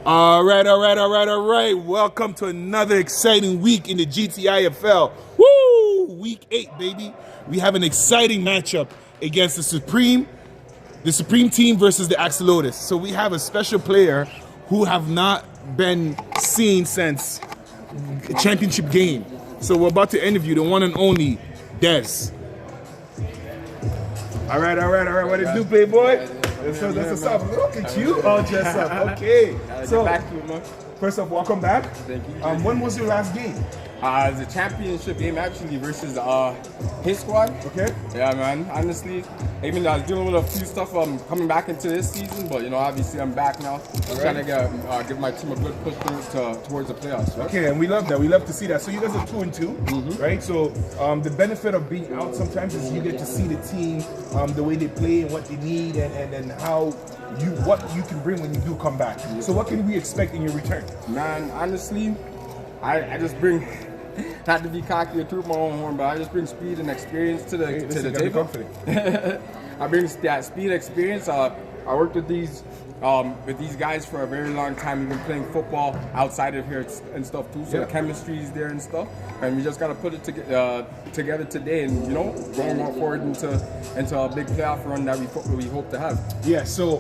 All right. Welcome to another exciting week in the GTIFL. Woo! Week 8, baby. We have an exciting matchup against the Supreme team versus the Axolotls. So we have a special player who have not been seen since a championship game. So we're about to interview the one and only Des. All right. What it do, Playboy? That's what's up. Look at you all dressed up. Okay. So, first off, welcome back. Thank you. When was your last game? It's a championship game actually versus his squad. Okay. Yeah, man. Honestly, even though I was dealing with a few stuff coming back into this season, but obviously I'm back now. Trying to give my team a good push towards the playoffs. Right? Okay, and we love that. We love to see that. So you guys are 2-2, right? So the benefit of being out sometimes is you get to see the team, the way they play and what they need, and how what you can bring when you do come back. So what can we expect in your return? Man, honestly, I just bring. Not to be cocky or toot my own horn, but I just bring speed and experience to the table. I bring that speed experience. I worked with these guys for a very long time. We've been playing football outside of here and stuff too. So the chemistry is there and stuff, and we just gotta put it together today, and going forward into a big playoff run that we hope to have. Yeah. So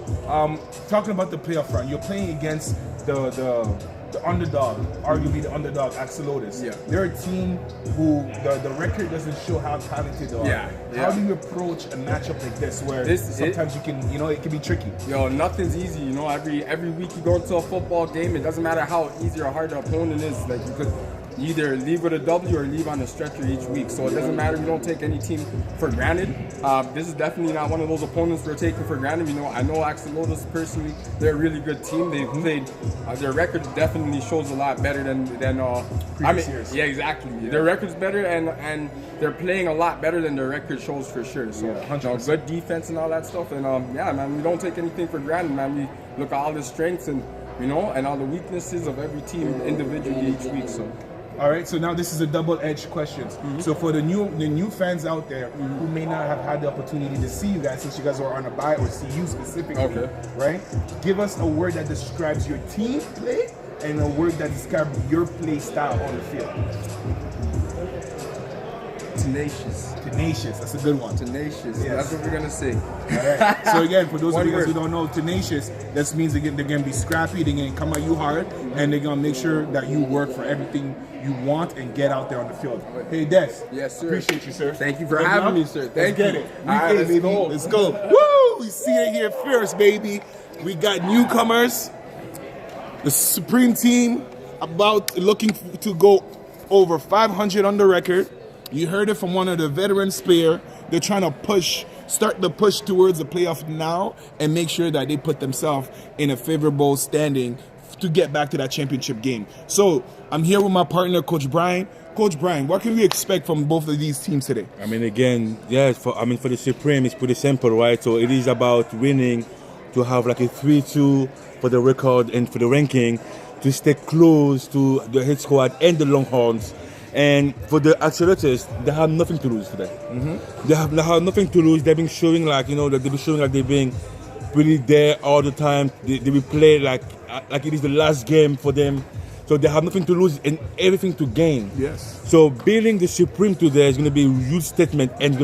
talking about the playoff run, you're playing against the underdog, arguably the underdog Axolotls. Yeah. They're a team who the record doesn't show how talented they are. Yeah. How do you approach a matchup like this where sometimes you can, it can be tricky? Nothing's easy. Every week you go into a football game, it doesn't matter how easy or hard the opponent is. Like you could either leave with a W or leave on a stretcher each week. So it doesn't matter. We don't take any team for granted. This is definitely not one of those opponents we're taking for granted. I know Axolotls personally. They're a really good team. They've played. Their record definitely shows a lot better than previous years. Yeah, exactly. Yeah. Their record's better, and they're playing a lot better than their record shows for sure. So good defense and all that stuff. And man, we don't take anything for granted, man. We look at all the strengths and and all the weaknesses of every team individually each week. So. All right, so now this is a double-edged question. So for the new fans out there who may not have had the opportunity to see you guys since you guys are on a bye or see you specifically, right? Give us a word that describes your team play and a word that describes your play style on the field. Tenacious. That's a good one. Tenacious. Yes. That's what we're gonna say. All right. So again, for those of you guys who don't know, tenacious, that means they're gonna be scrappy, they're gonna come at you hard, and they're gonna make sure that you work for everything you want and get out there on the field. Hey, Des. Yes, sir. Appreciate you, sir. Thank you for having me, sir. Let's get it. All right, baby. Let's go. Woo! We see it here first, baby. We got newcomers. The Supreme team about looking to go over 500 on the record. You heard it from one of the veterans player. They're trying to start the push towards the playoff now and make sure that they put themselves in a favorable standing to get back to that championship game. So I'm here with my partner, Coach Brian. Coach Brian, what can we expect from both of these teams today? Again, for the Supreme, it's pretty simple, right? So it is about winning to have like a 3-2 for the record and for the ranking, to stay close to the head squad and the Longhorns. And for the Axolotls, they have nothing to lose today. They have nothing to lose. They've been showing they've been really there all the time. They will play like it is the last game for them. So they have nothing to lose and everything to gain. Yes. So beating the Supreme today is going to be a huge statement, and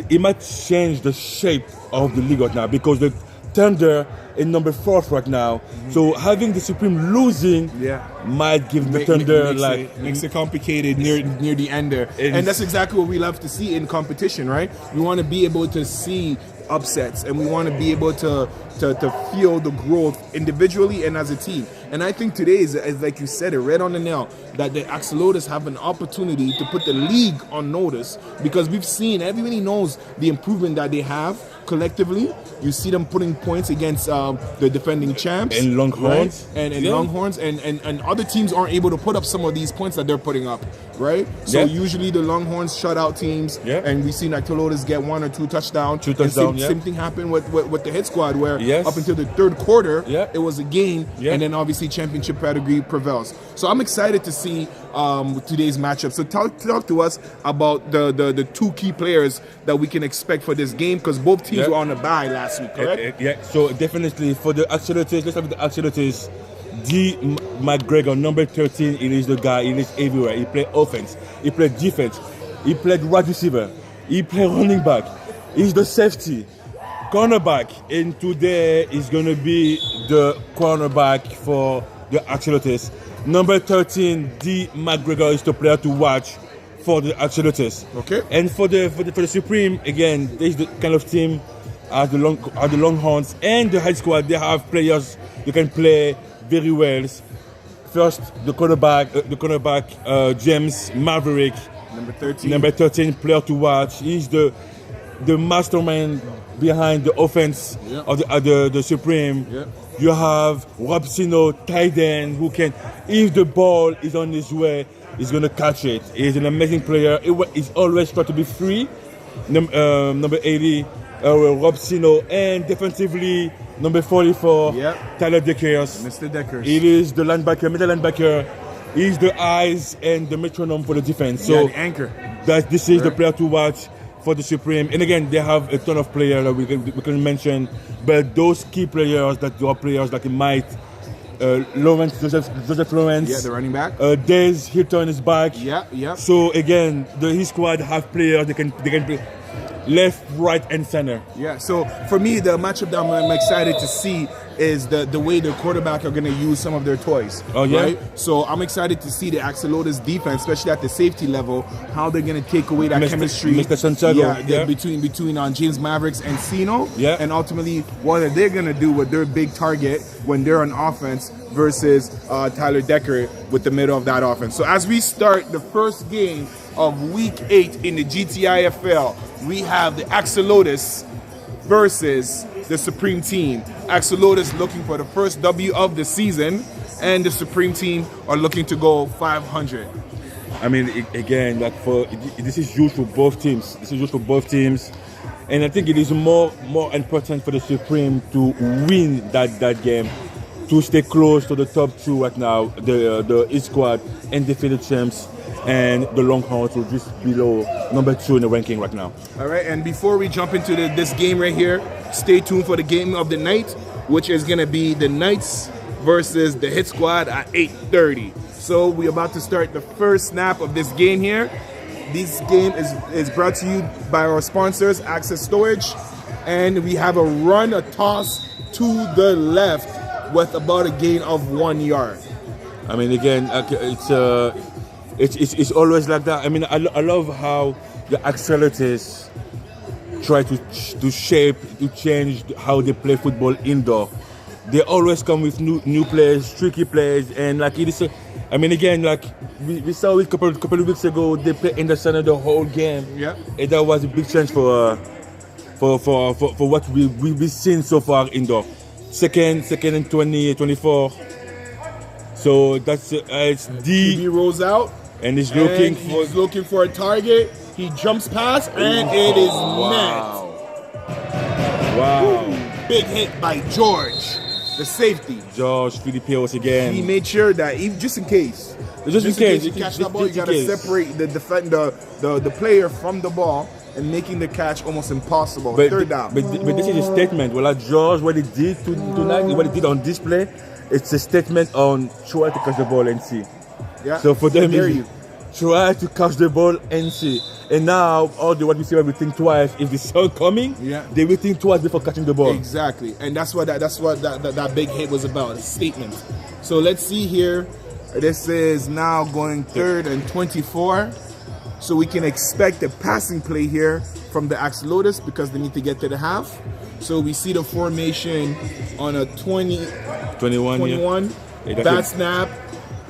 it might change the shape of the league right now, because the Thunder in number 4 right now. So having the Supreme losing might give the Thunder makes it complicated near the end there. And that's exactly what we love to see in competition, right? We want to be able to see upsets, and we want to be able to feel the growth individually and as a team. And I think today is like you said it right on the nail, that the Axolotls have an opportunity to put the league on notice, because we've seen, everybody knows the improvement that they have collectively. You see them putting points against the defending champs and Longhorns, right? and Longhorns, and other teams aren't able to put up some of these points that they're putting up, right? So usually the Longhorns shut out teams, and we've seen Axolotls get 1 or 2 touchdowns. And same down. Yeah. Same thing happened with the hit squad, where Yes. up until the third quarter, Yeah. it was a game, Yeah. and then obviously championship pedigree prevails. So I'm excited to see today's matchup. So talk to us about the two key players that we can expect for this game, because both teams Yeah. were on the bye last week, correct? Yeah, so definitely for the Axolotls, let's have the Axolotls. McGregor, number 13, he is the guy, he is everywhere. He play offense, he play defense, he played wide receiver, he play running back, he's the safety, cornerback, and today is going to be the cornerback for the Axolotls. Number 13, McGregor is the player to watch for the Axolotls. Okay. And for the Supreme, again, this is the kind of team as the Longhorns and the high squad. They have players you can play very well. First, the cornerback James Maverick, number 13 player to watch. He's the mastermind behind the offense of the Supreme. Yeah. You have Rob Sino, tight end, who can, if the ball is on his way, he's going to catch it. He's an amazing player. He's always trying to be free. Number 80, Rob Sino, and defensively, number 44, Tyler Deckers. Mr. Deckers. He is the linebacker, middle linebacker. He's the eyes and the metronome for the defense. So the anchor. This is the player to watch for the Supreme. And again, they have a ton of players that we can mention, but those key players that are players like Mike, Joseph Lawrence. Yeah, the running back. Dez Hilton is back. Yeah. So again, his squad have players they can play left, right, and center. Yeah, so for me, the matchup that I'm excited to see is the way the quarterback are going to use some of their toys. Oh, yeah? Right? So I'm excited to see the Axolotls defense, especially at the safety level, how they're going to take away that chemistry. Mr. Santiago. Between James Mavericks and Sino. Yeah. And ultimately, what are they going to do with their big target when they're on offense versus Tyler Decker with the middle of that offense. So as we start the first game of Week 8 in the GTIFL, we have the Axolotls versus the Supreme team. Axolotls looking for the first W of the season, and the Supreme team are looking to go 500. I mean, again, this is huge for both teams. And I think it is more important for the Supreme to win that game, to stay close to the top two right now, the East squad and defeated champs, and the Longhorns will just below number 2 in the ranking right now. All right, and before we jump into this game right here, stay tuned for the game of the night, which is going to be the Knights versus the Hit Squad at 8:30. So we're about to start the first snap of this game here. This game is brought to you by our sponsors, Access Storage, and we have a toss to the left with about a gain of 1 yard. I mean, again, it's always like that. I mean, I love how the Axolotls try to change how they play football indoor. They always come with new players, tricky players, and like it is. I mean, again, like we saw it a couple of weeks ago. They played in the center the whole game. Yeah, and that was a big change for what we've seen so far indoor. Second and 24. So that's it's he rolls out and he's looking for a target. He jumps past and it is wow. Big hit by George, the safety. George Filipios again. He made sure that just in case you catch the ball, you gotta separate the player from the ball, and making the catch almost impossible. But, Third down. But this is a statement. Well, like George, what he did tonight, what he did on display, it's a statement on try to catch the ball and see. Yeah. So for them, try to catch the ball and see. And now, what we see, we think twice. If the sun coming, they will think twice before catching the ball. Exactly, and that's what that big hit was about, a statement. So let's see here. This is now going 3rd and 24. So we can expect a passing play here from the Axolotls because they need to get to the half. So we see the formation on a 21. Bad snap.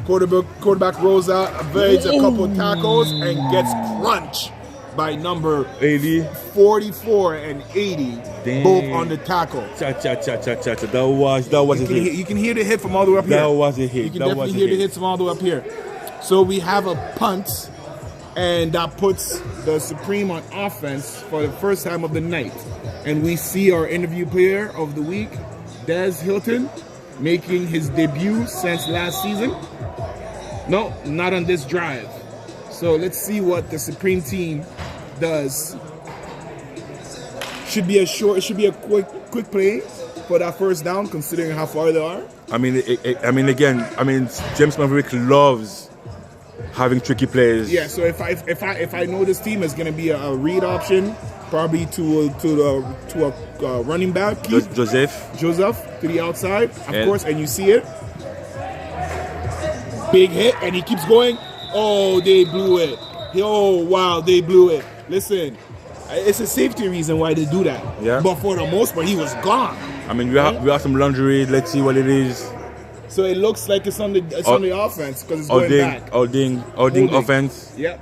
Quarterback rolls out, avoids a couple tackles, and gets crunched by number 44 and 80, both on the tackle. That was a hit. You can hear the hit from all the way up here. That was a hit. You can definitely hear the hits from all the way up here. So we have a punt And that puts the Supreme on offense for the first time of the night. And we see our interview player of the week, Des Hilton, making his debut since last season. No, not on this drive. So let's see what the Supreme team does. Should be a quick play for that first down, considering how far they are. I mean, James Maverick loves having tricky plays. Yeah. So if I know this team is going to be a read option, probably to a running back, Joseph to the outside, of course, and you see it. Big hit, and he keeps going. Oh, they blew it. Oh, wow, they blew it. Listen, it's a safety reason why they do that. Yeah. But for the most part, he was gone. I mean, we have some laundry. Let's see what it is. So it looks like it's on the offense because it's going back. Holding offense. Yep.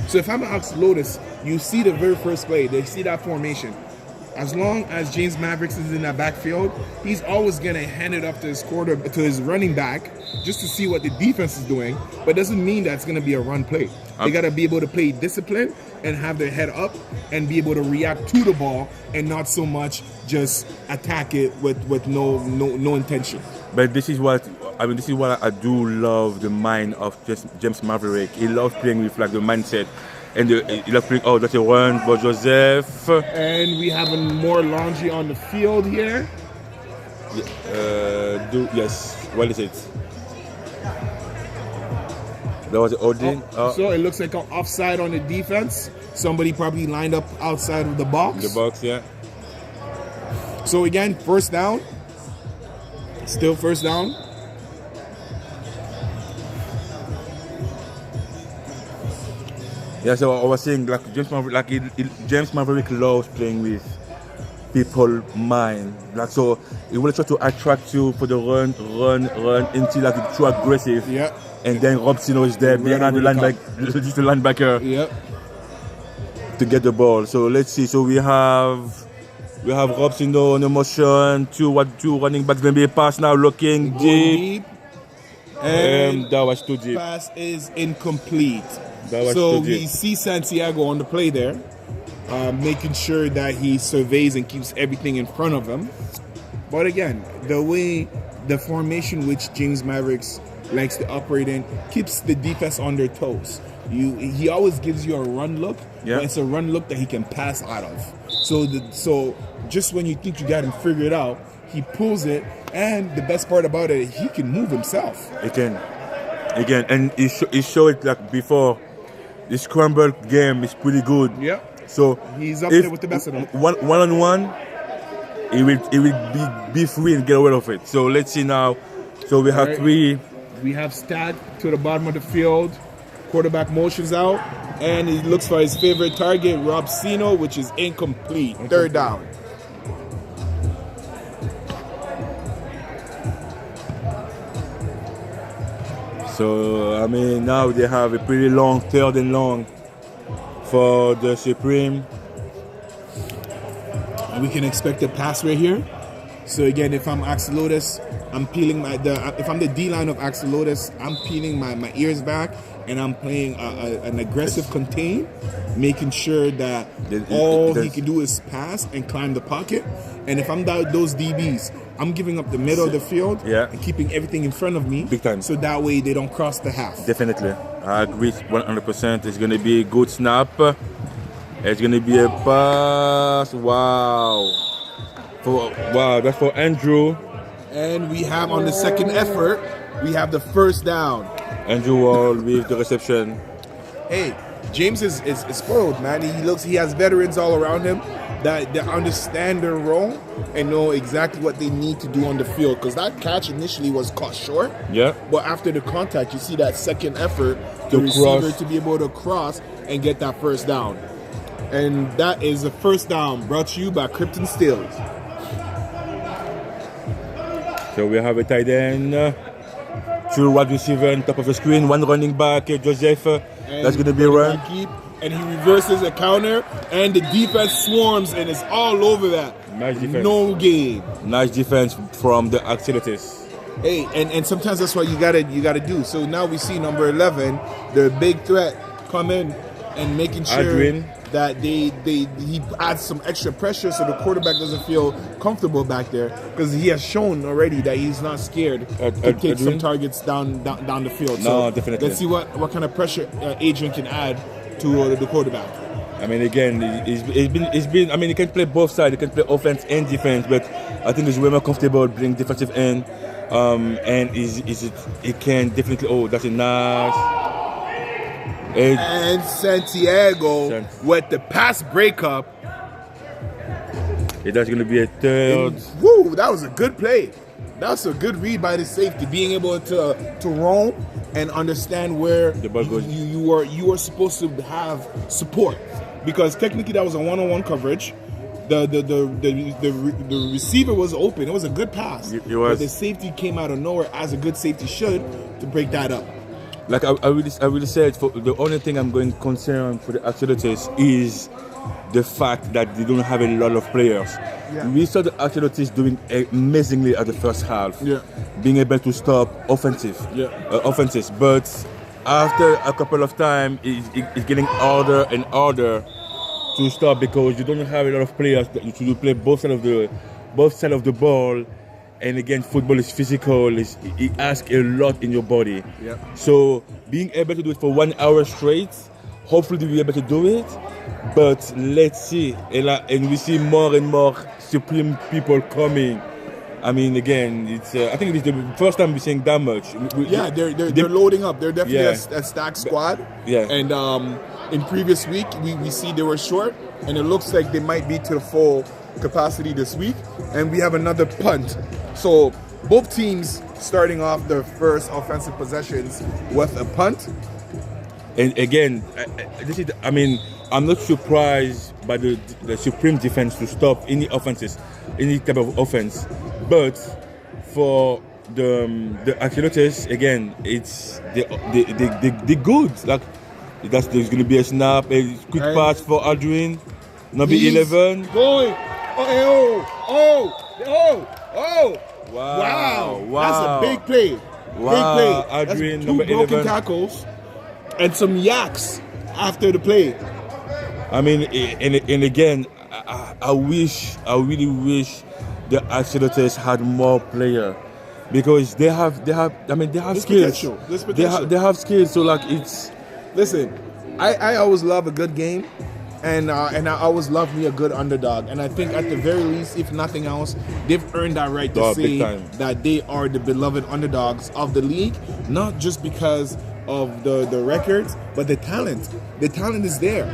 So if I'm an Axolotls, you see the very first play. They see that formation. As long as James Mavericks is in that backfield, he's always going to hand it up to his running back just to see what the defense is doing. But it doesn't mean that it's going to be a run play. They got to be able to play discipline and have their head up and be able to react to the ball and not so much just attack it with no intention. But this is what I do love the mind of James Maverick. He loves playing with like the mindset. And he loves playing, that's a run for Joseph. And we have more laundry on the field here. Yes, what is it? That was holding. So it looks like an offside on the defense. Somebody probably lined up outside of the box. The box, yeah. So again, first down. Still first down. Yeah, so I was saying, like James Maverick loves playing with people mind. Like, so he will try to attract you for the run until like it's too aggressive. Yeah. And then Robson is there behind the linebacker. Yep. To get the ball. So let's see. So we have Robson on the motion. Two running backs. Maybe a pass now looking deep. And that was too deep. Pass is incomplete. So we see Santiago on the play there, making sure that he surveys and keeps everything in front of him. But again, the formation which James Mavericks likes to operate in keeps the defense on their toes. He always gives you a run look, but it's a run look that he can pass out of. So just when you think you got him figured out, he pulls it, and the best part about it, he can move himself. He can. Again, and he showed it like before. The scramble game is pretty good. Yeah. So he's up there with the best of them. One on one, he will be free and get away with it. So let's see now. So we have three. We have Stad to the bottom of the field. Quarterback motions out, and he looks for his favorite target, Robsino, which is incomplete. Third down. So, I mean, now they have a pretty long third and long for the Supreme. And we can expect a pass right here. So again, if I'm Axolotls, I'm peeling if I'm the D-line of Axolotls, I'm peeling my ears back and I'm playing an aggressive contain, making sure that all he can do is pass and climb the pocket. And if I'm those DBs, I'm giving up the middle of the field and keeping everything in front of me. Big time. So that way they don't cross the half. Definitely. I agree 100%. It's going to be a good snap. It's going to be a pass. Wow. That's for Andrew. And we have on the second effort, we have the first down. Andrew Wall with the reception. Hey, James is spoiled, man. He has veterans all around him that understand their role and know exactly what they need to do on the field. Because that catch initially was cut short. Yeah. But after the contact, you see that second effort, the receiver to be able to cross and get that first down. And that is the first down brought to you by Krypton Stills. So we have a tight end, two wide receiver on top of the screen, one running back, Joseph. That's going to be a run. And he reverses a counter, and the defense swarms, and it's all over that. Nice defense. No gain. Nice defense from the Axolotls. Hey, and sometimes that's what you gotta do. So now we see number 11, the big threat, come in and making sure Adrian. that he adds some extra pressure so the quarterback doesn't feel comfortable back there, because he has shown already that he's not scared to take some targets down the field. No, So definitely. let's see what kind of pressure Adrian can add to the quarterback. I mean, again, it's been. I mean, he can play both sides. He can play offense and defense, but I think he's way more comfortable playing defensive end. And he can definitely. Oh, that's a nice. And Santiago with the pass breakup. That's going to be a third. Woo, that was a good play. That's a good read by the safety, being able to roam and understand where The ball goes. you are supposed to have support, because technically that was a one-on-one coverage. The receiver was open. It was a good pass. It was. But the safety came out of nowhere, as a good safety should, to break that up. Like I really said, for the only thing I'm going concerned for the Axolotls is the fact that they don't have a lot of players. Yeah. We saw the Axolotls doing amazingly at the first half, Yeah. being able to stop offenses. But after a couple of time, it's getting harder and harder to stop, because you don't have a lot of players to play both sides of the ball. And again, football is physical. It asks a lot in your body. Yeah. So being able to do it for 1 hour straight, hopefully we'll be able to do it. But let's see. And we see more and more Supreme people coming. I mean, again, it's. I think it's the first time we're seeing that much. They're loading up. They're definitely a stacked squad. Yeah. And in previous week, we see they were short, and it looks like they might be to the full capacity this week. And we have another punt. So both teams starting off their first offensive possessions with a punt. And again, I mean, I'm not surprised by the Supreme defense to stop any offenses, any type of offense. But for the Axolotls, again, it's the good. Like there's going to be a snap, a quick pass for Adrian, number 11. Going. Oh! Wow! That's a big play. Wow. Big play. Adrian, That's number two broken 11. tackles and some yaks after the play. I mean, and again, I really wish the Axolotls had more players, because they have skills. There's potential. They have skills. So like it's. Listen, I always love a good game, and I always love me a good underdog. And I think at the very least, if nothing else, they've earned that right to say that they are the beloved underdogs of the league, not just because of the records, but the talent. The talent is there.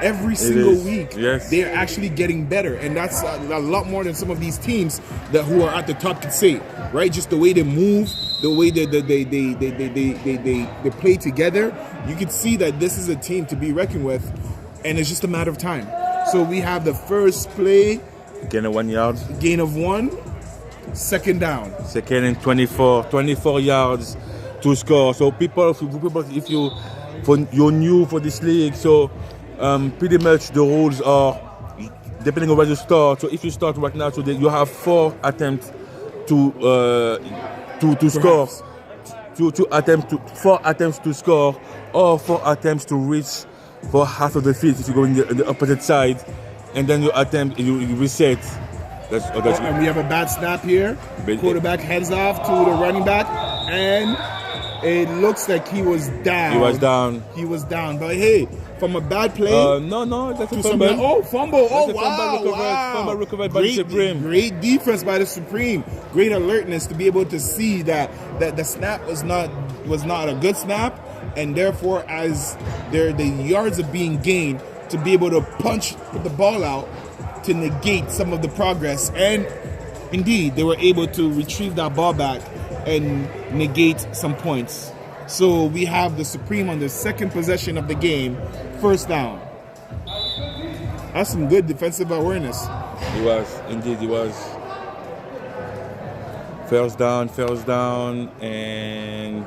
Every single week, they're actually getting better, and that's a lot more than some of these teams who are at the top can say. Right, just the way they move, the way they play together, you can see that this is a team to be reckoned with, and it's just a matter of time. So we have the first play, Gain of 1 yard. Gain of 1, second down. Second and 24 yards to score. So people, if you're new for this league, so pretty much the rules are depending on where you start. So if you start right now, so you have 4 attempts to score, 4 attempts to score, or 4 attempts to reach for half of the field if you go in the opposite side, and then you reset. And we have a bad snap here. Quarterback heads off to the running back, and it looks like he was down. He was down. But hey, from a bad play. No, that's a fumble. Fumble. Wow. Fumble recovered by the Supreme. Great defense by the Supreme. Great alertness to be able to see that the snap was not a good snap, and therefore, as the yards are being gained, to be able to put the ball out to negate some of the progress. And indeed, they were able to retrieve that ball back and negate some points. So we have the Supreme on the second possession of the game, first down. That's some good defensive awareness. He was. First down, and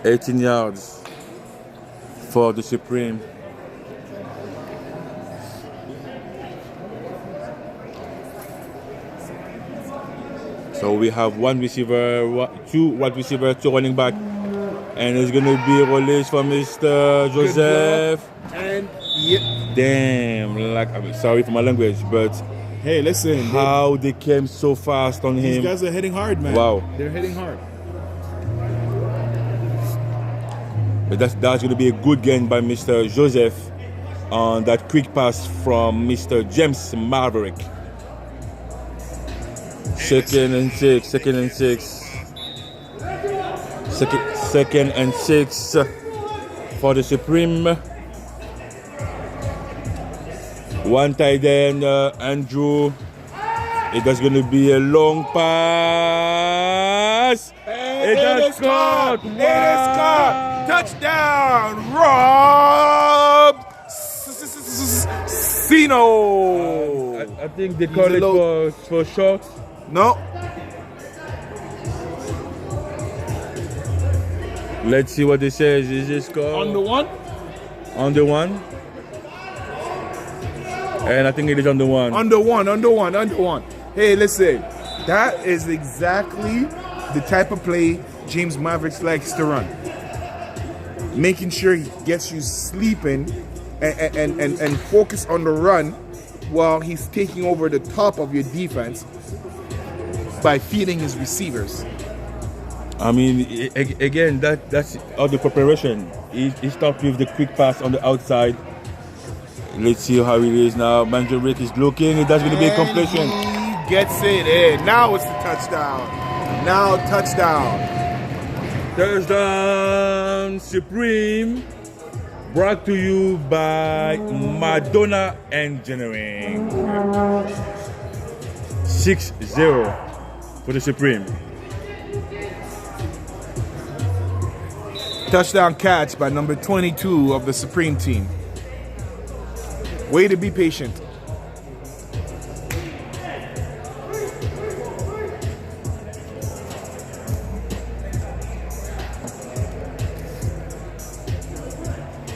18 yards for the Supreme. So we have one receiver, two wide receiver, two running back, and it's gonna be released for Mr. Joseph. And yep. Damn, like I'm sorry for my language, but Hey, listen. how they came so fast on These him. guys are hitting hard, man. Wow. They're hitting hard. But that's going to be a good gain by Mr. Joseph on that quick pass from Mr. James Maverick. Second and six. Second and six for the Supreme. One tight end, Andrew. It is going to be a long pass. It is caught. It is caught. Touchdown, Rob Sino. I think they call it for short. No. Let's see what it says. Is this called? On the one? On the one. And I think it is on the one. Under one. Hey, listen. That is exactly the type of play James Mavericks likes to run. Making sure he gets you sleeping and focus on the run while he's taking over the top of your defense by feeding his receivers. I mean, again, that's all the preparation. He starts with the quick pass on the outside. Let's see how it is now. Manjaric is looking. That's going to be a completion. He gets it in. Now it's the touchdown. Touchdown Supreme, brought to you by Madonna Engineering. 6-0 for the Supreme. Touchdown catch by number 22 of the Supreme team. Way to be patient.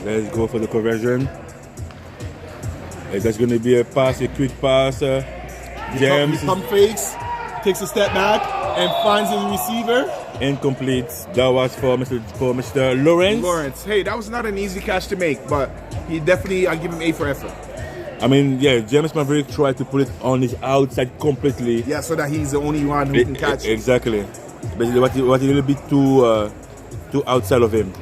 Let's go for the conversion. That's going to be a quick pass. James Pump fakes, takes a step back, and finds his receiver. Incomplete. That was for Mr. Lawrence. Hey, that was not an easy catch to make, but he definitely, I give him A for effort. I mean, yeah, James Maverick tried to put it on his outside completely. Yeah, so that he's the only one who can catch it. Exactly. Basically, what a little bit too outside of him.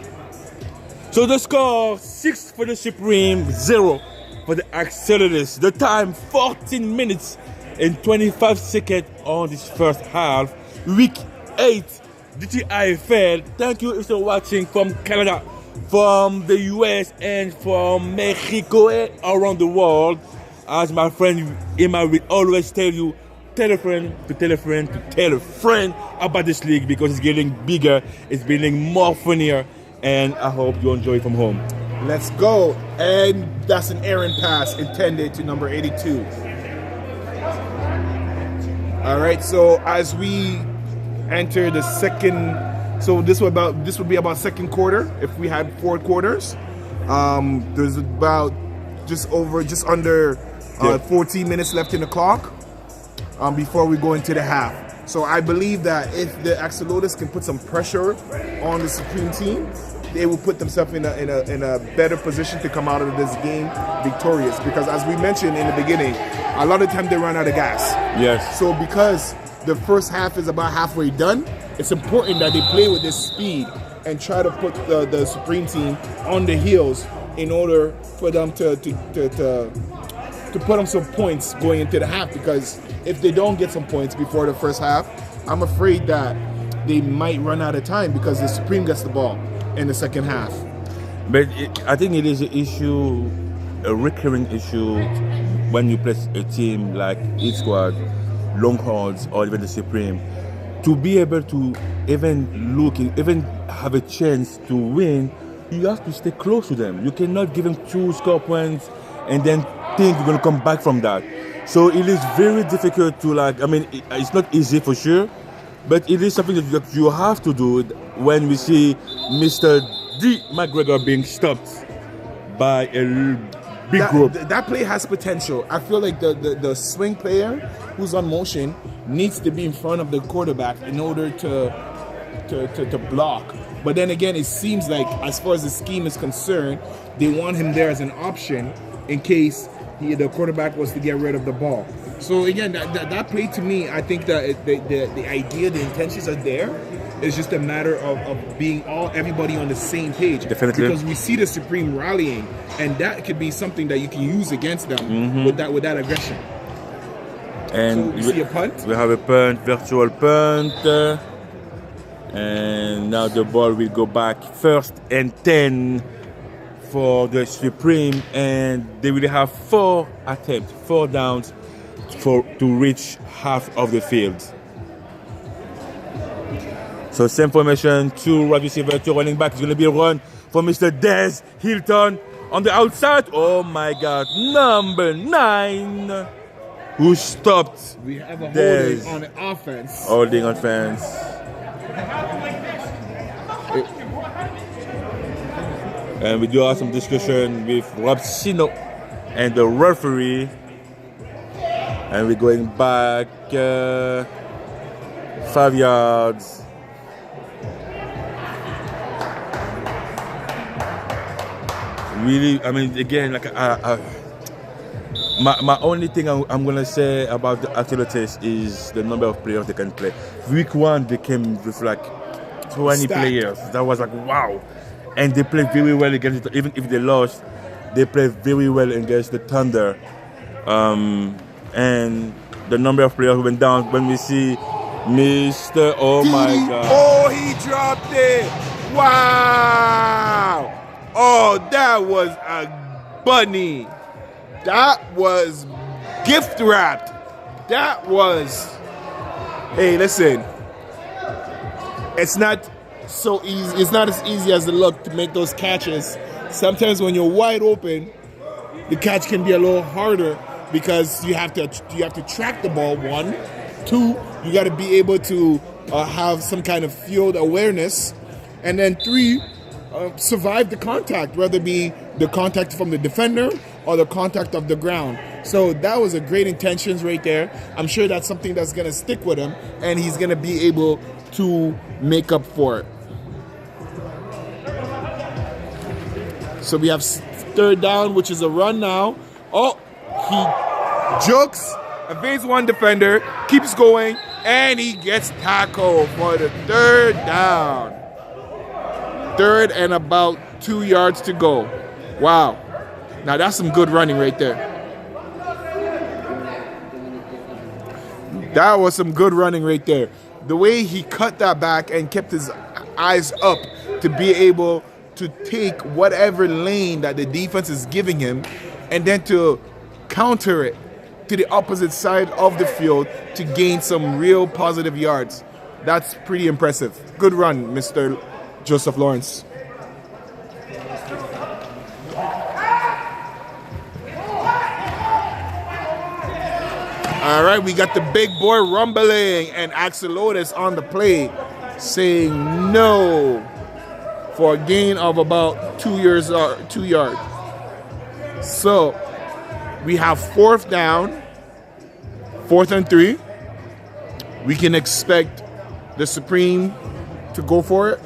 So the score, 6 for the Supreme, 0 for the Axolotls. The time, 14 minutes and 25 seconds on this first half. Week 8, DTIFL. Thank you if you're watching from Canada, from the US, and from Mexico and around the world. As my friend Emma will always tell you, tell a friend to tell a friend to tell a friend about this league, because it's getting bigger, it's getting more funnier, and I hope you enjoy it from home. Let's go. And that's an errant pass intended to number 82. All right, so as we enter the second, so this would be about second quarter if we had 4 quarters. There's about just under 14 minutes left in the clock before we go into the half. So I believe that if the Axolotls can put some pressure on the Supreme team, they will put themselves in a better position to come out of this game victorious. Because as we mentioned in the beginning, a lot of time they run out of gas. Yes. So because the first half is about halfway done, it's important that they play with this speed and try to put the Supreme team on the heels in order for them to put them some points going into the half. Because if they don't get some points before the first half, I'm afraid that they might run out of time because the Supreme gets the ball in the second half. But I think it is an issue, a recurring issue, when you play a team like Heat Squad, Longhorns, or even the Supreme, to be able to even have a chance to win, you have to stay close to them. You cannot give them 2 score points and then think you're going to come back from that. So it is very difficult to, it's not easy for sure, but it is something that you have to do when we see Mr. D. McGregor being stopped by a big group. That play has potential. I feel like the swing player who's on motion needs to be in front of the quarterback in order to block. But then again, it seems like as far as the scheme is concerned, they want him there as an option in case the quarterback was to get rid of the ball. So again, that play to me, I think that the idea, the intentions are there. It's just a matter of being everybody on the same page. Definitely. Because we see the Supreme rallying, and that could be something that you can use against them with that aggression. And so we see a punt. We have a punt, virtual punt. And now the ball will go back 1st and 10 for the Supreme, and they will have 4 attempts, 4 downs to reach half of the field. So same formation, 2 wide receiver, 2 running back. It's going to be a run for Mr. Des Hilton on the outside. Oh my God, number 9, who stopped. We have a Des. holding on the offense. Holding on fence. And we do have some discussion with Rob Sino and the referee. And we're going back 5 yards. Really, I mean, again, like my only thing I'm gonna say about the Axolotls is the number of players they can play. Week 1, they came with like 20 players. That was like wow. And they played very well against it. Even if they lost, they played very well against the Thunder. And the number of players went down when we see Mr. Oh my God. Oh, he dropped it. Wow. Oh, that was a bunny. That was gift wrapped. That was. Hey, listen. It's not so easy. It's not as easy as it looked to make those catches. Sometimes when you're wide open, the catch can be a little harder because you have to track the ball. 1, 2, you got to be able to have some kind of field awareness, and then 3, survive the contact, whether it be the contact from the defender or the contact of the ground. So that was a great intentions right there. I'm sure that's something that's going to stick with him, and he's going to be able to make up for it. So we have 3rd down, which is a run now. Oh, he jukes, evades one defender, keeps going, and he gets tackled for the 3rd down. 3rd and about 2 yards to go. Wow. Now that's some good running right there. That was some good running right there. The way he cut that back and kept his eyes up to be able to take whatever lane that the defense is giving him and then to counter it to the opposite side of the field to gain some real positive yards. That's pretty impressive. Good run, Mr. Joseph Lawrence. All right, we got the big boy rumbling and Axolotls on the play saying no for a gain of about 2 yards. So we have 4th down, 4th and 3. We can expect the Supreme to go for it.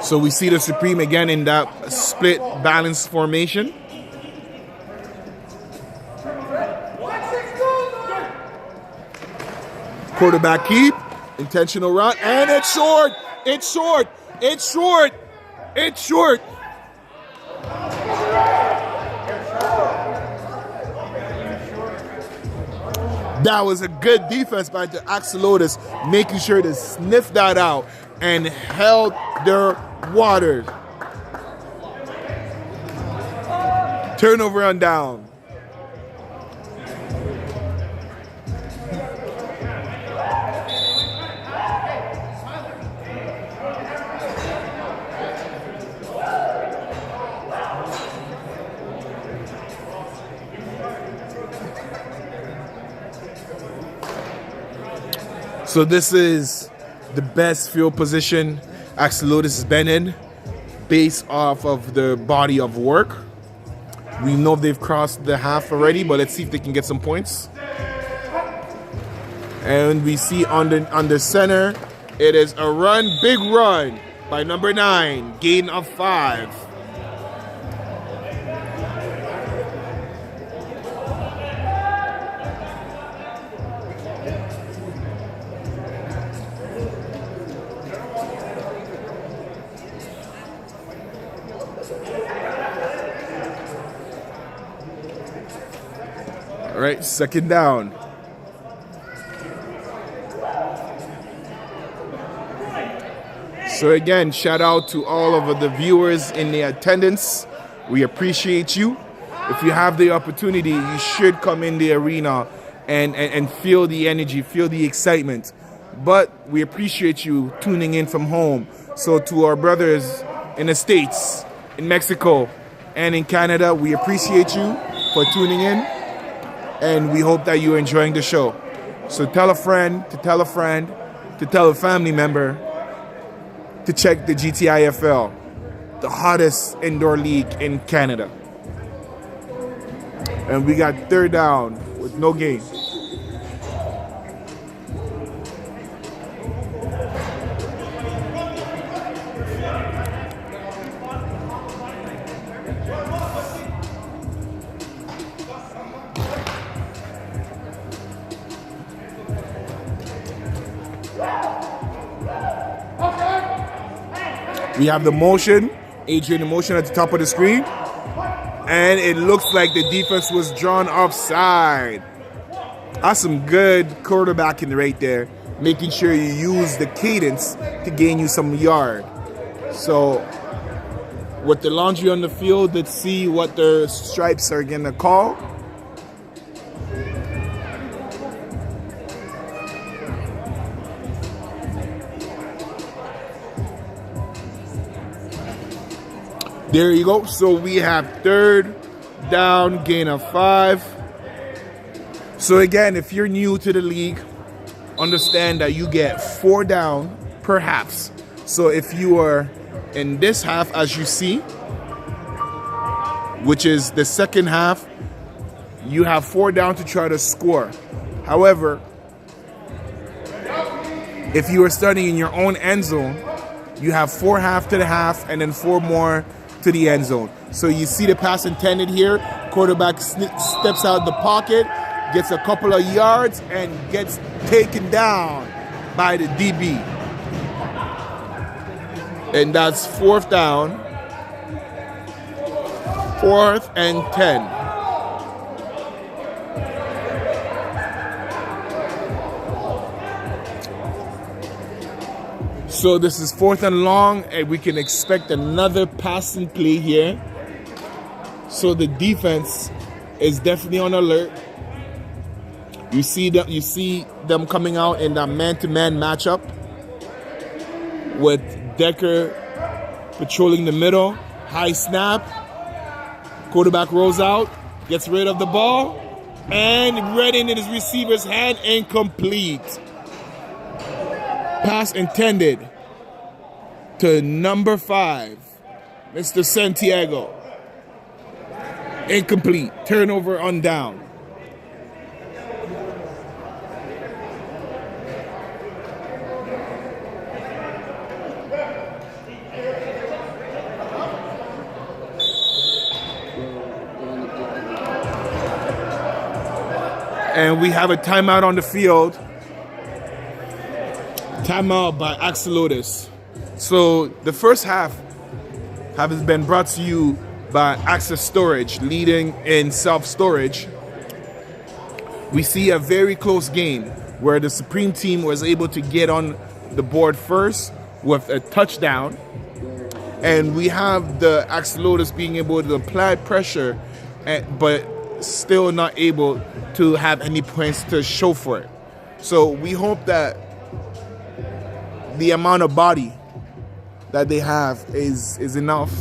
So we see the Supreme again in that split balance formation. Quarterback keep, intentional run, and it's short, it's short, it's short, it's short. That was a good defense by the Axolotls, making sure to sniff that out and held their water. Turnover on down. So this is the best field position Axolotls has been in based off of the body of work. We know they've crossed the half already, but let's see if they can get some points. And we see on the center, it is a run, big run by number 9, gain of 5. All right, second down. So again, shout out to all of the viewers in the attendance. We appreciate you. If you have the opportunity, you should come in the arena and feel the energy, feel the excitement. But we appreciate you tuning in from home. So to our brothers in the States, in Mexico, and in Canada, we appreciate you for tuning in. And we hope that you're enjoying the show. So tell a friend, to tell a friend, to tell a family member to check the GTIFL, the hottest indoor league in Canada. And we got third down with no gain. We have the motion, Adrian in motion at the top of the screen. And it looks like the defense was drawn offside. That's some good quarterbacking right there, making sure you use the cadence to gain you some yard. So with the laundry on the field, let's see what their stripes are gonna call. There you go. So we have third down, gain of 5. So again, if you're new to the league, understand that you get 4 down per halves. So if you are in this half, as you see, which is the second half, you have 4 down to try to score. However, if you are starting in your own end zone, you have 4 half to the half and then 4 more to the end zone. So you see the pass intended here. Quarterback steps out the pocket, gets a couple of yards, and gets taken down by the DB. And that's 4th down. 4th and 10. So this is 4th and long, and we can expect another passing play here. So the defense is definitely on alert. You see them coming out in that man-to-man matchup with Decker patrolling the middle. High snap. Quarterback rolls out, gets rid of the ball, and read in his receiver's hand, incomplete. Pass intended to number 5, Mr. Santiago. Incomplete. Turnover on down. And we have a timeout on the field. Timeout by Axolotls. So the first half has been brought to you by Access Storage, leading in self-storage. We see a very close game where the Supreme team was able to get on the board first with a touchdown. And we have the Axolotls being able to apply pressure, but still not able to have any points to show for it. So we hope that the amount of body that they have is enough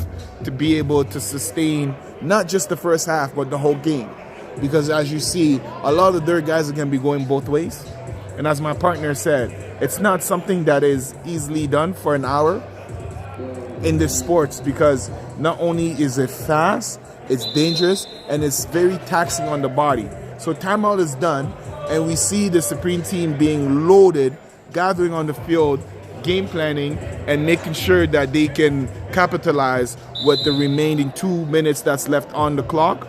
to be able to sustain not just the first half, but the whole game. Because as you see, a lot of their guys are going to be going both ways. And as my partner said, it's not something that is easily done for an hour in this sports, because not only is it fast, it's dangerous, and it's very taxing on the body. So timeout is done, and we see the Supreme team being loaded, gathering on the field, game planning, and making sure that they can capitalize with the remaining 2 minutes that's left on the clock.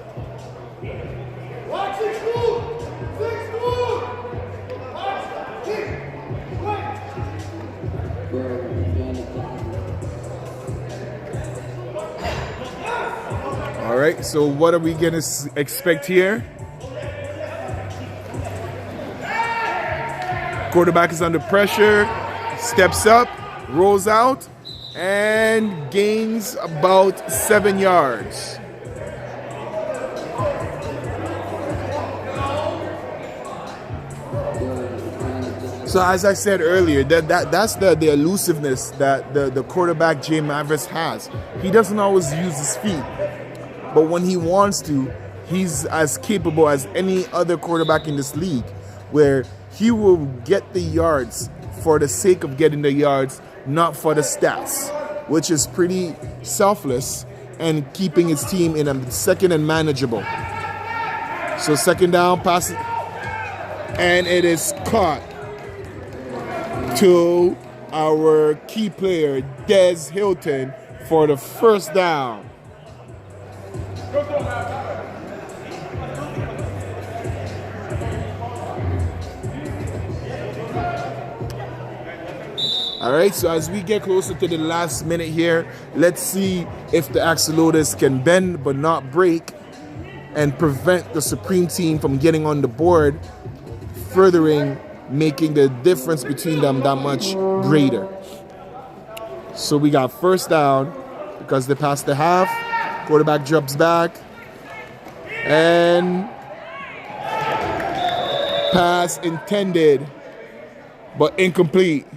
All right, so what are we gonna expect here? Quarterback is under pressure, steps up, rolls out, and gains about 7 yards. So as I said earlier, that's the elusiveness that the quarterback Jay Mavis has. He doesn't always use his feet, but when he wants to, he's as capable as any other quarterback in this league, where he will get the yards for the sake of getting the yards, not for the stats, which is pretty selfless and keeping his team in a second and manageable. So second down, pass it, and it is caught to our key player, Des Hilton, for the first down. All right, so as we get closer to the last minute here, let's see if the Axolotls can bend but not break and prevent the Supreme team from getting on the board, furthering making the difference between them that much greater. So we got first down because they passed the half. Quarterback drops back, and pass intended but incomplete.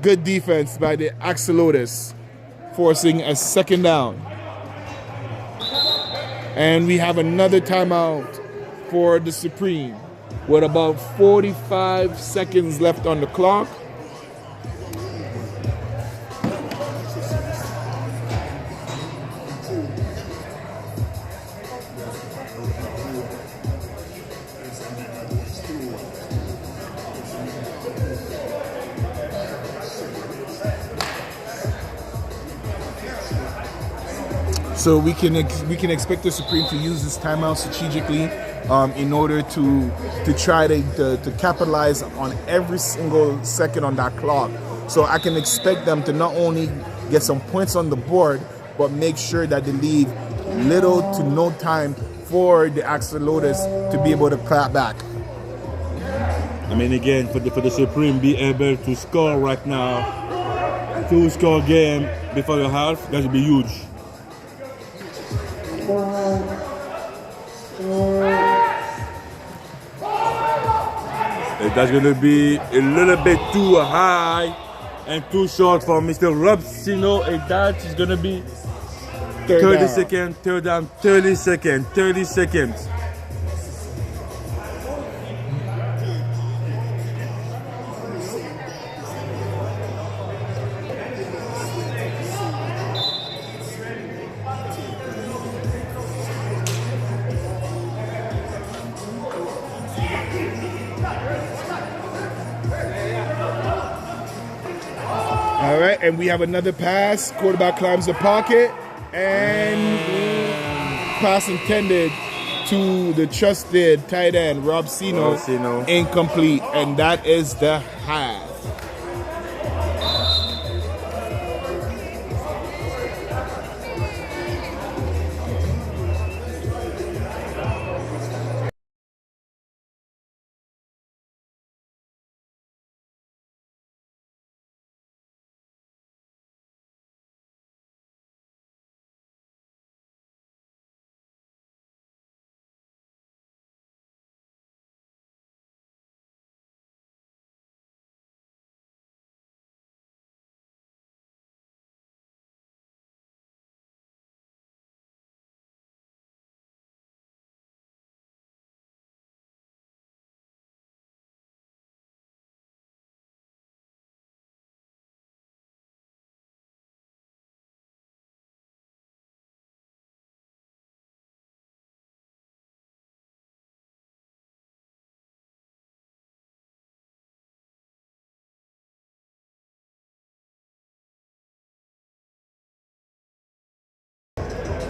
Good defense by the Axolotls, forcing a second down. And we have another timeout for the Supreme with about 45 seconds left on the clock. So we can expect the Supreme to use this timeout strategically in order to try to capitalize on every single second on that clock. So I can expect them to not only get some points on the board, but make sure that they leave little to no time for the Axolotls to be able to clap back. I mean, again, for the Supreme be able to score right now, to score game before the half, that would be huge. That's going to be a little bit too high and too short for Mr. Robsino, and that is going to be 30 seconds, third down, 30 seconds. All right, and we have another pass. Quarterback climbs the pocket, and pass intended to the trusted tight end, Robsino, incomplete, and that is the half.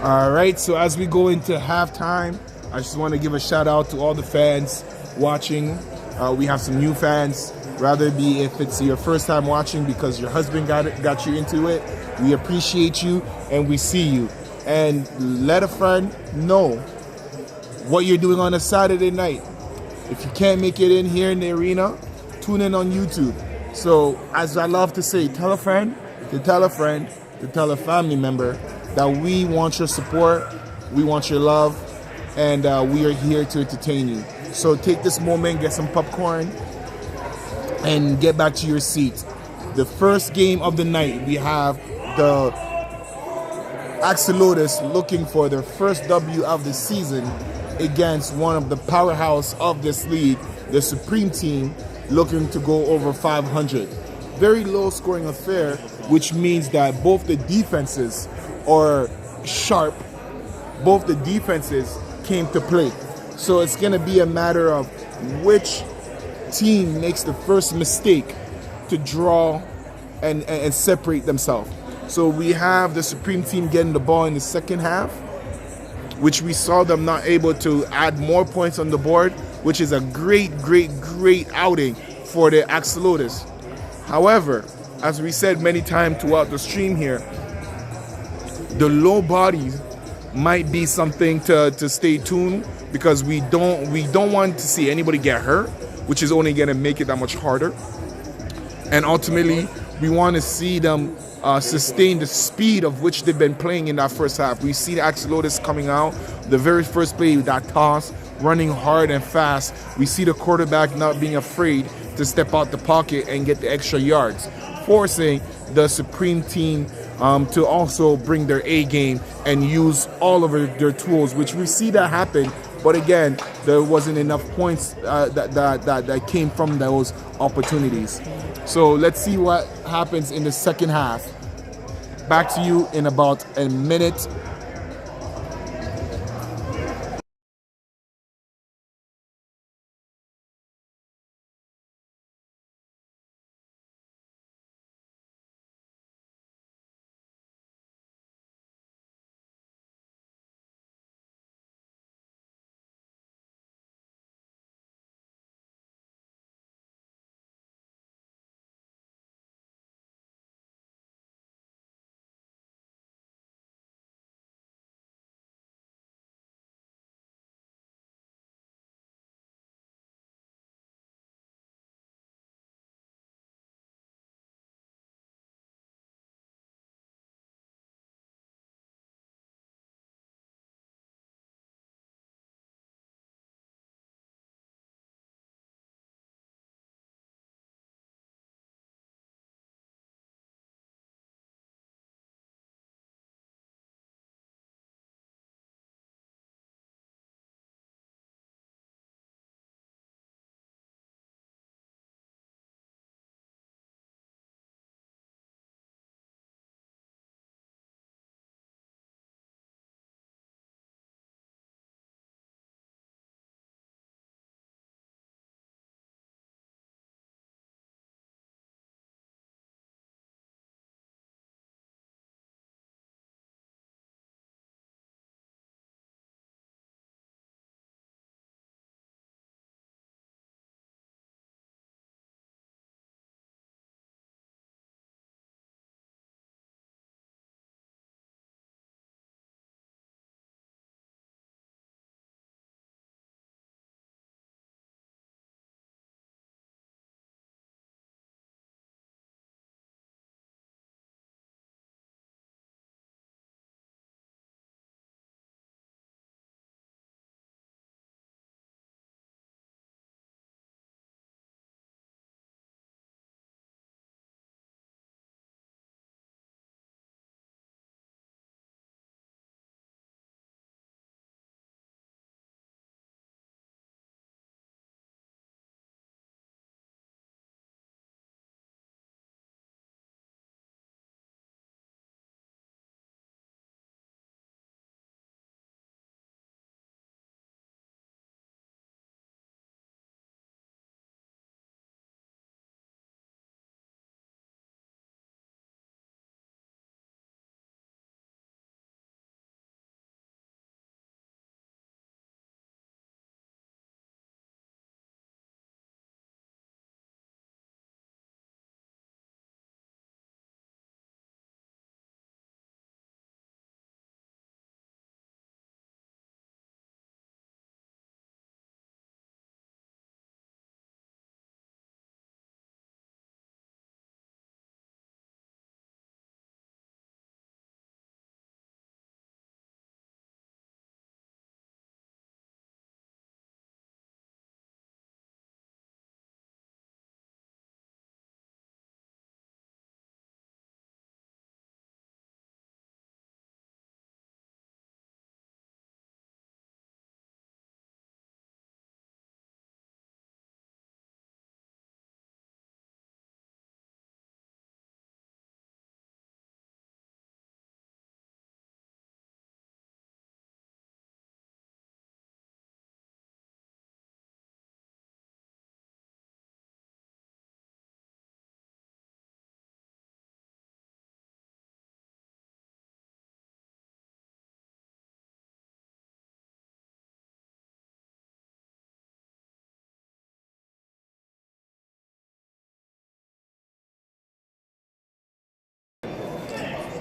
All right, so as we go into halftime, I just want to give a shout out to all the fans watching. We have some new fans, rather be if it's your first time watching because your husband got you into it. We appreciate you and we see you. And let a friend know what you're doing on a Saturday night. If you can't make it in here in the arena, tune in on YouTube. So, as I love to say, tell a friend, to tell a friend, to tell a family member that we want your support, we want your love, and we are here to entertain you. So take this moment, get some popcorn, and get back to your seat. The first game of the night, we have the Axolotls looking for their first W of the season against one of the powerhouse of this league, the Supreme Team, looking to go over 500. Very low scoring affair, which means that both the defenses are sharp. Both the defenses came to play. So it's going to be a matter of which team makes the first mistake to draw and separate themselves. So we have the Supreme Team getting the ball in the second half, which we saw them not able to add more points on the board, which is a great outing for the Axolotls. However, as we said many times throughout the stream here, the low bodies might be something to stay tuned, because we don't want to see anybody get hurt, which is only going to make it that much harder. And ultimately, we want to see them sustain the speed of which they've been playing in that first half. We see the Axolotls coming out, the very first play with that toss, running hard and fast. We see the quarterback not being afraid to step out the pocket and get the extra yards, forcing the Supreme Team to also bring their A game and use all of their tools, which we see that happen. But again, there wasn't enough points that came from those opportunities. So let's see what happens in the second half. Back to you in about a minute.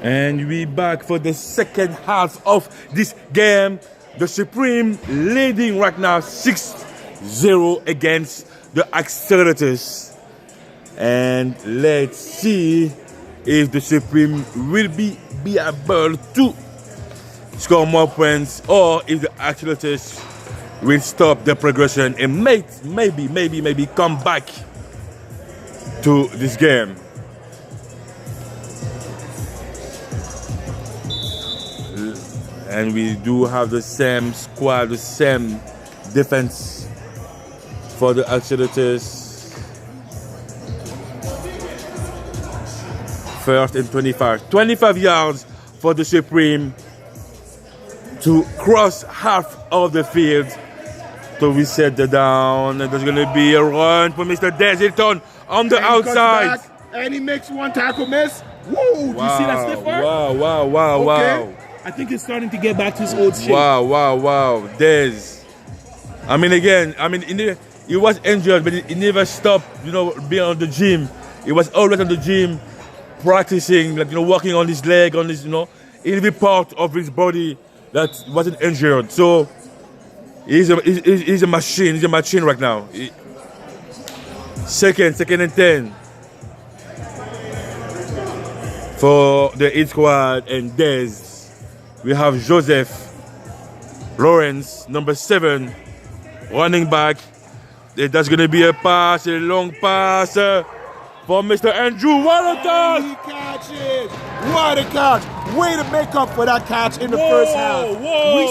And we back for the second half of this game. The Supreme leading right now 6-0 against the Axolotls. And let's see if the Supreme will be able to score more points, or if the Axolotls will stop the progression and maybe come back to this game. And we do have the same squad, the same defense for the Axolotls. First and 25. 25 yards for the Supreme to cross half of the field to reset the down. And there's going to be a run for Mr. Desilton on the outside. And he makes one tackle miss. Whoa, do you see that stiff arm? Wow. I think he's starting to get back to his old shape. Wow. Dez. He was injured, but he never stopped, being on the gym. He was always on the gym, practicing, working on his leg, on his, in every part of his body that wasn't injured. So he's a machine. He's a machine right now. Second and 10 for the hit squad and Dez. We have Joseph Lawrence, number 7, running back. That's going to be a pass, a long pass for Mr. Andrew. What a catch! He catches! What a catch! Way to make up for that catch in the first half. We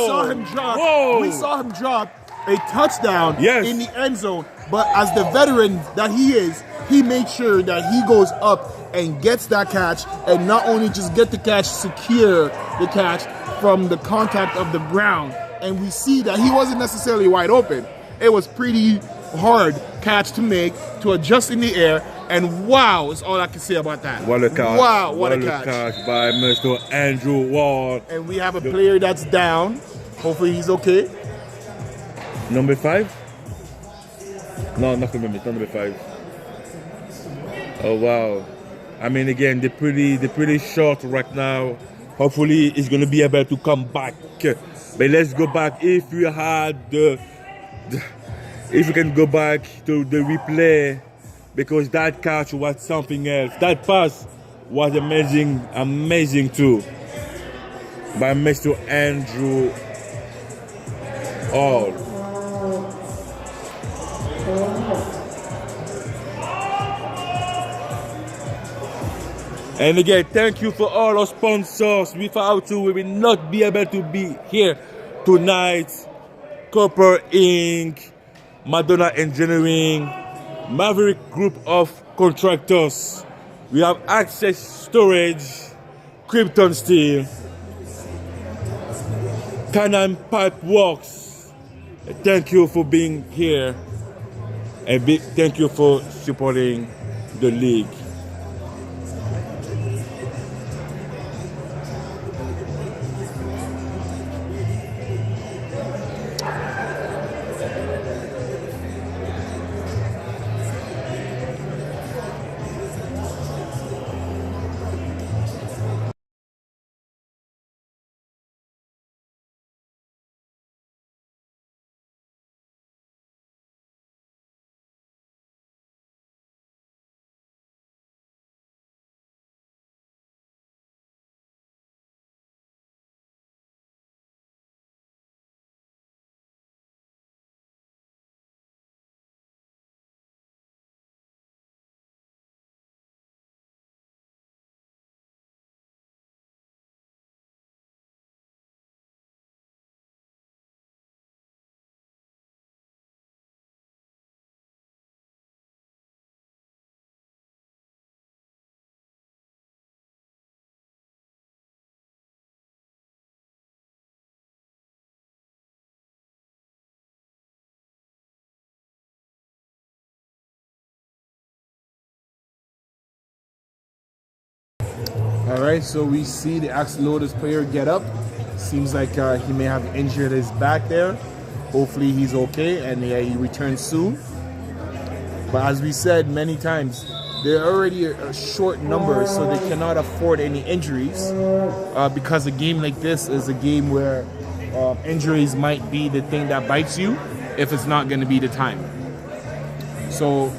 saw him drop a touchdown in the end zone. But as the veteran that he is, he made sure that he goes up and gets that catch, and not only just get the catch, secure the catch from the contact of the ground. And we see that he wasn't necessarily wide open. It was pretty hard catch to make, to adjust in the air, and wow is all I can say about that. What a catch. Wow, what a catch by Mr. Andrew Ward. And we have a player that's down. Hopefully he's okay. Number 5? No, not number 5. Oh wow. Again, they're pretty short right now. Hopefully he's going to be able to come back. But let's go back. If we can go back to the replay, because that catch was something else. That pass was amazing too, by Mr. Andrew Hall. And again, thank you for all our sponsors. Without you, we will not be able to be here tonight. Copper Inc., Madonna Engineering, Maverick Group of Contractors. We have Access Storage, Krypton Steel, Canaan Pipe Works. Thank you for being here. And big thank you for supporting the league. All right, so we see the Axolotls player get up. Seems like he may have injured his back there. Hopefully he's okay and he returns soon. But as we said many times, they're already a short numbers, so they cannot afford any injuries. Because a game like this is a game where injuries might be the thing that bites you if it's not going to be the time. So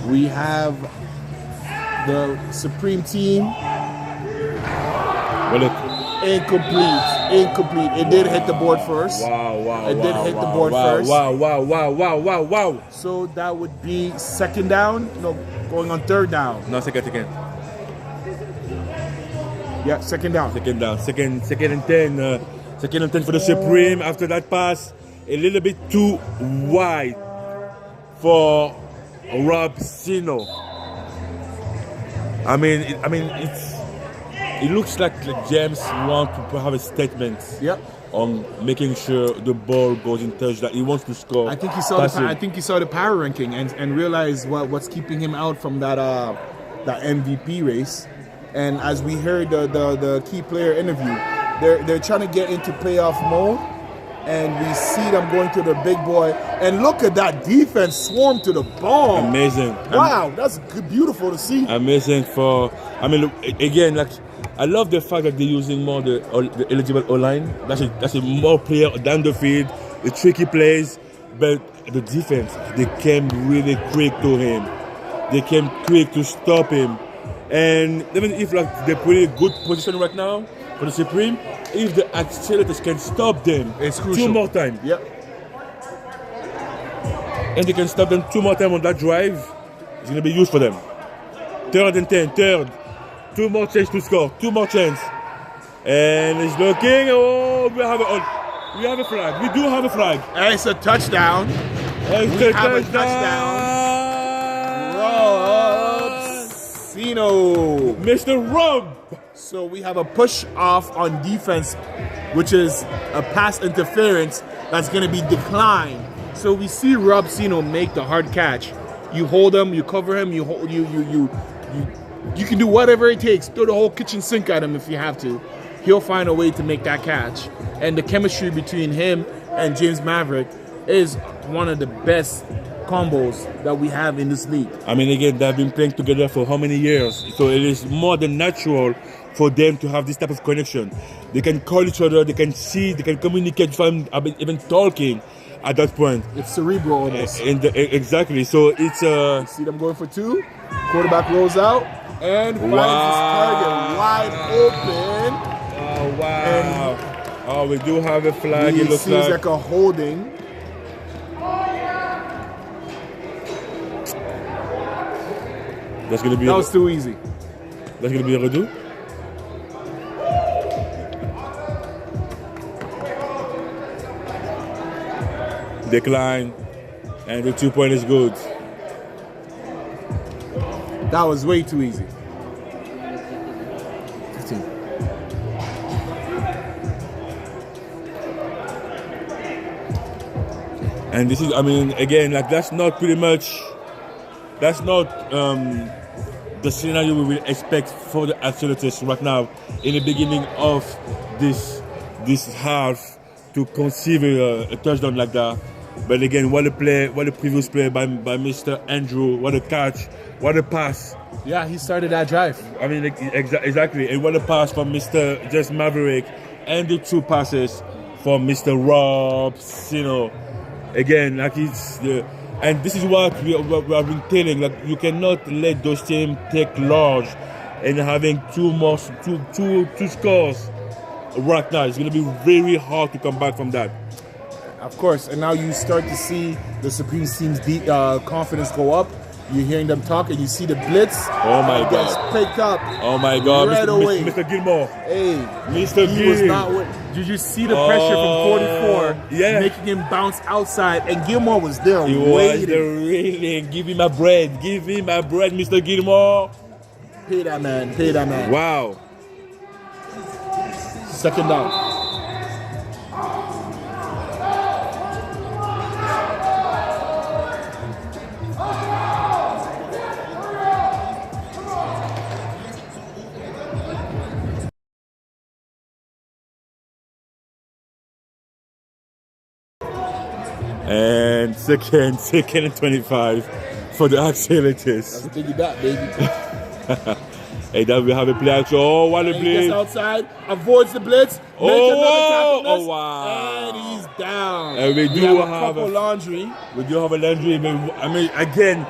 we have the Supreme team. Well, Incomplete. It did hit the board first. wow. It did hit the board first. Wow. So that would be second down. No, going on third down. No, second. Yeah, second down. Second and 10. Second and 10 for the Supreme. After that pass, a little bit too wide for Rob Sino. It looks like James wants to have a statement on making sure the ball goes in touchdown. He wants to score. I think he saw the power ranking and realized what's keeping him out from that MVP race. And as we heard the key player interview, they're trying to get into playoff mode, and we see them going to the big boy. And look at that defense swarm to the ball. Amazing. Wow, that's good, beautiful to see. Amazing again, like, I love the fact that they're using more the eligible O-line. That's a more player down the field, the tricky plays, but the defense, they came really quick to him. They came quick to stop him. And even if like they're pretty good position right now for the Supreme, if the Axolotls can stop them it's crucial. 2 more times. Yep. And they can stop them 2 more times on that drive, it's going to be used for them. Third and 10. 2 more chances to score. 2 more chances. And it's looking. Oh, we have a flag. We do have a flag. And it's a touchdown. It's a touchdown. Sino. Mr. Rob. So we have a push off on defense, which is a pass interference that's going to be declined. So we see Rob Sino make the hard catch. You hold him, you cover him, you can do whatever it takes. Throw the whole kitchen sink at him if you have to. He'll find a way to make that catch. And the chemistry between him and James Maverick is one of the best combos that we have in this league. Again, they've been playing together for how many years? So it is more than natural for them to have this type of connection. They can call each other, they can see, they can communicate, even talking at that point. It's cerebral almost. Exactly. So it's see them going for 2. Quarterback rolls out and finds his target wide open. Oh wow! And we do have a flag. It looks seems like a holding. That was too easy. That's gonna be a redo. Decline, and the 2-point is good. That was way too easy. 15. And this is, again, like that's not the scenario we will expect for the Axolotls right now in the beginning of this half to conceive a touchdown like that. But again, what a previous play by Mr. Andrew, what a catch, what a pass. Yeah, he started that drive. Exactly. And what a pass from Mr. James Maverick, and the 2 passes from Mr. Rob Sino. Again, like and this is what we have been telling. Like, you cannot let those teams take large and having 2 scores right now. It's going to be very hard to come back from that. Of course, and now you start to see the Supreme team's confidence go up. You're hearing them talk, and you see the blitz. Oh my God! Gets picked up. Oh my God! Right away, Mr. Gilmore. Hey, Mr. He was not. Did you see the pressure from 44? Yeah. Making him bounce outside, and Gilmore was there He waiting. was there waiting. Give him my bread. Give him my bread, Mr. Gilmore. Pay that man. Pay that man. Wow. Second down. And second and 25 for the Axolotls. That's biggie that, baby. Hey, then we have a play action. Oh, what a And he play. gets outside, avoids the blitz, makes Oh, another tackle miss, wow. and he's down. And we do have a have couple laundry. We do have a landry. I mean, again,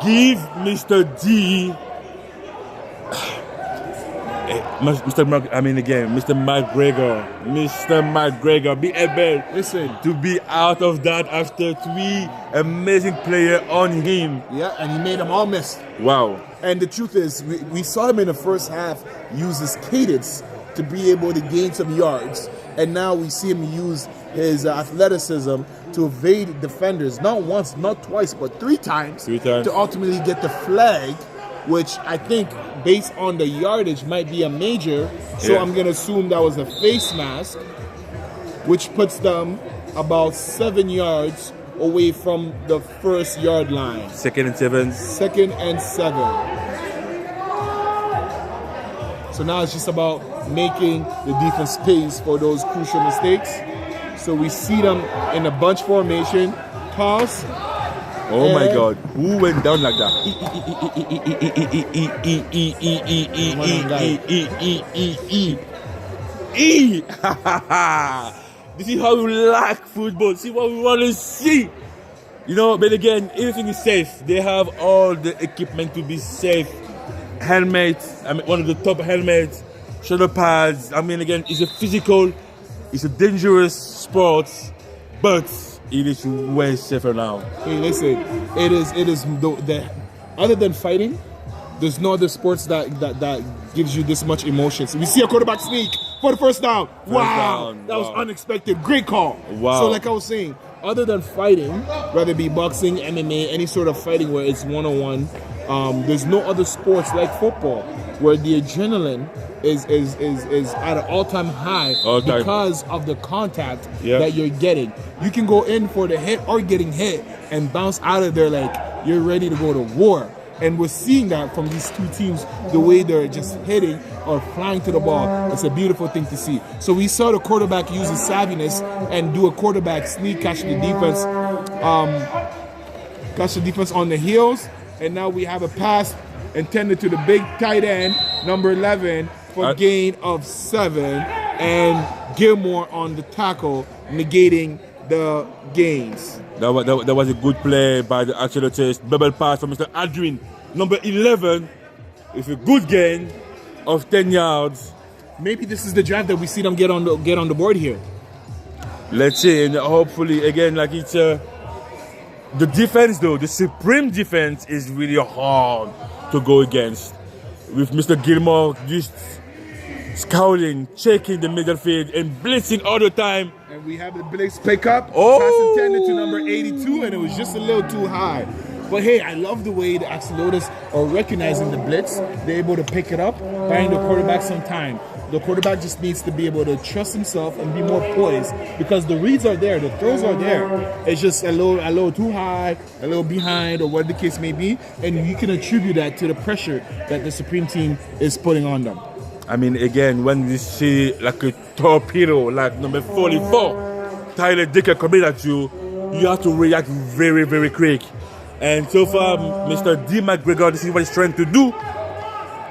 give Mr. D. Mr. McGregor, be able Listen. to be out of that after 3 amazing players on him. Yeah, and he made them all miss. Wow. And the truth is, we saw him in the first half use his cadence to be able to gain some yards. And now we see him use his athleticism to evade defenders, not once, not twice, but 3 times. 3 times. To ultimately get the flag, which I think, based on the yardage, might be a major. So Yeah. I'm going to assume that was a face mask, which puts them about 7 yards away from the first yard line. 2nd and 7. 2nd and 7. So now it's just about making the defense pays for those crucial mistakes. So we see them in a bunch formation, toss. Oh my And- God. Who went down like that? This is how we like football. See what we want to see. You know, but again, everything is safe. They have all the equipment to be safe. Helmets, I mean, one of the top helmets, shoulder pads. I mean, again, it's a physical, it's a dangerous sport, but it is way safer now. Hey, listen, it is the other than fighting, there's no other sports that gives you this much emotion. So we see a quarterback sneak for the first down. Wow, down. that was Wow. unexpected. Great call. Wow. So like I was saying, other than fighting, whether it be boxing, MMA, any sort of fighting where it's one-on-one, there's no other sports like football where the adrenaline is at an all-time high All-time. because of the contact Yeah. that you're getting. You can go in for the hit or getting hit and bounce out of there like you're ready to go to war. And we're seeing that from these two teams, the way they're just hitting or flying to the ball. It's a beautiful thing to see. So we saw the quarterback use his savviness and do a quarterback sneak, catch the defense on the heels. And now we have a pass intended to the big tight end, number 11, for gain of 7. And Gilmore on the tackle, negating the gains. That was a good play by the Axolotls. Bubble pass from Mr. Adrian, number 11, with a good gain of 10 yards. Maybe this is the drive that we see them get on the board here. Let's see, and hopefully, again, like it's the defense though, the supreme defense is really hard to go against. With Mr. Gilmore just scouting, checking the middle field, and blitzing all the time. And we have the blitz pick up. Oh! Pass intended to number 82, and it was just a little too high. But hey, I love the way the Axolotls are recognizing the blitz. They're able to pick it up, buying the quarterback some time. The quarterback just needs to be able to trust himself and be more poised because the reads are there, the throws are there. It's just a little too high, a little behind, or what the case may be. And you can attribute that to the pressure that the Supreme team is putting on them. I mean, again, when you see like a torpedo, like number 44, Tyler Dicker coming at you, you have to react very, very quick. And so far, Mr. D. McGregor, this is what he's trying to do,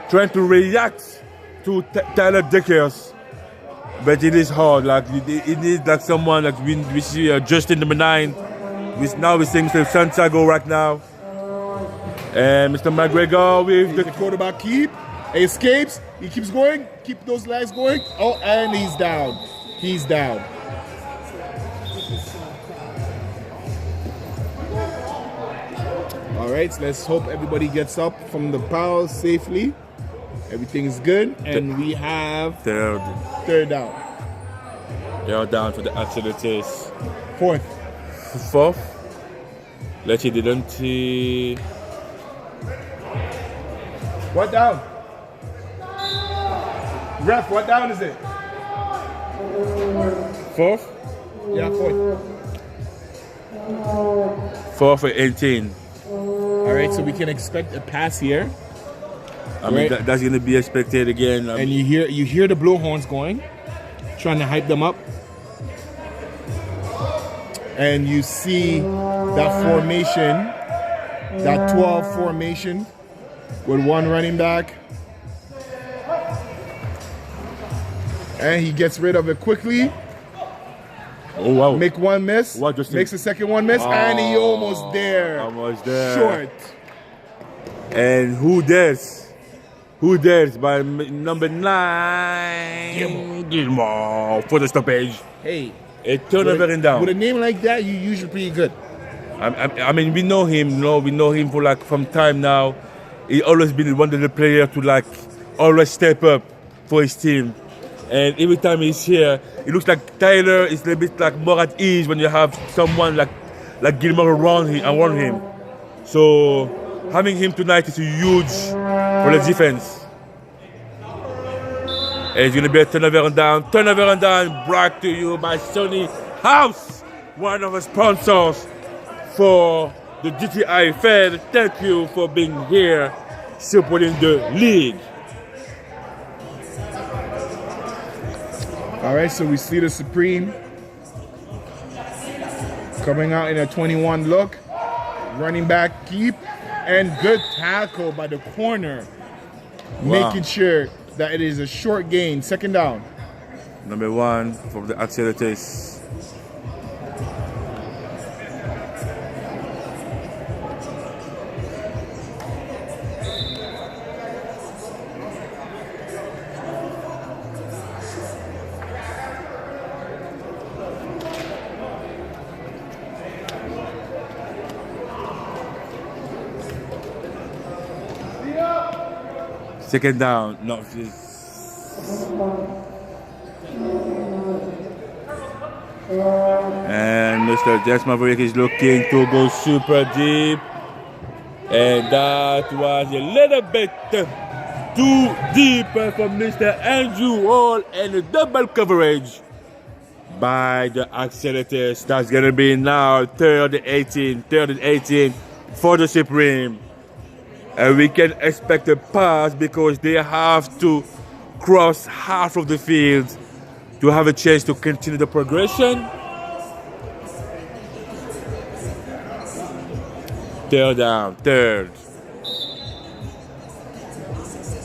trying to react to Tyler Dickers. But it is hard. Like it needs like someone like we see Justin number 9. We're seeing Mr. Santiago right now, and Mr. McGregor with The quarterback keep, escapes, he keeps going, keep those legs going. Oh, and he's down. He's down. All right, so let's hope everybody gets up from the pile safely. Everything is good, and we have third down. They are down for the Axolotls. Fourth. Let's see, they don't see. What down? Ref, what down is it? Fourth? Yeah, fourth. 4th for 18. All right, so we can expect a pass here. I mean, Right. that's going to be expected again. And you hear the blowhorns going, trying to hype them up. And you see that formation that 12 formation with one running back. And he gets rid of it quickly. Oh, wow. Make one miss. What just makes the second one miss. And he almost there. Almost there. Short. And who dares? Who dares by number 9? Gilmore for the stoppage. Hey. A turnover and down. With a name like that, you're usually pretty good. I mean, we know him. We know him for like from time now. He always been one of the players to like always step up for his team. And every time he's here, it looks like Tyler is a little bit like more at ease when you have someone like Gilmore around him. So having him tonight is huge for the defense. And it's going to be a turnover and down, brought to you by Sony House, one of the sponsors for the GTI Fair. Thank you for being here, supporting the league. All right, so we see the Supreme coming out in a 21 look. Running back keep and good tackle by the corner. Wow. Making sure that it is a short gain, second down. Number 1 for the Axolotls. Second down, no. And Mr. Jess Maverick is looking to go super deep. And that was a little bit too deep for Mr. Andrew Hall, and a double coverage by the Axolotls. That's going to be now third and 18 for the Supreme. And we can expect a pass because they have to cross half of the field to have a chance to continue the progression. Third down.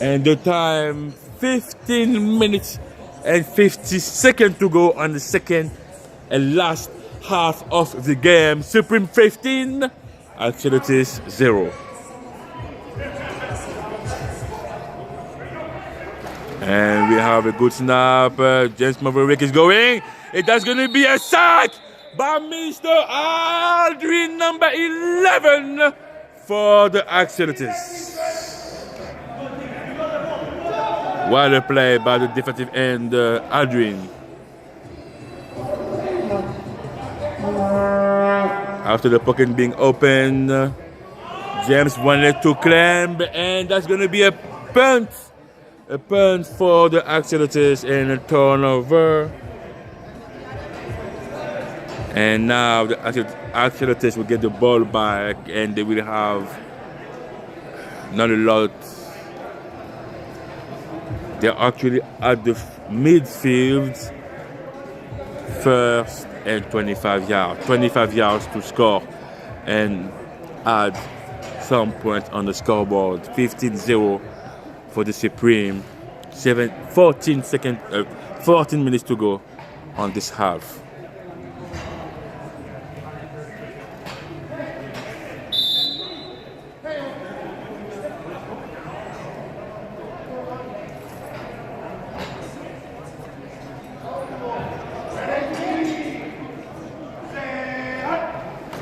And the time, 15 minutes and 50 seconds to go on the second and last half of the game. Supreme 15, Axolotls 0. And we have a good snap. James Maverick is going. That's going to be a sack by Mr. Aldrin, number 11 for the Axolotls. What a play by the defensive end, Aldrin. After the pocket being open, James wanted to climb, and that's going to be a punt. A punt for the Axolotls and a turnover. And now the Axolotls will get the ball back, and they will have not a lot. They're actually at the midfield, first and 25 yards. 25 yards to score and add some points on the scoreboard. 15-0. For the Supreme, 14 minutes to go on this half.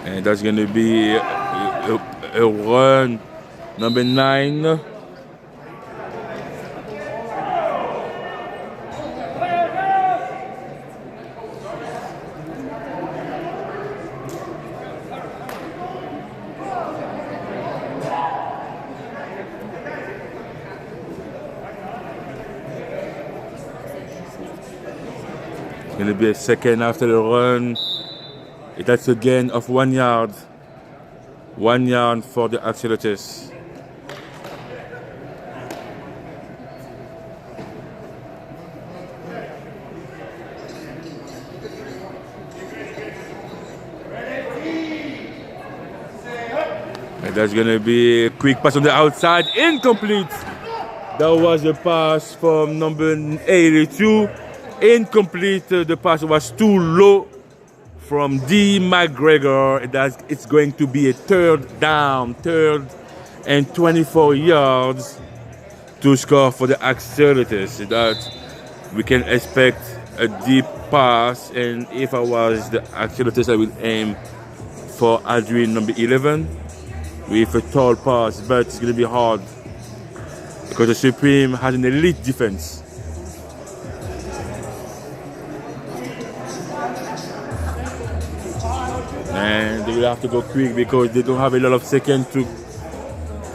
And that's going to be a run, number 9. Going to be a second after the run. That's a gain of 1 yard. 1 yard for the Axolotls. And that's gonna be a quick pass on the outside, incomplete. That was a pass from number 82, incomplete. The pass was too low from D. McGregor. It's going to be a third down, third and 24 yards to score for the Axolotls. That we can expect a deep pass, and if I was the Axolotls, I would aim for Adrian number 11 with a tall pass, but it's going to be hard because the Supreme has an elite defense. And they will have to go quick because they don't have a lot of seconds to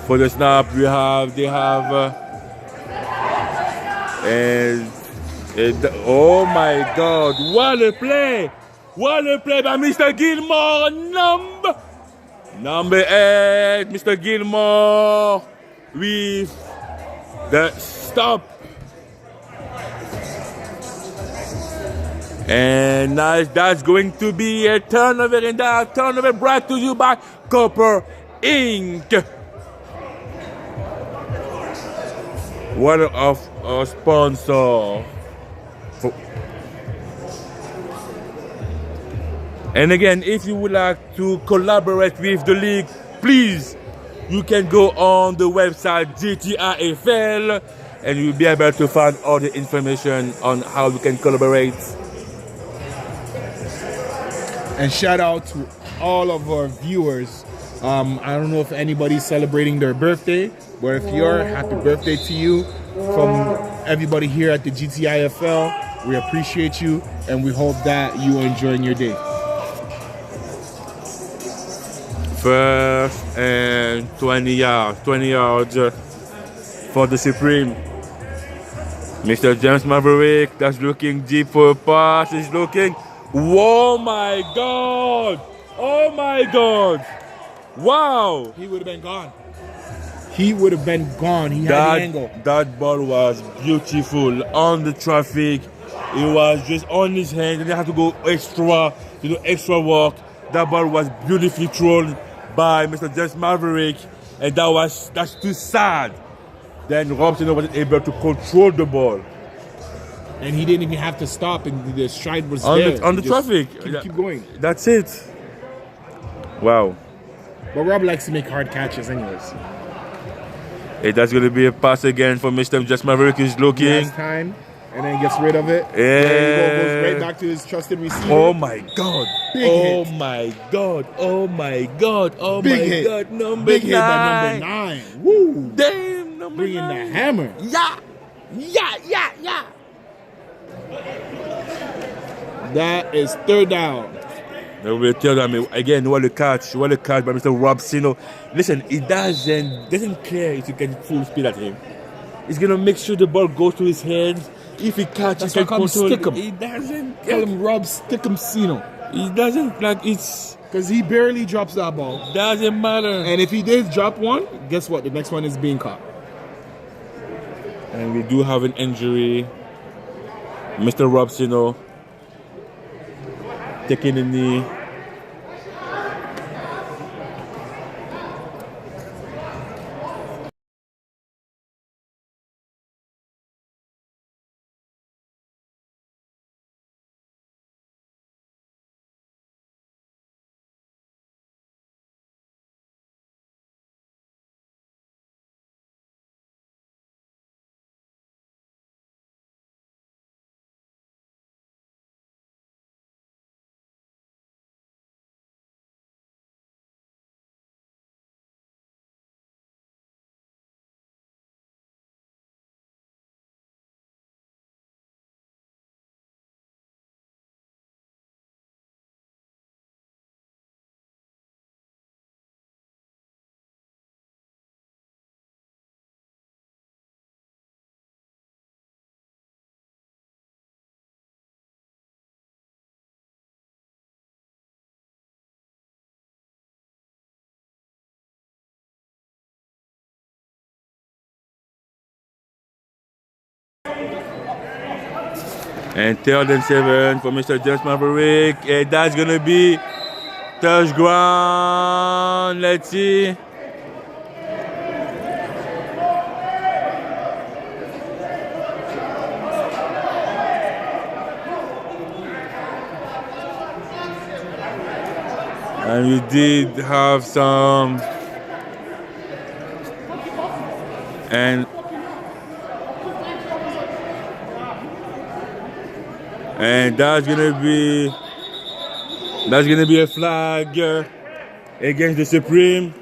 for the snap. They have oh my God! What a play! What a play by Mr. Gilmore, number 8, Mr. Gilmore with the stop. And that's going to be a turnover, and that turnover brought to you by Copper Inc. One of our sponsors. And again, if you would like to collaborate with the league, please, you can go on the website GTIFL and you'll be able to find all the information on how you can collaborate. And shout out to all of our viewers. I don't know if anybody's celebrating their birthday, but if you're, happy birthday to you from everybody here at the GTIFL. We appreciate you, and we hope that you are enjoying your day. First and 20 yards for the Supreme. Mr. James Maverick, that's looking deep for a pass. He's looking. Oh my God! Oh my God! Wow! He would have been gone. He would have been gone. He had the angle. That ball was beautiful on the traffic. It was just on his hand, and they had to go extra to do extra work. That ball was beautifully thrown by Mr. James Maverick, and that's too sad. Then Robson wasn't able to control the ball. And he didn't even have to stop, and the stride was on there. On the traffic. Keep going. That's it. Wow. But Rob likes to make hard catches anyways. Hey, that's going to be a pass again for Mr. James Maverick. Is looking. Last time, and then gets rid of it. Yeah. There he goes right back to his trusted receiver. Oh my God. Big hit. My God. Oh my God. Oh Big my hit. God. Number Big 9. hit by number 9. Woo. Damn, number Bringing 9. the hammer. Yeah. That is third down. They will tell them again what a catch by Mr. Robson. Listen, he doesn't care if you can full speed at him. He's gonna make sure the ball goes to his hands. If he catches, he can control. Stick him. He doesn't Call him Rob Stick'em-Sino. He doesn't it's Because he barely drops that ball. doesn't matter. And if he did drop one, guess what? The next one is being caught. And we do have an injury. Mr. Robson taking a knee. And 3rd and 7 for Mr. James Maverick. And that's going to be touch ground. Let's see. And we did have some, and that's gonna be a flag against the Supreme.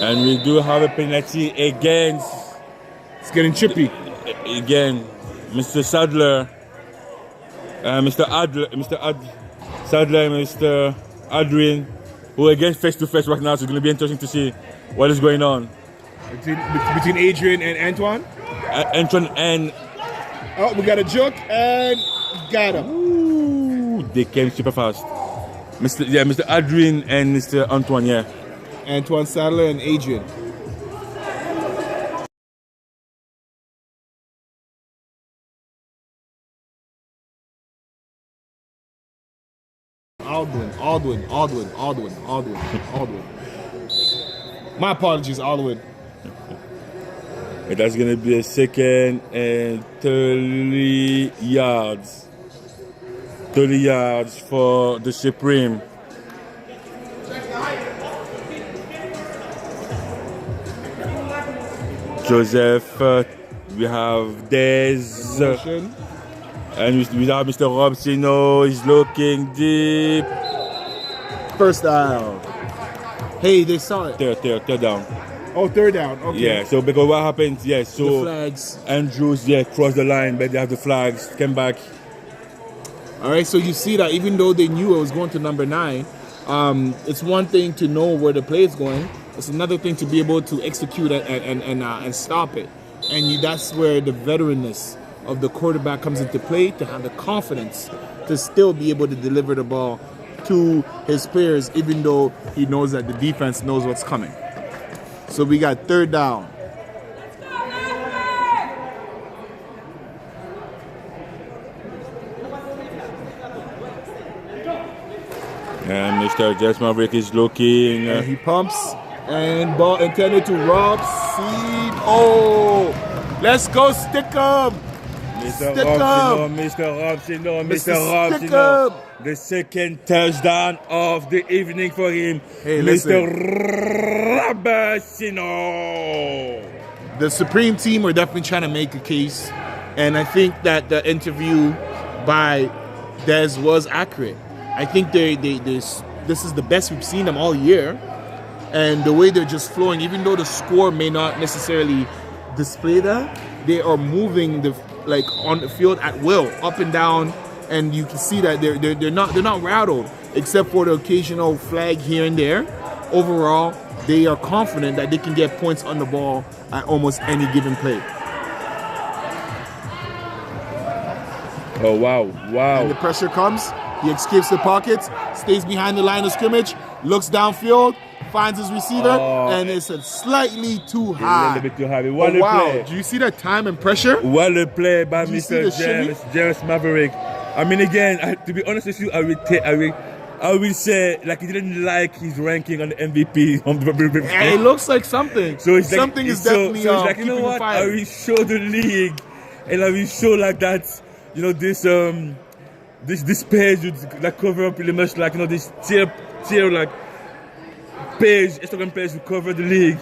And we do have a penalty against, It's getting chippy. again, Mr. Sadler, Sadler and Mr. Adrian, who are again face to face right now. So it's going to be interesting to see what is going on. Between Adrian and Antoine. Antoine and Oh, we got a joke and got him. ooh, they came super fast. Mr. Adrian and Mr. Antoine, yeah. Antoine Sadler and Adrian. Aldwin. My apologies, Aldwin. And that's gonna be a second and 30 yards. 30 yards for the Supreme. Joseph, we have Dez, and we have Mr. Robsino. He's looking deep. First down. Hey, they saw it. Third down. Oh, third down. Okay. Yeah, so because what happens, The so flags. Andrews, crossed the line, but they have the flags, came back. All right, so you see that even though they knew it was going to number 9, it's one thing to know where the play is going. It's another thing to be able to execute it and stop it. And that's where the veteranness of the quarterback comes into play, to have the confidence to still be able to deliver the ball to his players, even though he knows that the defense knows what's coming. So we got third down. And Mr. Jess Maverick is looking. And he pumps, and ball intended to Rob Seed. Oh, let's go stick him. Mr. Stick Robsino, Mr. Robsino. The second touchdown of the evening for him. Hey, Mr. listen. Robsino. The Supreme team are definitely trying to make a case, and I think that the interview by Dez was accurate. I think this is the best we've seen them all year, and the way they're just flowing, even though the score may not necessarily display that, they are moving on the field at will, up and down, and you can see that they're not rattled, except for the occasional flag here and there. Overall, they are confident that they can get points on the ball at almost any given play. Oh, wow. And the pressure comes. He escapes the pockets, stays behind the line of scrimmage, looks downfield, finds his receiver, and it's slightly too high. A little bit too high. Oh, wow. Do you see that time and pressure? What a play by Do you see the Mr. James Maverick. I mean, again, to be honest with you, I will say, like, he didn't like his ranking on the MVP. And it looks like something. So it's something like, is definitely so it's like, you know keeping what? fire. I will show the league, and I will show like that, you know, this page would like cover up pretty much like, you know, this tier like page, Instagram page to cover the league,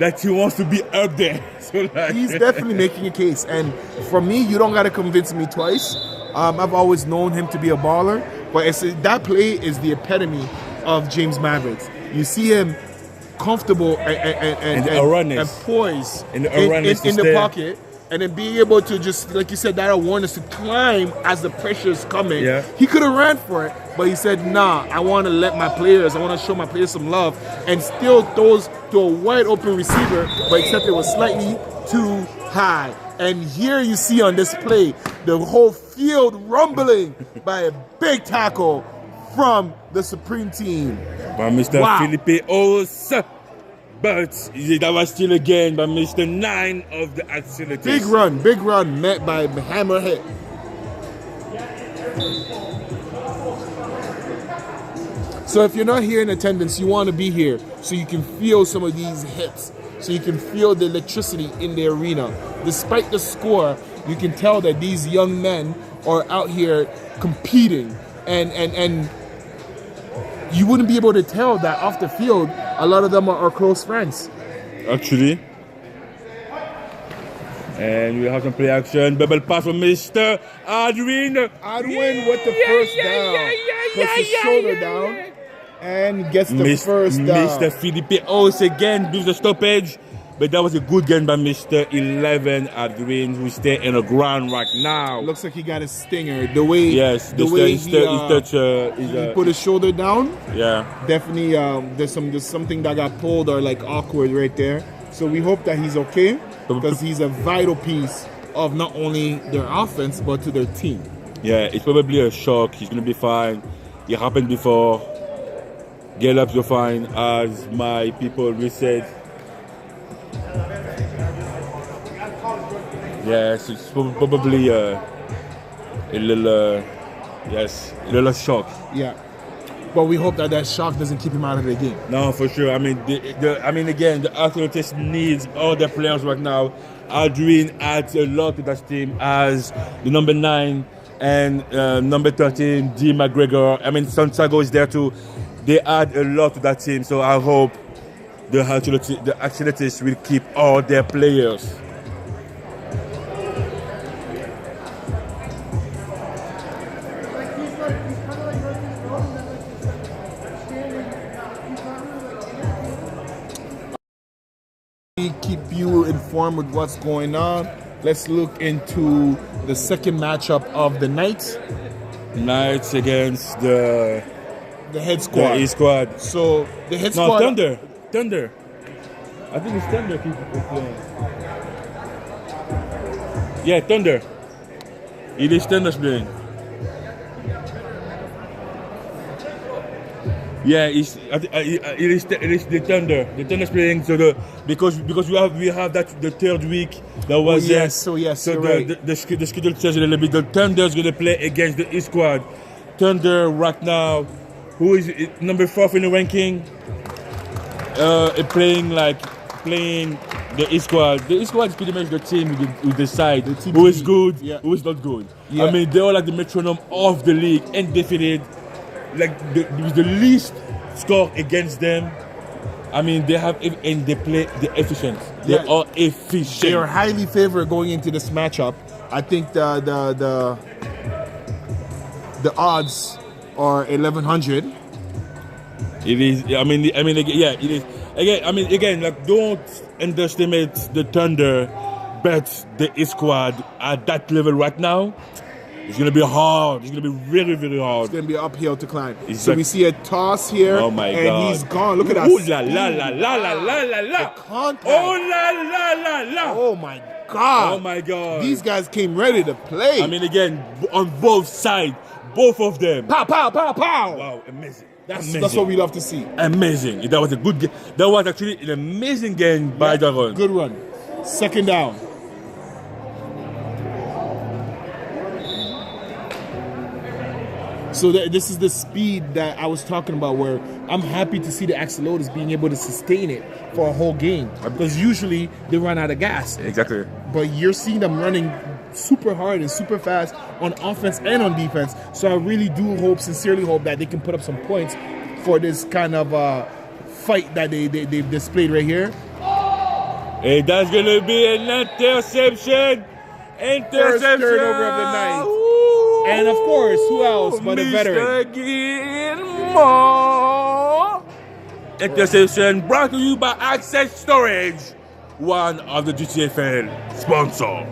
that he wants to be up there. So like, he's definitely making a case, and for me, you don't got to convince me twice. I've always known him to be a baller, but that play is the epitome of James Mavericks. You see him comfortable and poised in the pocket, and then being able to just, like you said, that awareness to climb as the pressure is coming. Yeah. He could have ran for it, but he said, nah, I want to let my players, I want to show my players some love, and still throws to a wide open receiver, but except it was slightly too high. And here you see on this play, the whole field rumbling by a big tackle from the Supreme team. By Mr. Wow. Felipe Os. But that was still again by Mr. 9 of the Axolotls. Big run met by Hammerhead. So if you're not here in attendance, you want to be here so you can feel some of these hits, so you can feel the electricity in the arena. Despite the score, you can tell that these young men are out here competing, and you wouldn't be able to tell that off the field. A lot of them are close friends. Actually. And we have some play action. Bubble pass from Mr. Adwin. Adwin with the first down. Puts his shoulder down and gets the first down. Mr. Felipe Os again does the stoppage. But that was a good game by Mr. 11 Adwin, who stay in the ground right now. Looks like he got a stinger. The way he put his shoulder down. Yeah. Definitely, there's something that got pulled or like awkward right there. So we hope that he's okay, because he's a vital piece of not only their offense but to their team. Yeah, it's probably a shock. He's gonna be fine. It happened before. Get up, you're fine, as my people will said. Yes, it's probably a little shock. Yeah, but we hope that shock doesn't keep him out of the game. No, for sure. I mean, again, the Axolotls needs all their players right now. Adwin adds a lot to that team as the number 9 and number 13, D. McGregor. I mean, Santiago is there too. They add a lot to that team, so I hope the Axolotls will keep all their players. Keep you informed with what's going on. Let's look into the second matchup of the night. Knights against the head squad. The E squad. So the head squad. No, Thunder. I think it's Thunder people playing. Yeah, Thunder. It is Thunder's playing. Yeah, it is the Thunder. The Thunder's playing. So because we have that the third week that was So the schedule says a little bit. The Thunder's gonna play against the E squad. Thunder right now, who is number 4 in the ranking, playing the E squad. The E squad is pretty much the team who decide who is good, who is not good. Yeah. I mean, they are like the metronome of the league, undefeated. Like the least score against them. I mean, they play the efficient. They are efficient. They are highly favored going into this matchup. I think the odds are 1100. It is. I mean, yeah, it is. Again, like, don't underestimate the Thunder, but the E squad at that level right now. It's going to be hard. It's going to be very, very hard. It's going to be uphill to climb. So we see a toss here. Oh, my God. And he's gone. Look at that. Ooh, la, la, la, la, la, la, la, la. Oh, la, la, la, la. Oh, my God. Oh, my God. These guys came ready to play. I mean, again, on both sides, both of them. Pow, pow, pow, pow. Wow, amazing. That's what we love to see. Amazing. That was a good game. That was actually an amazing game by Daron. Good run. Second down. So this is the speed that I was talking about, where I'm happy to see the Axolotls being able to sustain it for a whole game, because usually they run out of gas. Exactly. But you're seeing them running super hard and super fast on offense and on defense. So I really do sincerely hope that they can put up some points for this kind of fight that they've displayed right here. Hey, that's going to be an interception. First turnover of the night. Ooh, and of course, who else but a veteran? Gilmore. Interception brought to you by Access Storage, one of the GTFL sponsors.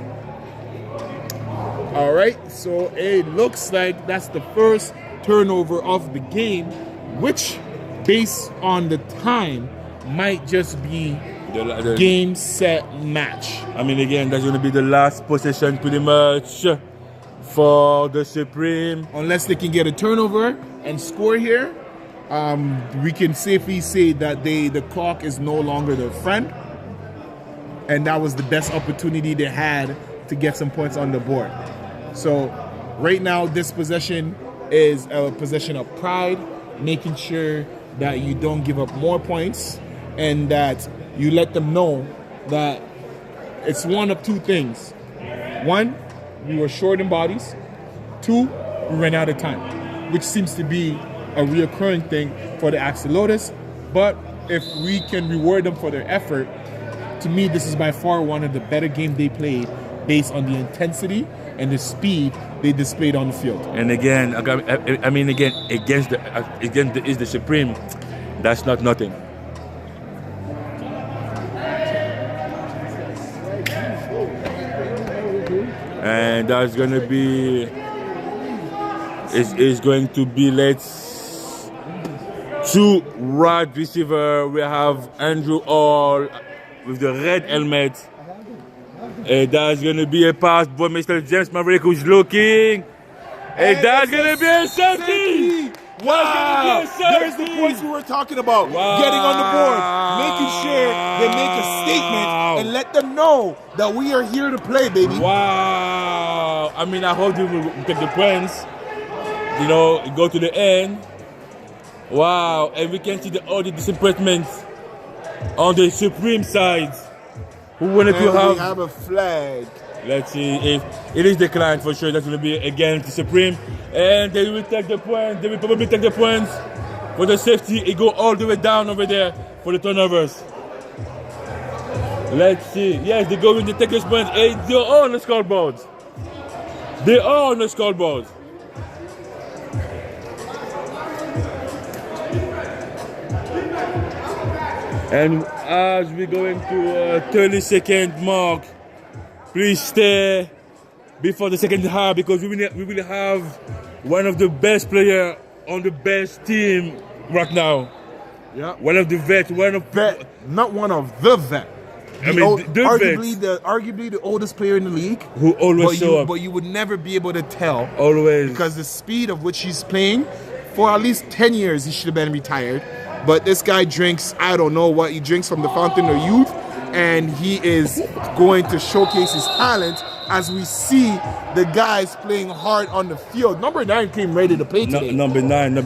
All right, so it looks like that's the first turnover of the game, which, based on the time, might just be the game, set, match. I mean, again, that's going to be the last possession pretty much for the Supreme. Unless they can get a turnover and score here, we can safely say that the clock is no longer their friend. And that was the best opportunity they had to get some points on the board. So right now, this possession is a possession of pride, making sure that you don't give up more points and that you let them know that it's one of two things. One, we were short in bodies. Two, we ran out of time, which seems to be a reoccurring thing for the Axolotls. But if we can reward them for their effort, to me, this is by far one of the better games they played based on the intensity and the speed they displayed on the field. And again, I mean, again, against the Supreme, that's not nothing. And that's going to be, is going to be, let's, two wide receiver. We have Andrew Hall with the red helmet. That's going to be a pass by Mr. James Maverick, who's looking. And that's going to be a safety. Wow, there's the points we were talking about. Wow. Getting on the board, making sure they make a statement and let them know that we are here to play, baby. Wow. I mean, I hope they will take the points, you know, go to the end. Wow. And we can see all the disappointment on the Supreme side. Who wanted to have a flag. Let's see if it is declined for sure. That's going to be against the Supreme. And they will take the points. They will probably take the points for the safety. It go all the way down over there for the turnovers. Let's see. Yes, they go in to take this point. Hey, they're all on the scoreboard. They are on the scoreboard. And as we're going to a 30-second mark, please stay before the second half because we will have one of the best players on the best team right now. Yeah. One of the vets, not one of the vet. Arguably the oldest player in the league. Who always show up. But you would never be able to tell. Always. Because the speed of which he's playing, for at least 10 years he should have been retired. But this guy drinks, I don't know what he drinks from the fountain of youth. And he is going to showcase his talent as we see the guys playing hard on the field. Number 9 came ready to play today. Number nine. I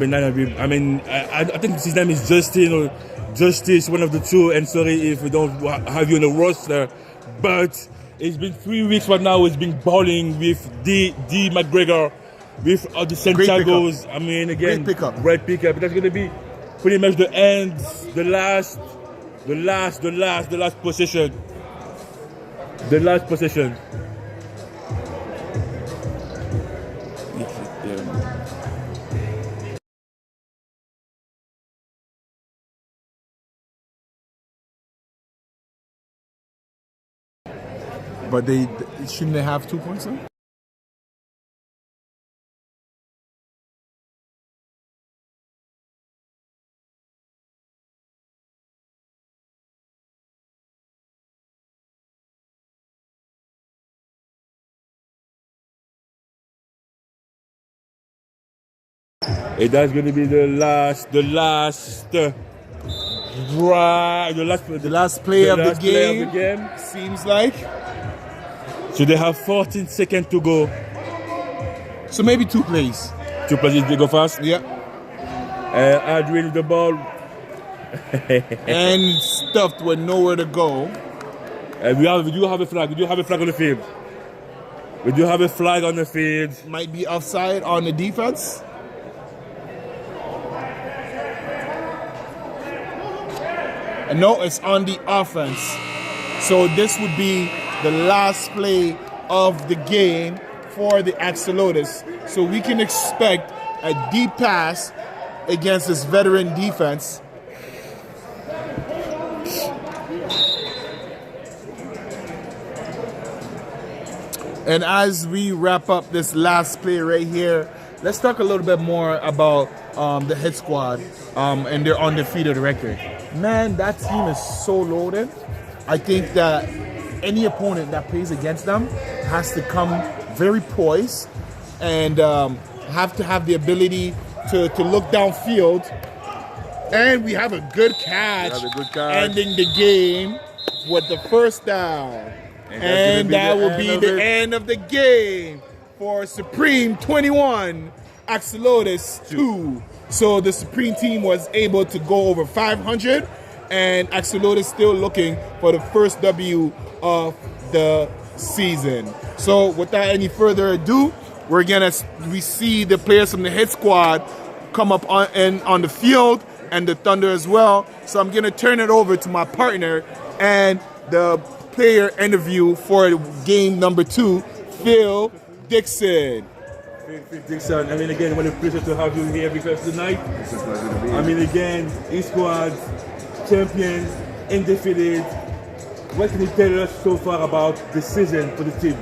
mean, I think his name is Justin or Justice, one of the two. And sorry if we don't have you on the roster, but it's been 3 weeks right now. He's been balling with D McGregor, with the Santiago's. I mean, again, great pickup. That's going to be pretty much the end, the last possession. The last possession. But shouldn't they have 2 points then? And that's going to be the last play of the game. Seems like. So they have 14 seconds to go. So maybe 2 plays. 2 plays, they go fast. Yeah. Adrian the ball. And stuffed with nowhere to go. We do have a flag. We do have a flag on the field. We do have a flag on the field. Might be offside on the defense. And no, it's on the offense. So this would be the last play of the game for the Axolotls. So we can expect a deep pass against this veteran defense. And as we wrap up this last play right here, let's talk a little bit more about the hit squad and their undefeated record. Man, that team is so loaded. I think that any opponent that plays against them has to come very poised and have to have the ability to look downfield. And we have a good catch, ending the game with the first down. And that will be the end of the game for Supreme 21, Axolotls 2. So the Supreme team was able to go over 500, and Axolotls still looking for the first W of the season. So without any further ado, we see the players from the hit squad come up on the field, and the Thunder as well. So I'm gonna turn it over to my partner and the player interview for game number 2, Phil Dixon. Phil Dixon, I mean, again, what a pleasure to have you here with us tonight. It's a pleasure to be here. I mean, again, E-Squad, champion, undefeated. What can you tell us so far about the season for the team?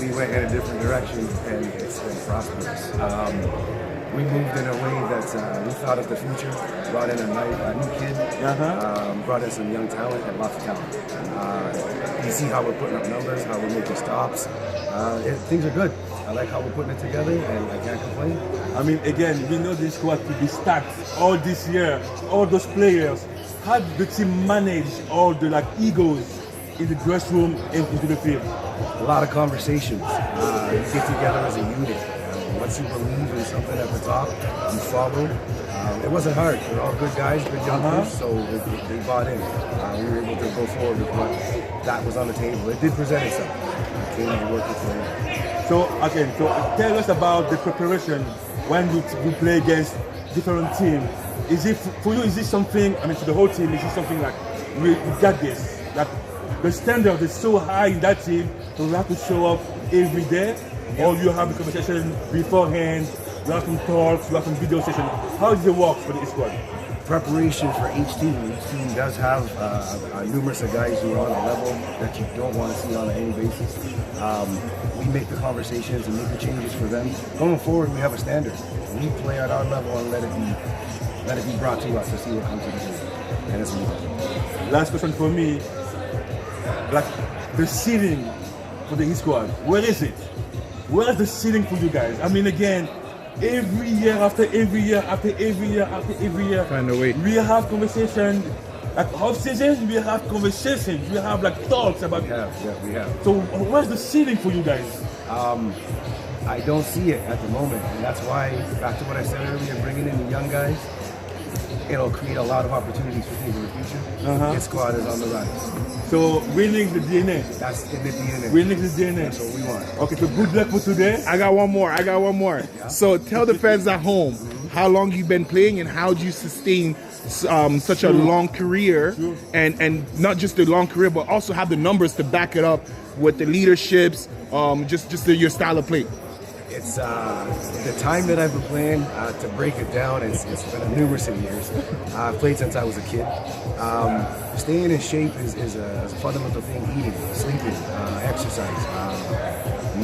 We went in a different direction, and it's been prosperous. We moved in a way that we thought of the future, brought in a new kid, brought in some young talent and lots of talent. You see how we're putting up numbers, how we're making stops. Things are good. I like how we're putting it together, and I can't complain. I mean, again, we know this squad to be stacked all this year, all those players. How did the team manage all the egos in the dressing room and into the field? A lot of conversations. You get together as a unit. Once you believe in something at the top, you follow. It wasn't hard. They're all good guys, good young kids, so they bought in. We were able to go forward with what that was on the table. It did present itself. It came to work with it. So tell us about the preparation when you play against different teams. Is it for you? Is this something? I mean, for the whole team, is this something like we got this? That the standard is so high in that team, so we have to show up every day. Or you have a conversation beforehand, you have some talks, you have some video session. How does it work for the squad? Preparation for each team. Each team does have numerous of guys who are on a level that you don't want to see on an any basis. We make the conversations and make the changes for them. Going forward, we have a standard. We play at our level and let it be brought to us to see what comes to the table. And it's amazing. Last question for me, the ceiling for the squad, where is it? Where is the ceiling for you guys? I mean, again, every year after every year after every year after every year, we have conversations. Off season, we have conversations. We have talks about. We have. So where's the ceiling for you guys? I don't see it at the moment, and that's why, back to what I said earlier, bringing in the young guys, it'll create a lot of opportunities for things in the future. This squad is on the rise. So winning the DNA. That's in the DNA. Winning the DNA. That's what we want. Okay, so good luck for today. I got one more. Yeah. So tell the fans at home how long you've been playing and how do you sustain such a long career, and not just a long career, but also have the numbers to back it up with the leaderships, your style of play. It's the time that I've been playing, to break it down, it's been numerous of years. I've played since I was a kid. Staying in shape is a fundamental thing. Eating, sleeping, exercise,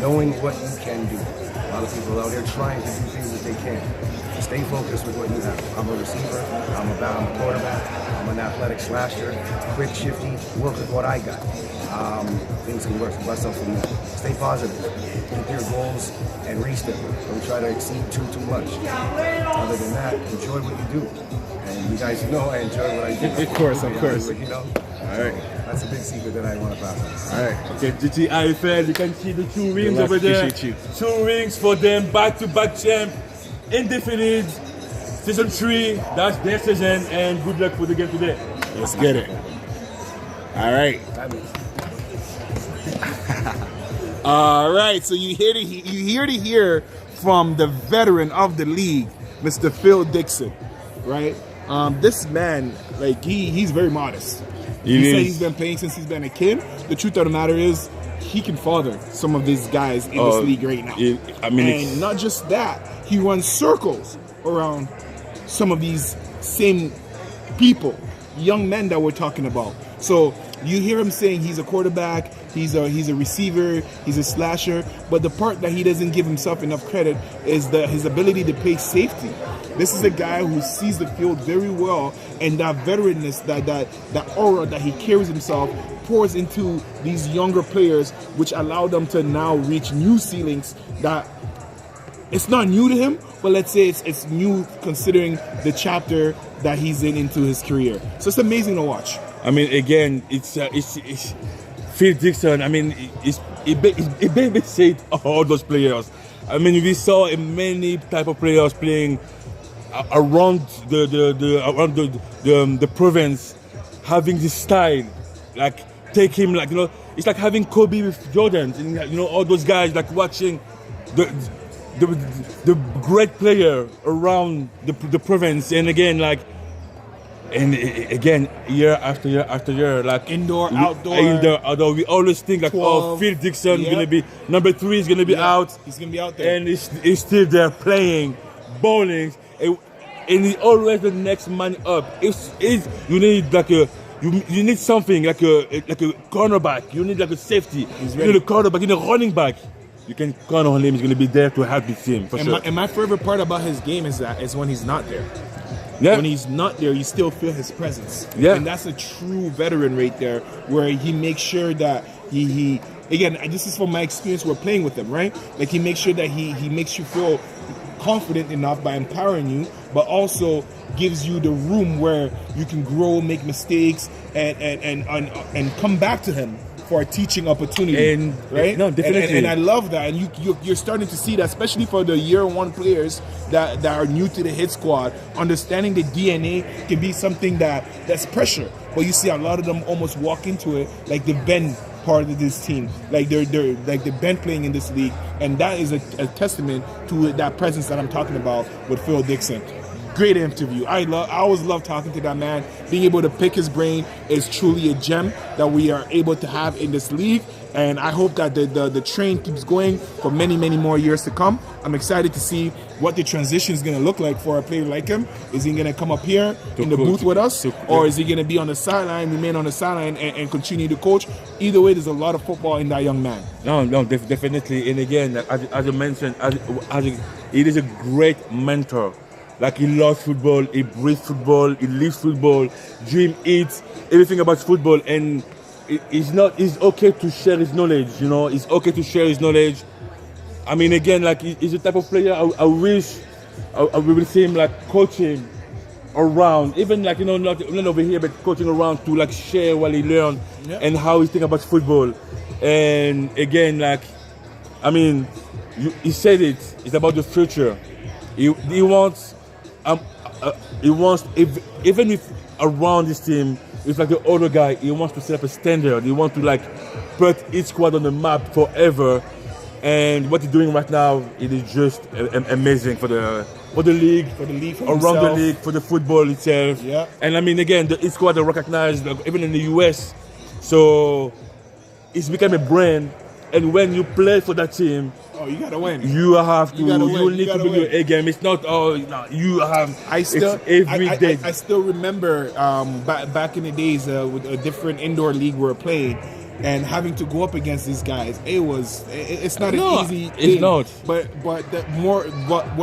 knowing what you can do. A lot of people out there trying to do things that they can. Stay focused with what you have. I'm a receiver, I'm a quarterback, I'm an athletic slasher, quick, shifty, work with what I got. Things can work for myself from there. Stay positive, keep your goals and reach them. Don't try to exceed too much. Other than that, enjoy what you do. And you guys know I enjoy what I do. Of course. You know? All right. That's a big secret that I want to pass on. All right. Okay, GT IFL, you can see the 2 rings over there. Appreciate you. 2 rings for them, back-to-back champ, undefeated, season 3, that's their season, and good luck for the game today. Let's get it. All right. All right. So you hear from the veteran of the league, Mr. Phil Dixon, right? This man, he's very modest. He said he's been playing since he's been a kid. The truth of the matter is, he can father some of these guys in this league right now. And not just that, he runs circles around some of these same people, young men that we're talking about. So You hear him saying he's a quarterback, he's a receiver, he's a slasher, but the part that he doesn't give himself enough credit is his ability to play safety. This is a guy who sees the field very well, and that veteranness, that aura that he carries himself pours into these younger players, which allow them to now reach new ceilings that it's not new to him, but let's say it's new considering the chapter that he's into his career. So it's amazing to watch. I mean, again, it's Phil Dixon. I mean, it made said all those players. I mean, we saw many type of players playing around the province, having this style, like take him like it's like having Kobe with Jordan, and all those guys like watching the great player around the province, and again year after year after year, like indoor, outdoor. We always think like, 12, Phil Dixon gonna be number 3 is gonna be out. He's gonna be out there, and he's still there playing, bowling, and he's always the next man up. You need like you need something like a cornerback. You need like a safety. You need a quarterback. You need a running back. You can count on him. He's going to be there to help the team for sure. And my favorite part about his game is when he's not there. Yeah. When he's not there, you still feel his presence. Yeah. And that's a true veteran right there, where he makes sure that he again, this is from my experience with playing with him, right? Like he makes sure that he makes you feel confident enough by empowering you, but also gives you the room where you can grow, make mistakes, and come back to him for a teaching opportunity, right? No, definitely. And I love that, and you're starting to see that, especially for the year 1 players that are new to the hit squad. Understanding the DNA can be something that's pressure, but you see a lot of them almost walk into it like they've been part of this team, like they've been playing in this league, and that is a testament to that presence that I'm talking about with Phil Dixon. Great interview. I always love talking to that man. Being able to pick his brain is truly a gem that we are able to have in this league. And I hope that the train keeps going for many, many more years to come. I'm excited to see what the transition is going to look like for a player like him. Is he going to come up here in the booth with us? Or is he going to be on the sideline, remain on the sideline, and continue to coach? Either way, there's a lot of football in that young man. No, definitely. And again, as I mentioned, it is a great mentor. Like he loves football, he breathes football, he lives football, dream, eats, everything about football. And it's okay to share his knowledge, it's okay to share his knowledge. I mean, again, like he's the type of player I wish I will see him like coaching around, even like, not over here, but coaching around to like share what he learned and how he think about football. And again, like, I mean, he said it's about the future. He wants, even if around this team, it's like the other guy, he wants to set up a standard. He wants to like put each squad on the map forever. And what he's doing right now, it is just amazing for the league, around the league, for the football itself. Yeah. And I mean, again, each squad are recognized, even in the US. So it's become a brand. And when you play for that team, you gotta win. You have to. You need to bring win. your A game. It's not. You have. It's every day. I still remember back in the days with a different indoor league we were playing, and having to go up against these guys. It's not an easy thing. It's not. But what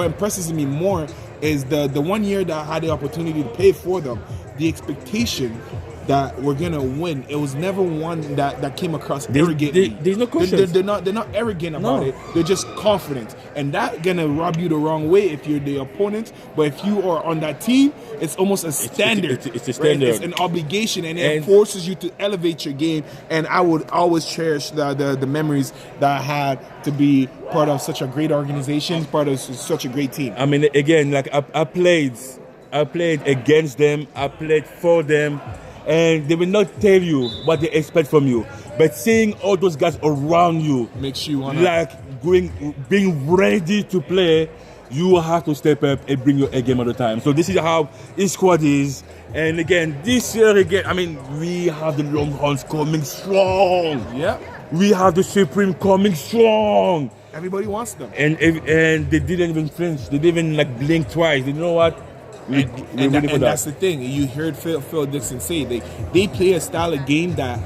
impresses me more is the 1 year that I had the opportunity to play for them. The expectation that we're gonna win. It was never one that came across arrogantly. There's no question. They're not arrogant about it. They're just confident, and that gonna rub you the wrong way if you're the opponent. But if you are on that team, it's almost a standard. It's a standard. Right? It's an obligation, and it forces you to elevate your game. And I would always cherish the memories that I had to be part of such a great organization, part of such a great team. I mean, again, like I played against them. I played for them. And they will not tell you what they expect from you. But seeing all those guys around you makes you want being ready to play, you have to step up and bring your A game all the time. So this is how each squad is. And again, this year again, I mean, we have the Longhorns coming strong. Yeah. We have the Supreme coming strong. Everybody wants them. And they didn't even flinch. They didn't even like blink twice. You know what? we're And ready for that's that. the thing. You heard Phil Dixon say they play a style of game that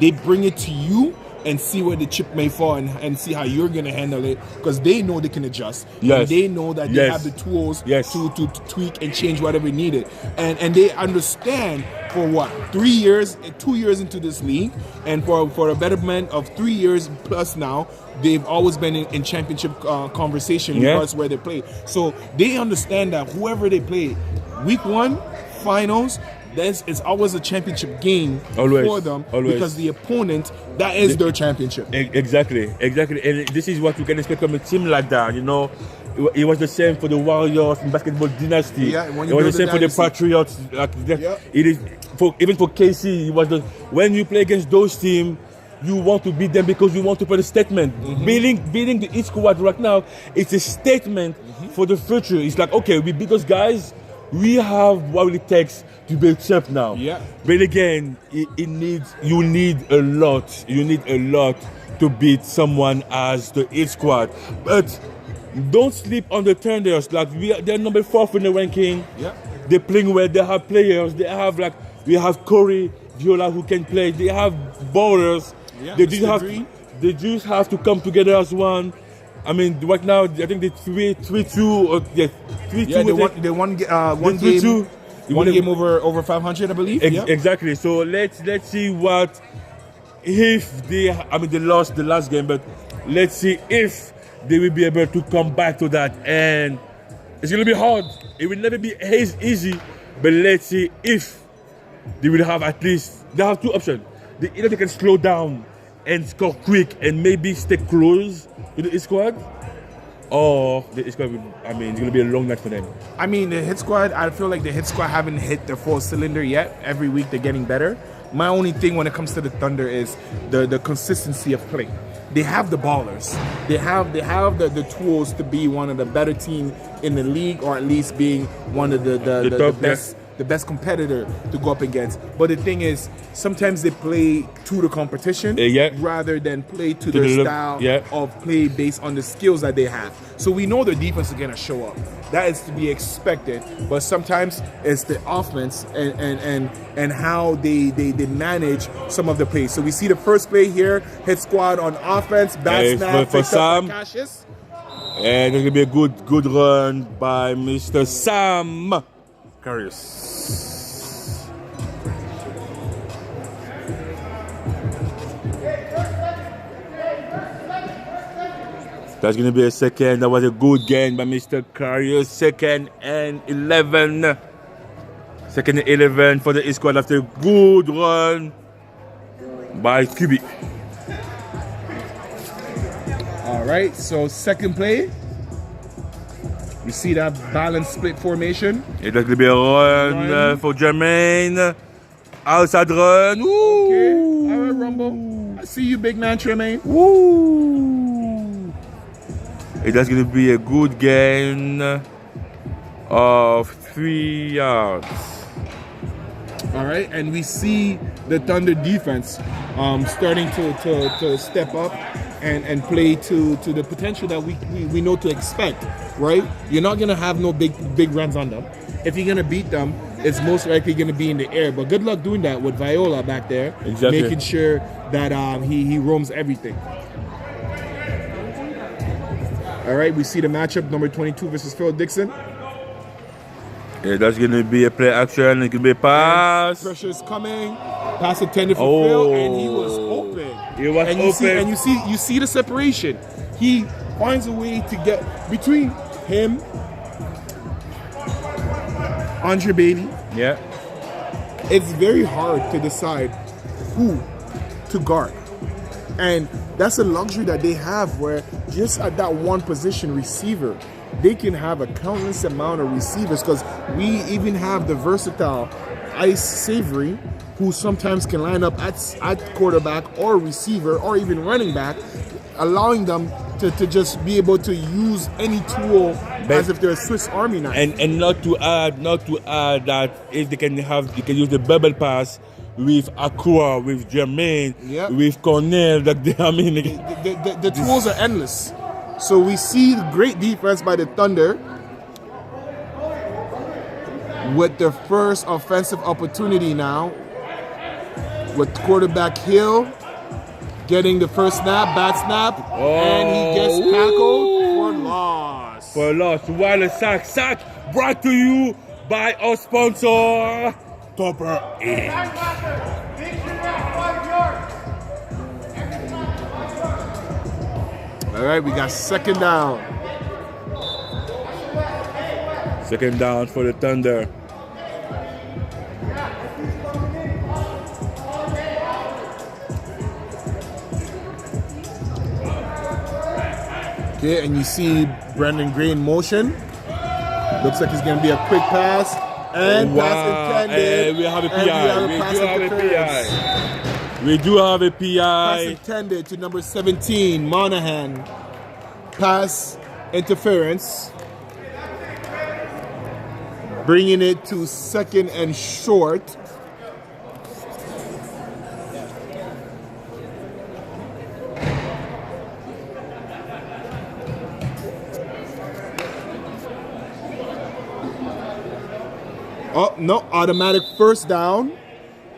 they bring it to you and see where the chip may fall and see how you're going to handle it, because they know they can adjust. Yes. And they know that they Yes. have the tools Yes. to tweak and change whatever needed. And they understand for what, 3 years, 2 years into this league, and for a betterment of 3 years plus now, they've always been in championship conversation Yeah. regardless where they play. So they understand that whoever they play, week 1, finals, it's always a championship game Always, for them, always. because the opponent, that is their championship. Exactly. And this is what you can expect from a team like that. You know, it was the same for the Warriors in basketball dynasty. Yeah, when it you was the build same a for the dynasty. Patriots. Yeah. It is even for KC. It was when you play against those teams, you want to beat them because you want to put a statement. Beating the East squad right now, it's a statement for the future. It's like, okay, we beat those guys. We have what it takes to be a champ now. Yeah. But again, you need a lot. You need a lot to beat someone as the East squad. But don't sleep on the Thunders. Like they're number 4 in the ranking. Yeah. They're playing well. They have players. We have Corey Viola who can play. They have ballers. Yeah, They Mr. Green. just have to come together as one. I mean, right now I think they 3-2 or 3-2. Yeah, they won one They game. 3-2. One game over 500, I believe. Yeah. Exactly. So let's see what if they. I mean, they lost the last game, but let's see if they will be able to come back to that. And it's gonna be hard. It will never be easy, but let's see if they will have at least. They have 2 options. Either they can slow down and score quick and maybe stay close to the East squad, or the East squad. I mean, it's gonna be a long night for them. I mean, the hit squad, I feel like the hit squad haven't hit their full cylinder yet. Every week they're getting better. My only thing when it comes to the Thunder is the consistency of play. They have the ballers. They have the tools to be one of the better teams in the league, or at least being one of the top, best. The best competitor to go up against. But the thing is, sometimes they play to the competition Yeah. rather than play to To their the- style yeah. of play based on the skills that they have. So we know their defense is going to show up. That is to be expected. But sometimes it's the offense and how they manage some of the plays. So we see the first play here, hit squad on offense, bad Yeah, snap, for picked up by Sam. Cassius. And there's gonna be a good run by Mr. Sam Carius. That's gonna be a second. That was a good game by Mr. Carius. Second and 11. Second and 11 for the East squad after a good run by QB. All right, so second play. We see that balanced split formation. It's going to be a run for Jermaine. Outside run. Woo! Okay, all right, Rumble. I see you, big man, Tremaine. Woo! It's going to be a good gain of 3 yards. All right, and we see the Thunder defense starting to step up and play to the potential that we know to expect, right? You're not going to have no big runs on them. If you're going to beat them, it's most likely going to be in the air. But good luck doing that with Viola back there, Exactly. making sure that he roams everything. All right, we see the matchup, number 22 versus Phil Dixon. Yeah, that's going to be a play action. It could be a pass. Pressure is coming. Pass intended for Oh. Phil, and he was open. He was and you see the separation. He finds a way to get between him, Andre Bailey. Yeah. It's very hard to decide who to guard. And that's a luxury that they have, where just at that one position, receiver, they can have a countless amount of receivers, because we even have the versatile Ice Savory, who sometimes can line up at quarterback or receiver or even running back, allowing them to just be able to use any tool as if they're a Swiss Army knife. And not to add that if they can use the bubble pass with Aqua, with Jermaine, Yep. with Cornell. The tools are endless. So we see great defense by the Thunder. with their first offensive opportunity now. With quarterback Hill getting the first snap, bad snap, and he gets tackled for loss. For loss. While a sack brought to you by our sponsor, Topper Inc. All right, we got second down. Second down for the Thunder. Okay, and you see Brandon Gray in motion. Looks like it's going to be a quick pass. And pass intended. And we have a PI. We do have a PI. Pass intended to number 17, Monahan. Pass interference. Bringing it to second and short. Oh, no, automatic first down.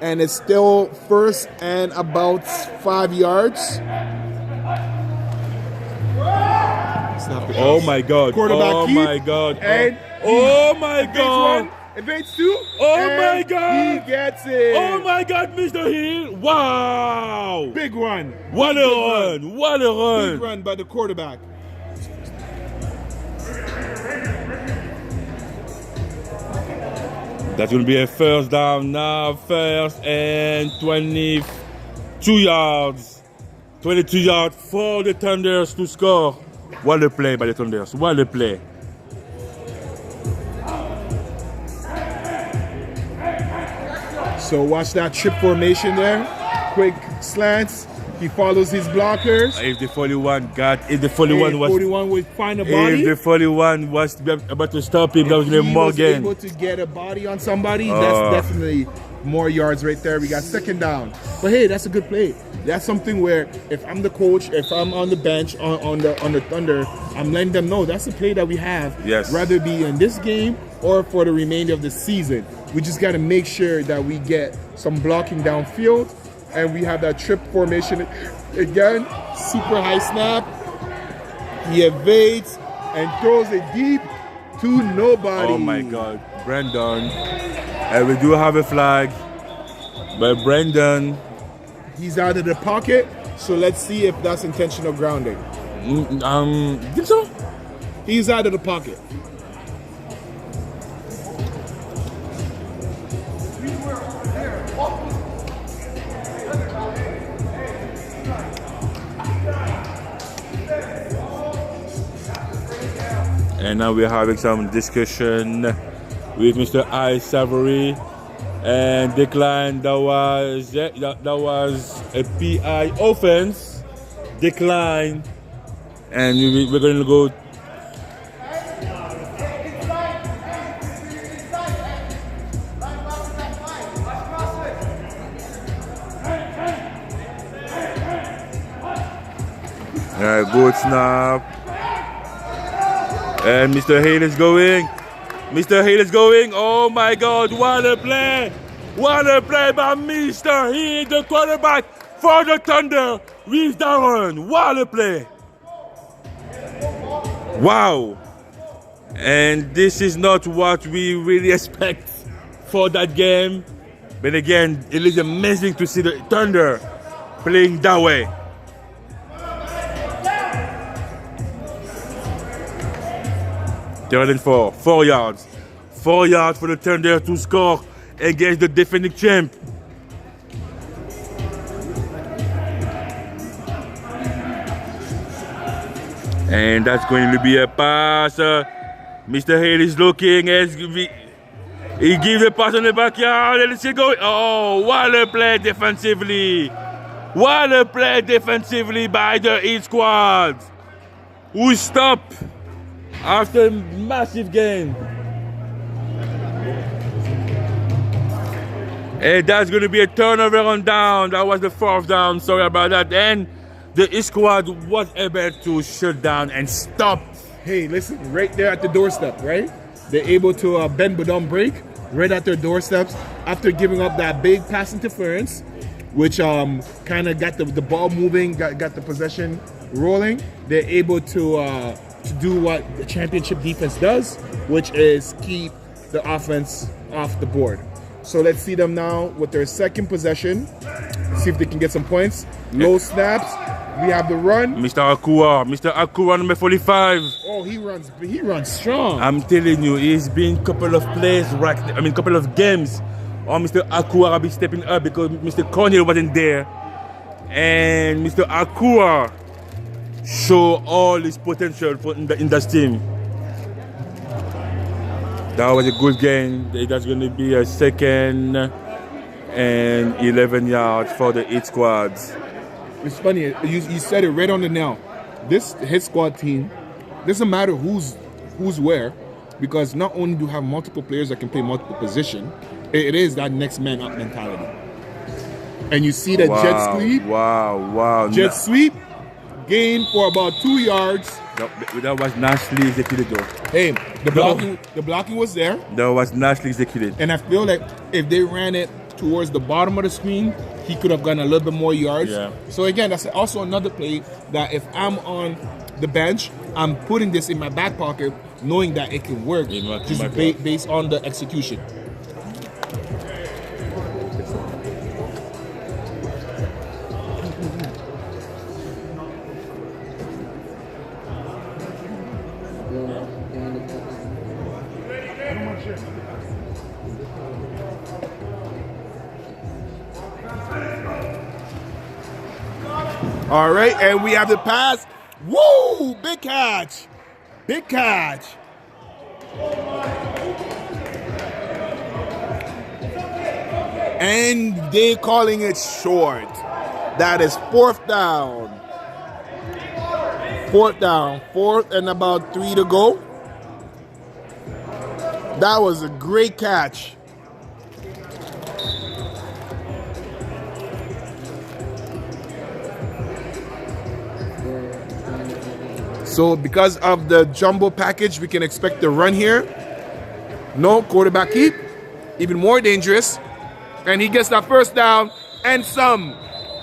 And it's still first and about 5 yards. Oh my God. Quarterback oh keep. My God. And oh my God. Evades two. Oh my God. He gets it. Oh my God, Mr. Hill. Wow. Big run. What a run. What a run. Big run by the quarterback. That's going to be a first down now. First and 22 yards. 22 yards for the Thunders to score. What a play by the Thunders. What a play. So watch that trip formation there. Quick slants. He follows his blockers. If the 41 would find a body. If the 41 was about to stop him, that was going to be more gain. Able to get a body on somebody, that's definitely more yards right there. We got second down. But hey, that's a good play. That's something where if I'm the coach, if I'm on the bench on the Thunder, I'm letting them know that's a play that we have. Yes. Rather be in this game or for the remainder of the season. We just got to make sure that we get some blocking downfield. And we have that trip formation again. Super high snap. He evades and throws it deep to nobody. Oh my God, Brandon. And we do have a flag by Brandon. He's out of the pocket. So let's see if that's intentional grounding. Think so? He's out of the pocket. And now we're having some discussion with Mr. I. Savory and decline. That was a PI offense. Decline. And we're going to go. Good snap. And Mr. Hale is going. Mr. Hale is going. Oh my God, what a play. What a play by Mr. Hale, the quarterback for the Thunder with Darren. What a play. Wow. And this is not what we really expect for that game. But again, it is amazing to see the Thunder playing that way. Third and 4 yards. 4 yards for the Thunder to score against the defending champ. And that's going to be a pass. Mr. Hale is looking as he gives a pass on the backyard and it's going. Oh, what a play defensively. What a play defensively by the Heat squad. Who stopped after a massive gain. And that's going to be a turnover on down. That was the fourth down. Sorry about that. And the East squad was able to shut down and stop. Hey, listen, right there at the doorstep, right? They're able to bend but don't break. right at their doorsteps after giving up that big pass interference, which kind of got the ball moving, got the possession rolling. They're able to do what the championship defense does, which is keep the offense off the board. So let's see them now with their second possession. See if they can get some points. Low snaps. We have the run. Mr. Akua, number 45. Oh, he runs strong. I'm telling you, he's been couple of plays, couple of games. Or Mr. Akua will be stepping up because Mr. Cornell wasn't there. And Mr. Akua show all his potential in this team. That was a good game. That's going to be a 2nd and 11 yards for the hit squads. It's funny, you said it right on the nail. This hit squad team, doesn't matter who's where, because not only do you have multiple players that can play multiple positions, it is that next man up mentality. And you see the jet sweep. Wow. Jet sweep, gain for about 2 yards. That was nicely executed though. Hey, the blocking was there. That was nicely executed. And I feel like if they ran it towards the bottom of the screen, he could have gotten a little bit more yards. Yeah. So again, that's also another play that if I'm on the bench, I'm putting this in my back pocket, knowing that it can work, just based on the execution. All right, and we have the pass. Woo! Big catch. Big catch. And they calling it short. That is 4th down. 4th down. 4th and about 3 to go. That was a great catch. So because of the jumbo package, we can expect the run here. No quarterback keep. Even more dangerous. And he gets that 1st down and some.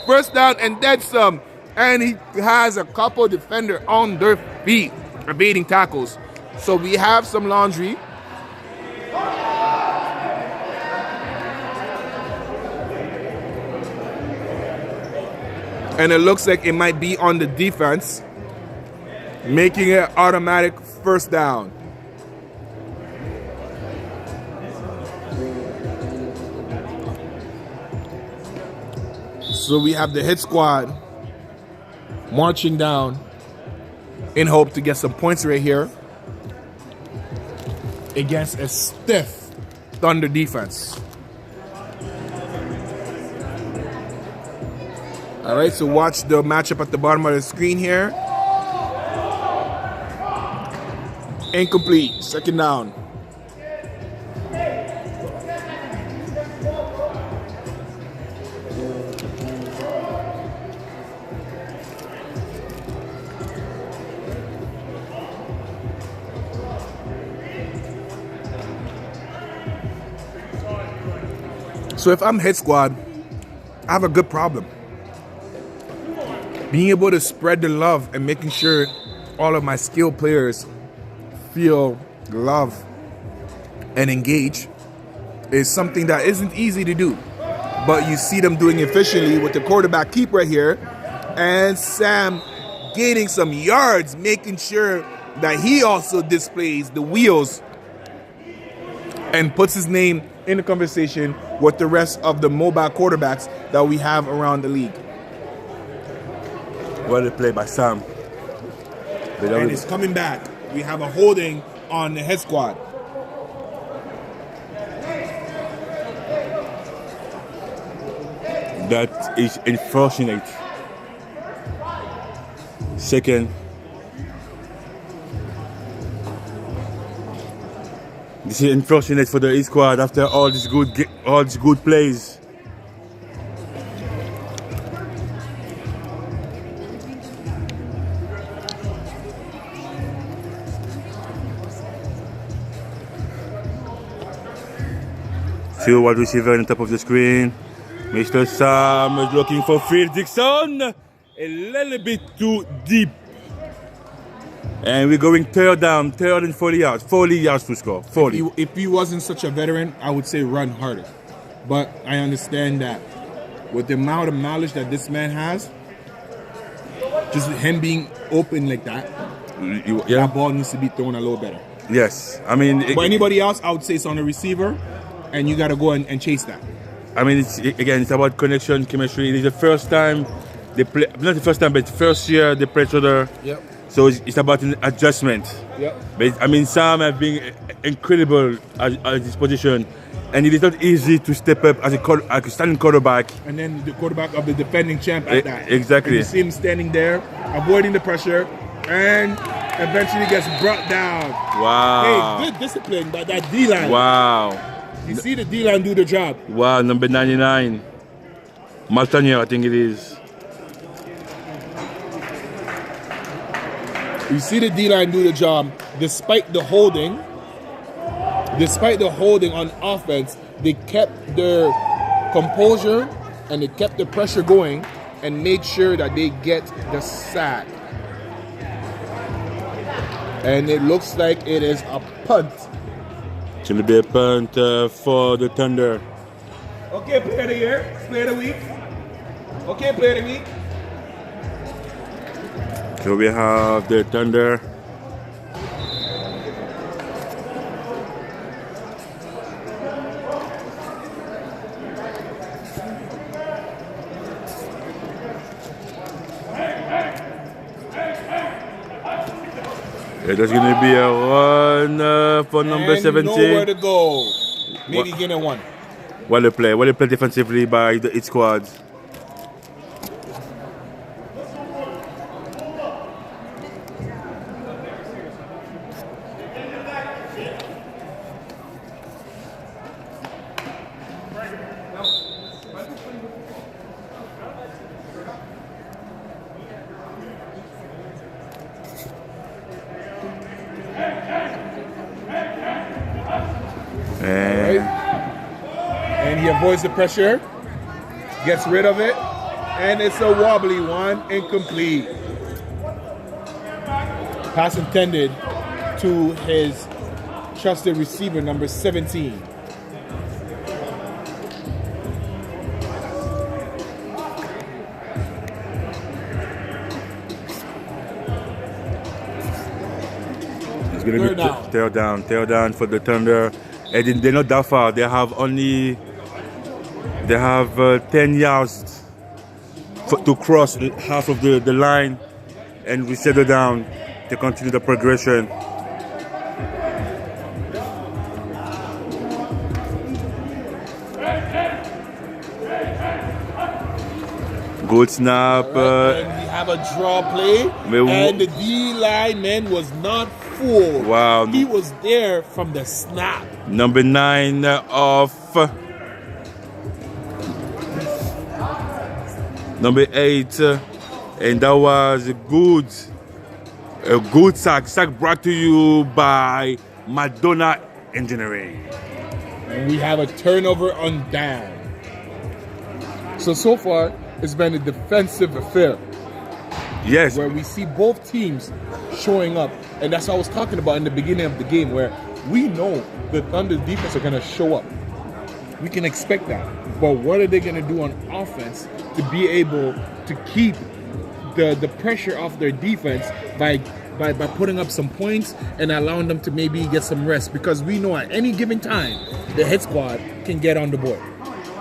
1st down and then some. And he has a couple defender on their feet, evading tackles. So we have some laundry. And it looks like it might be on the defense, making it automatic 1st down. So we have the hit squad marching down in hope to get some points right here against a stiff Thunder defense. All right, so watch the matchup at the bottom of the screen here. Incomplete, 2nd down. So if I'm hit squad, I have a good problem. Being able to spread the love and making sure all of my skilled players feel love and engage is something that isn't easy to do. But you see them doing efficiently with the quarterback keep right here. And Sam gaining some yards, making sure that he also displays the wheels and puts his name in the conversation with the rest of the mobile quarterbacks that we have around the league. Well played by Sam. And it's coming back. We have a holding on the head squad. That is unfortunate. 2nd. This is unfortunate for the E squad after all these good plays. Two wide receiver on the top of the screen. Mr. Sam is looking for Phil Dixon. A little bit too deep. And we're going third down, third and 40 yards. 40 yards to score. 40. If he wasn't such a veteran, I would say run harder. But I understand that with the amount of knowledge that this man has, just him being open like that, that ball needs to be thrown a little better. Yes. I mean, but anybody else, I would say it's on the receiver, and you got to go and chase that. I mean, it's about connection, chemistry. It is the first time they play, not the first time, but first year they play each other. Yep. So it's about an adjustment. Yep. But I mean, Sam has been incredible at this position, and it is not easy to step up as a standing quarterback. And then the quarterback of the defending champ at that. Exactly. And you see him standing there, avoiding the pressure, and eventually gets brought down. Wow. Hey, good discipline by that D-line. Wow. You see the D-line do the job. Wow, number 99. Maltanier, I think it is. You see the D-line do the job despite the holding. Despite the holding on offense, they kept their composure and they kept the pressure going and made sure that they get the sack. And it looks like it is a punt. It's going to be a punt for the Thunder. Okay, player of the year, player of the week. Okay, player of the week. So we have the Thunder. There's going to be a run for number and 17. Nowhere to go. Maybe getting one. Well they play defensively by each squad. And he avoids the pressure, gets rid of it, and it's a wobbly one, incomplete. Pass intended to his trusted receiver, number 17. It's going to be tail down for the Thunder. And they're not that far. They have 10 yards to cross half of the line, and we settle down to continue the progression. Good snap. And we have a draw play, and the D lineman was not fooled. Wow. He was there from the snap. Number 9 off. Number 8, and that was a good sack. Sack brought to you by Madonna Engineering. And we have a turnover on down. So far, it's been a defensive affair. Yes. Where we see both teams showing up. And that's what I was talking about in the beginning of the game, where we know the Thunder defense are going to show up. We can expect that. But what are they going to do on offense to be able to keep the pressure off their defense by putting up some points and allowing them to maybe get some rest? Because we know at any given time, the hit squad can get on the board.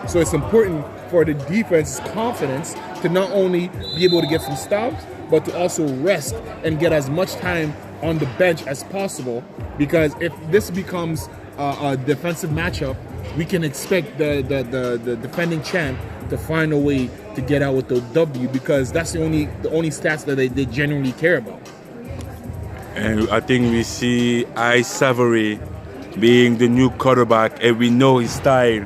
So it's important for the defense's confidence to not only be able to get some stops, but to also rest and get as much time on the bench as possible. Because if this becomes a defensive matchup, we can expect the defending champ to find a way to get out with the W, because that's the only stats that they genuinely care about. And I think we see Ice Savory being the new quarterback, and we know his style.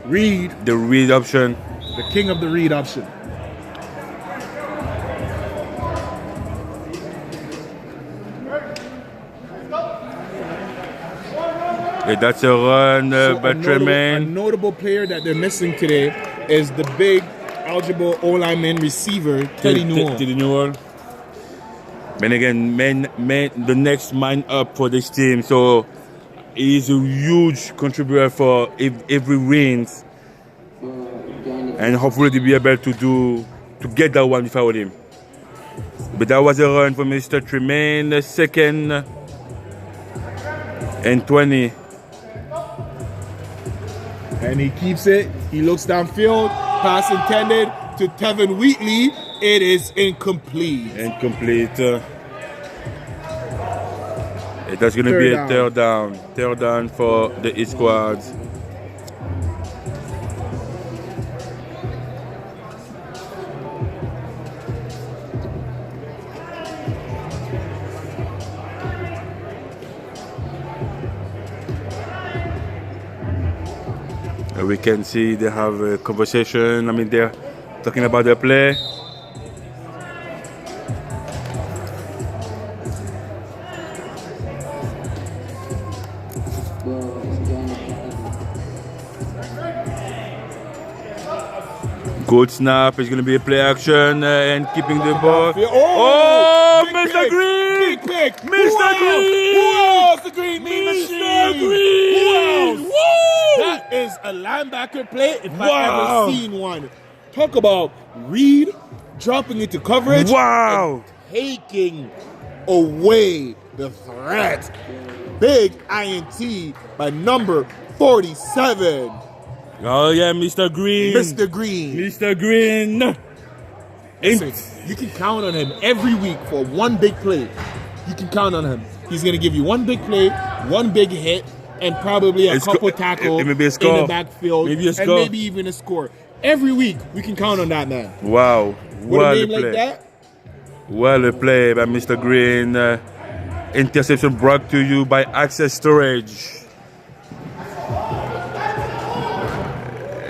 The read option. The king of the read option. That's a run So by a Tremaine. notable player that they're missing today is the big eligible O-lineman receiver, Teddy Newell. Teddy Newell. And again, the next man up for this team. So he's a huge contributor for every wins. And hopefully they'll be able to get that one without him. But that was a run for Mr. Tremaine, second and 20. And he keeps it. He looks downfield. Pass intended to Tevin Wheatley. It is incomplete. That's going to be a third down. Third down for the East squads. We can see they have a conversation. I mean, they're talking about their play. Good snap. It's going to be a play action and keeping the ball. Oh, Mr. Green! Big pick. Mr. Green! Who else? The Green Mean Machine. Mr. Green! Who else? Woo! That is a linebacker play if I've ever seen one. Talk about Reed dropping into coverage. Wow! And taking away the threat. Big INT by number 47. Oh yeah, Mr. Green. Mr. Green. Mr. Green. Listen, you can count on him every week for one big play. You can count on him. He's going to give you one big play, one big hit, and probably a couple tackles maybe a in score. the backfield. Maybe a and score. maybe even a score. Every week, we can count on that man. Wow. With Well a name play. like that, Well a play by Mr. Green. Interception brought to you by Access Storage.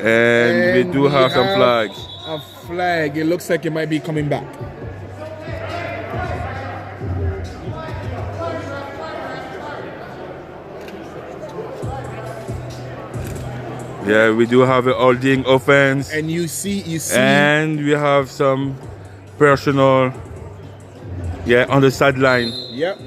And we do have some flags. A flag. It looks like it might be coming back. Yeah, we do have a holding offense. And you see. And we have some personal, on the sideline. Yep.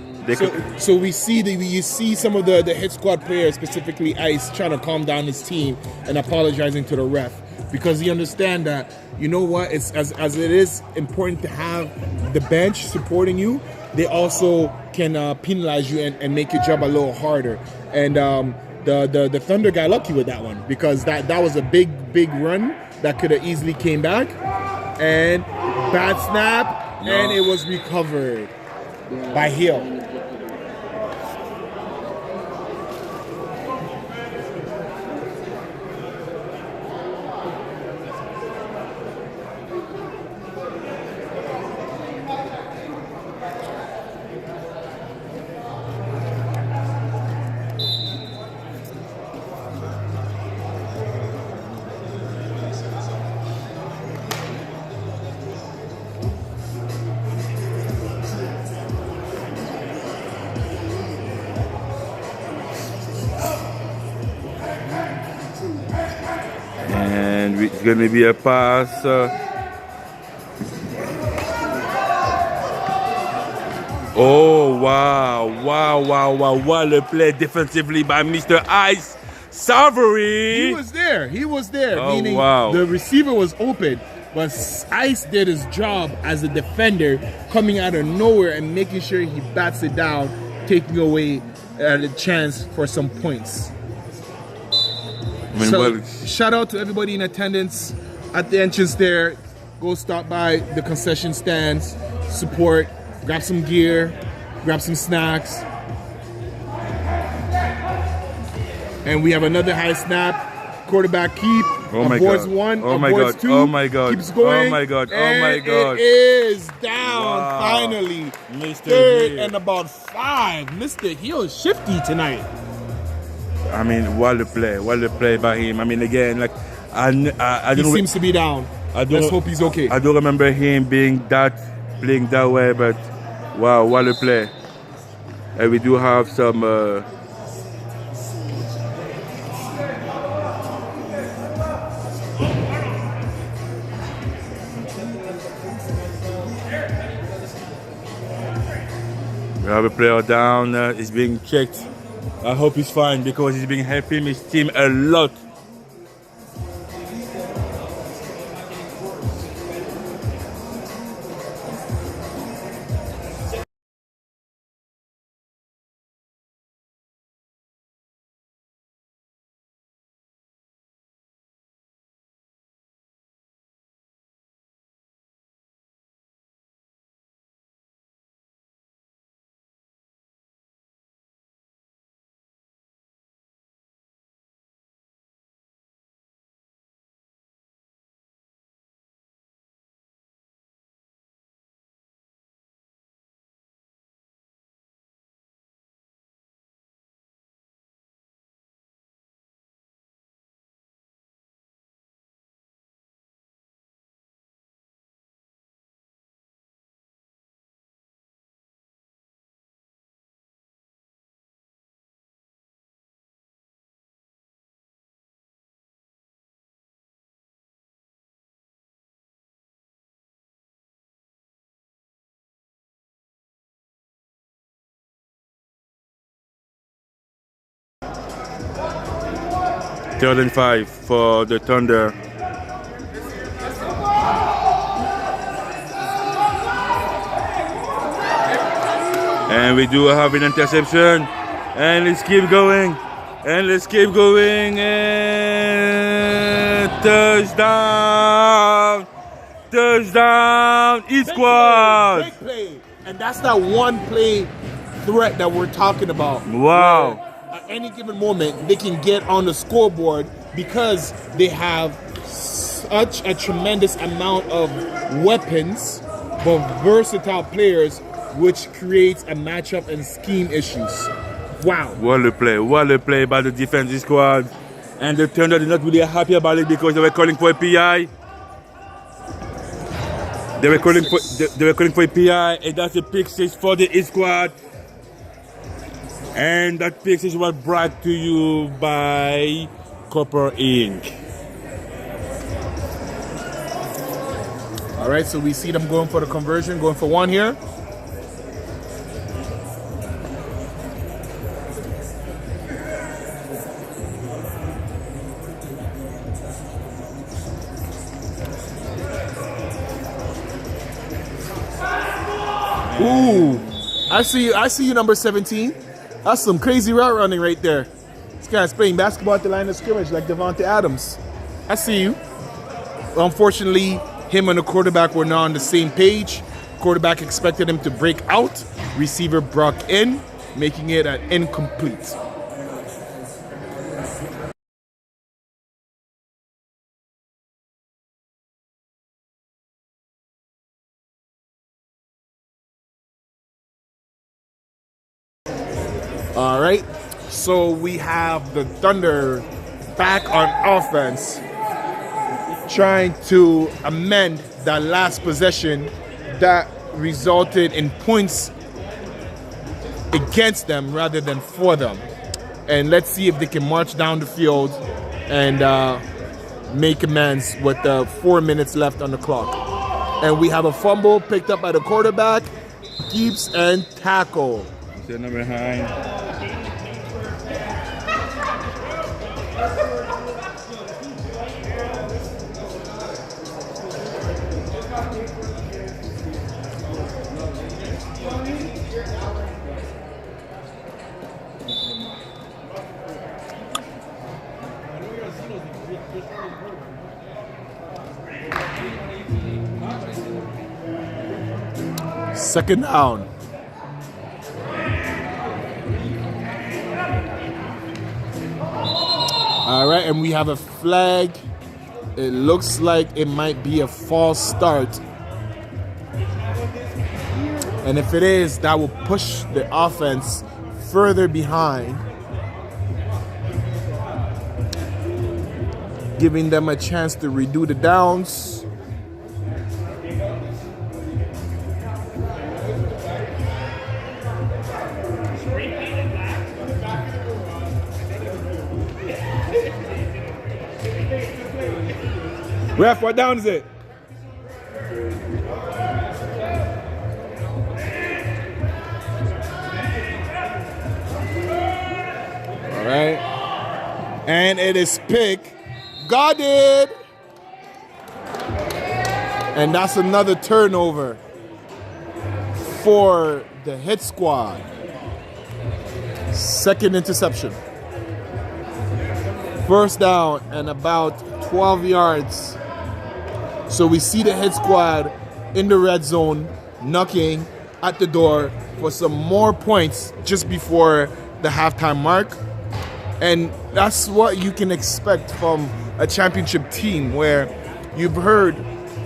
So we see you see some of the hit squad players, specifically Ice, trying to calm down his team and apologizing to the ref because he understand that, you know what, it's as it is important to have the bench supporting you, they also can penalize you and make your job a little harder. And the Thunder got lucky with that one because that was a big run that could have easily came back, and bad snap, and it was recovered by Hill. And it's going to be a pass. Oh, wow. What a play defensively by Mr. Ice Savory. He was there. Oh, Meaning wow. the receiver was open, but Ice did his job as a defender, coming out of nowhere and making sure he bats it down, taking away the chance for some points. Shout out to everybody in attendance at the entrance there. Go stop by the concession stands, support, grab some gear, grab some snacks. And we have another high snap, quarterback keep. Oh my Avoids God. one, Oh my avoids God. two. Oh my God. Keeps going. Oh my God. Oh and my God. It is down Wow. finally. Mr. Third Hill. and about 5. Mr. Hill is shifty tonight. I mean, what a play by him. I mean, again, like I He don't. seems to be down. Let's hope he's okay. I don't remember him playing that way, but wow, what a play! And we do have some have a player down. He's being checked. I hope he's fine because he's been helping his team a lot. Third and 5 for the Thunder. And we do have an interception. And let's keep going. And let's keep going. And touchdown. Touchdown. East squad. Big play. And that's that one play threat that we're talking about. Wow. At any given moment, they can get on the scoreboard because they have such a tremendous amount of weapons, but versatile players, which creates a matchup and scheme issues. Wow. What a play by the defensive squad. And the Thunder are not really happy about it because they were calling for a PI. They were calling for a PI, and that's a pick 6 for the East squad. And that pick 6 was brought to you by Copper Inc. All right, so we see them going for the conversion, going for one here. Ooh, I see you, number 17. That's some crazy route running right there. This guy's playing basketball at the line of scrimmage like Devontae Adams. I see you. Unfortunately, him and the quarterback were not on the same page. Quarterback expected him to break out. Receiver broke in, making it an incomplete. All right, so we have the Thunder back on offense, trying to amend that last possession that resulted in points against them rather than for them. And let's see if they can march down the field and make amends with 4 minutes left on the clock. And we have a fumble picked up by the quarterback, keeps and tackle. Number behind. Second down. All right, and we have a flag. It looks like it might be a false start. And if it is, that will push the offense further behind, giving them a chance to redo the downs. Ref, what down is it? right. And it is pick. Got it. And that's another turnover for the hit squad. Second interception. First down and about 12 yards. So we see the hit squad in the red zone knocking at the door for some more points just before the halftime mark. And that's what you can expect from a championship team, where you've heard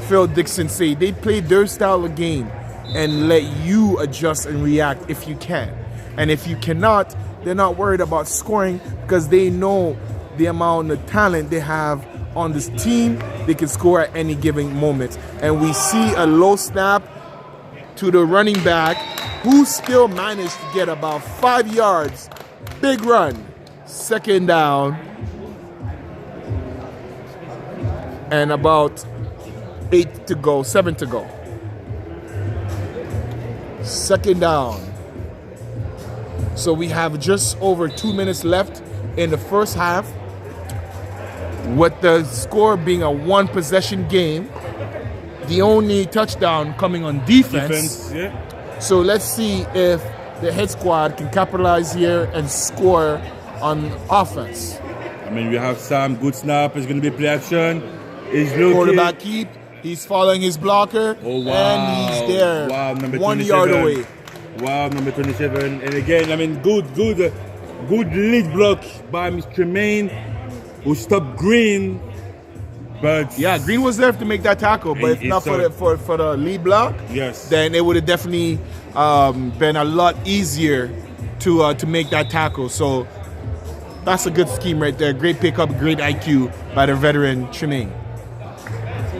Phil Dixon say they play their style of game and let you adjust and react if you can. And if you cannot, they're not worried about scoring because they know the amount of talent they have on this team. They can score at any given moment. And we see a low snap to the running back, who still managed to get about 5 yards. Big run. Second down. And about 7 to go. Second down. So we have just over 2 minutes left in the first half, with the score being a one possession game. The only touchdown coming on defense. Yeah. So let's see if the hit squad can capitalize here and score on offense. I mean, we have some good snap. It's going to be play action. He's looking. Quarterback keep. He's following his blocker. Oh, wow. And he's there. Wow, number 1 27. yard away. Wow, number 27. And again, I mean, good lead block by Mr. Tremaine, who stopped Green. But yeah, Green was there to make that tackle, but if not for the lead block, yes, then it would have definitely been a lot easier to make that tackle. So that's a good scheme right there. Great pickup, great IQ by the veteran Tremaine.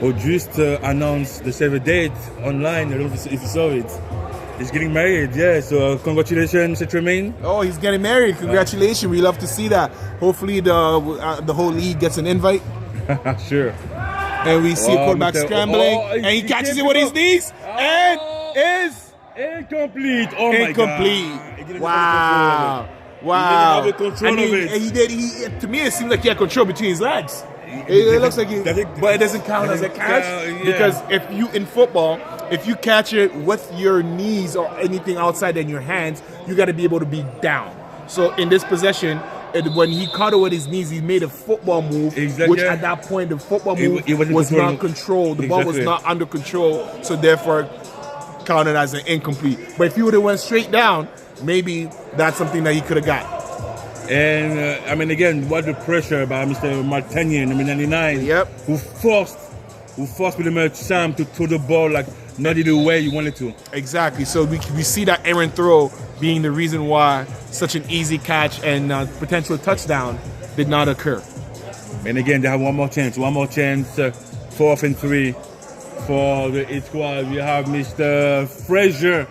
Who just announced the save date online. I don't know if you saw it. He's getting married, yeah. So congratulations, Mr. Tremaine. Oh, he's getting married. Congratulations. We love to see that. Hopefully the whole league gets an invite. Sure. And we see a quarterback scrambling, and he catches it with his knees, and is incomplete. Oh my God. Incomplete. Wow. Wow. He didn't have the control of it. He did. To me, it seemed like he had control between his legs. It looks like but it doesn't count as a catch because in football, if you catch it with your knees or anything outside than your hands, you got to be able to be down. So in this possession, when he caught it with his knees, he made a football move, which at that point the football move was not controlled. The ball was not under control, so therefore counted as an incomplete. But if he would have went straight down, maybe that's something that he could have got. And I mean, again, what the pressure by Mr. Martinian, number 99, who forced pretty much Sam to throw the ball like not in the way you wanted to. Exactly. So we see that errant throw being the reason why such an easy catch and potential touchdown did not occur. And again, they have one more chance. 4th and 3 for the hit squad. We have Mr. Frazier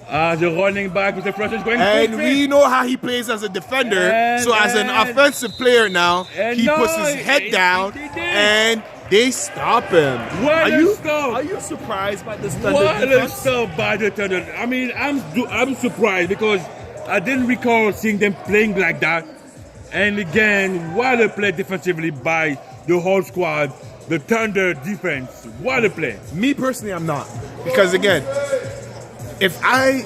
as a running back. Mr. Frazier is going and we know how he plays as a defender. So as an offensive player now, he puts his head down and they stop him. Are you surprised by this Thunder defense? Stop by the Thunder. I mean, I'm surprised because I didn't recall seeing them playing like that. And again, what a play defensively by the whole squad, the Thunder defense. What a play. Me personally, I'm not, because again, if I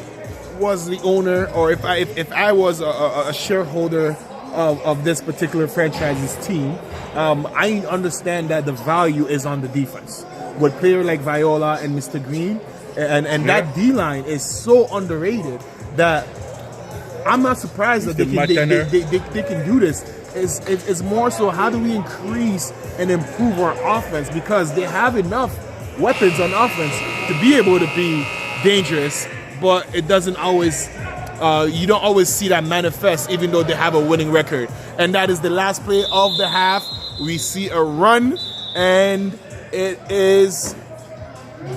was the owner or if I was a shareholder of this particular franchise's team, I understand that the value is on the defense. With player like Viola and Mr. Green, and that D-line is so underrated that I'm not surprised that they can do this. It's more so how do we increase and improve our offense, because they have enough weapons on offense to be able to be dangerous, but it doesn't always you don't always see that manifest even though they have a winning record. And that is the last play of the half. We see a run and it is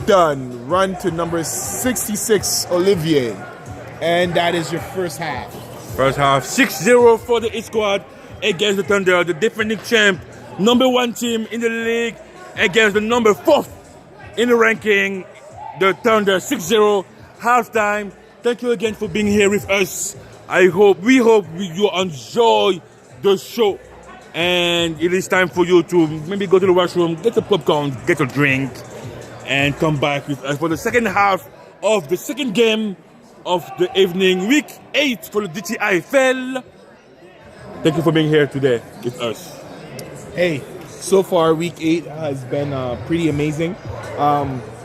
done. Run to number 66, Olivier. And that is your first half. First half, 6-0 for the hit squad against the Thunder, the defending champ, number 1 team in the league against the number 4th in the ranking, the Thunder. 6-0, halftime. Thank you again for being here with us we hope you enjoy the show. And it is time for you to maybe go to the restroom, get a popcorn, get a drink, and come back with us for the second half of the second game of the evening, week 8 for the DTIFL. Thank you for being here today with us. Hey, so far week 8 has been pretty amazing.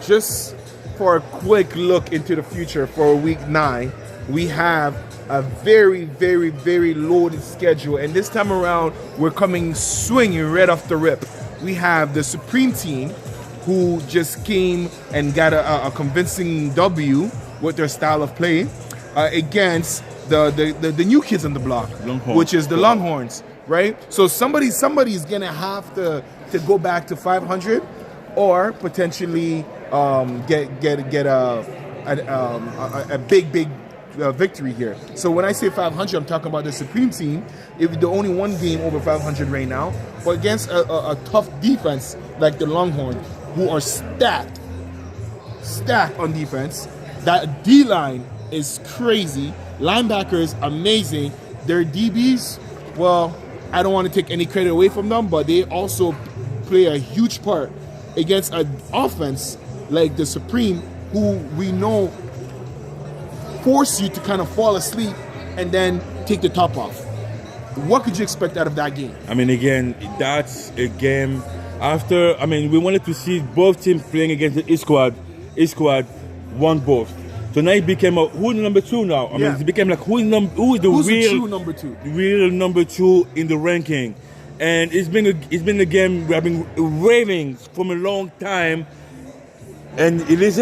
Just for a quick look into the future for week 9, we have a very, very, very loaded schedule. And this time around, we're coming swinging right off the rip. We have the Supreme team, who just came and got a convincing W with their style of play against the new kids on the block, which is the Longhorns, right? So somebody's gonna have to go back to 500 or potentially get a big victory here. So when I say 500, I'm talking about the Supreme team. It's the only one game over 500 right now, but against a tough defense like the Longhorns, who are stacked on defense. That D-line is crazy. Linebackers, amazing. Their DBs, well, I don't want to take any credit away from them, but they also play a huge part against an offense like the Supreme, who we know force you to kind of fall asleep and then take the top off. What could you expect out of that game? I mean, again, that's a game after, we wanted to see both teams playing against the East Squad. East Squad won both. So now it became who's number 2 now? It became like who's the real number 2 in the ranking. And it's been a game we have been raving from a long time. And that's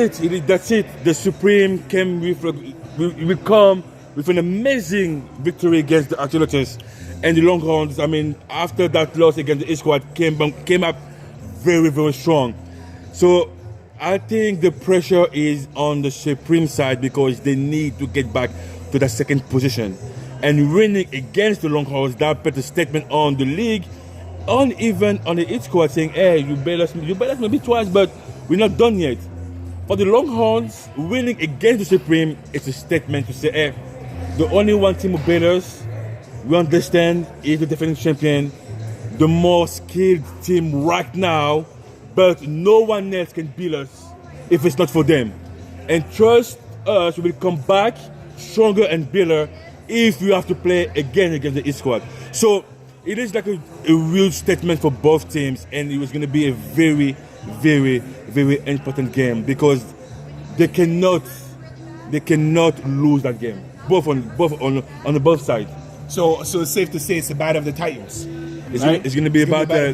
it. The Supreme came with come with an amazing victory against the Axolotls. And the Longhorns, after that loss against the East Squad, came up very, very strong. So I think the pressure is on the Supreme side because they need to get back to the second position. And winning against the Longhorns, that put a statement on the league, even on the East Squad, saying, hey, you beat us maybe twice, but we're not done yet. For the Longhorns, winning against the Supreme, it's a statement to say, hey, the only one team who beat us, we understand, is the defending champion, the more skilled team right now, but no one else can beat us if it's not for them. And trust us, we will come back stronger and better if we have to play again against the East Squad. So it is like a real statement for both teams, and it was going to be a very, very, very important game because they cannot lose that game, both on both sides. So it's safe to say it's the battle of the Titans. It's going to be about the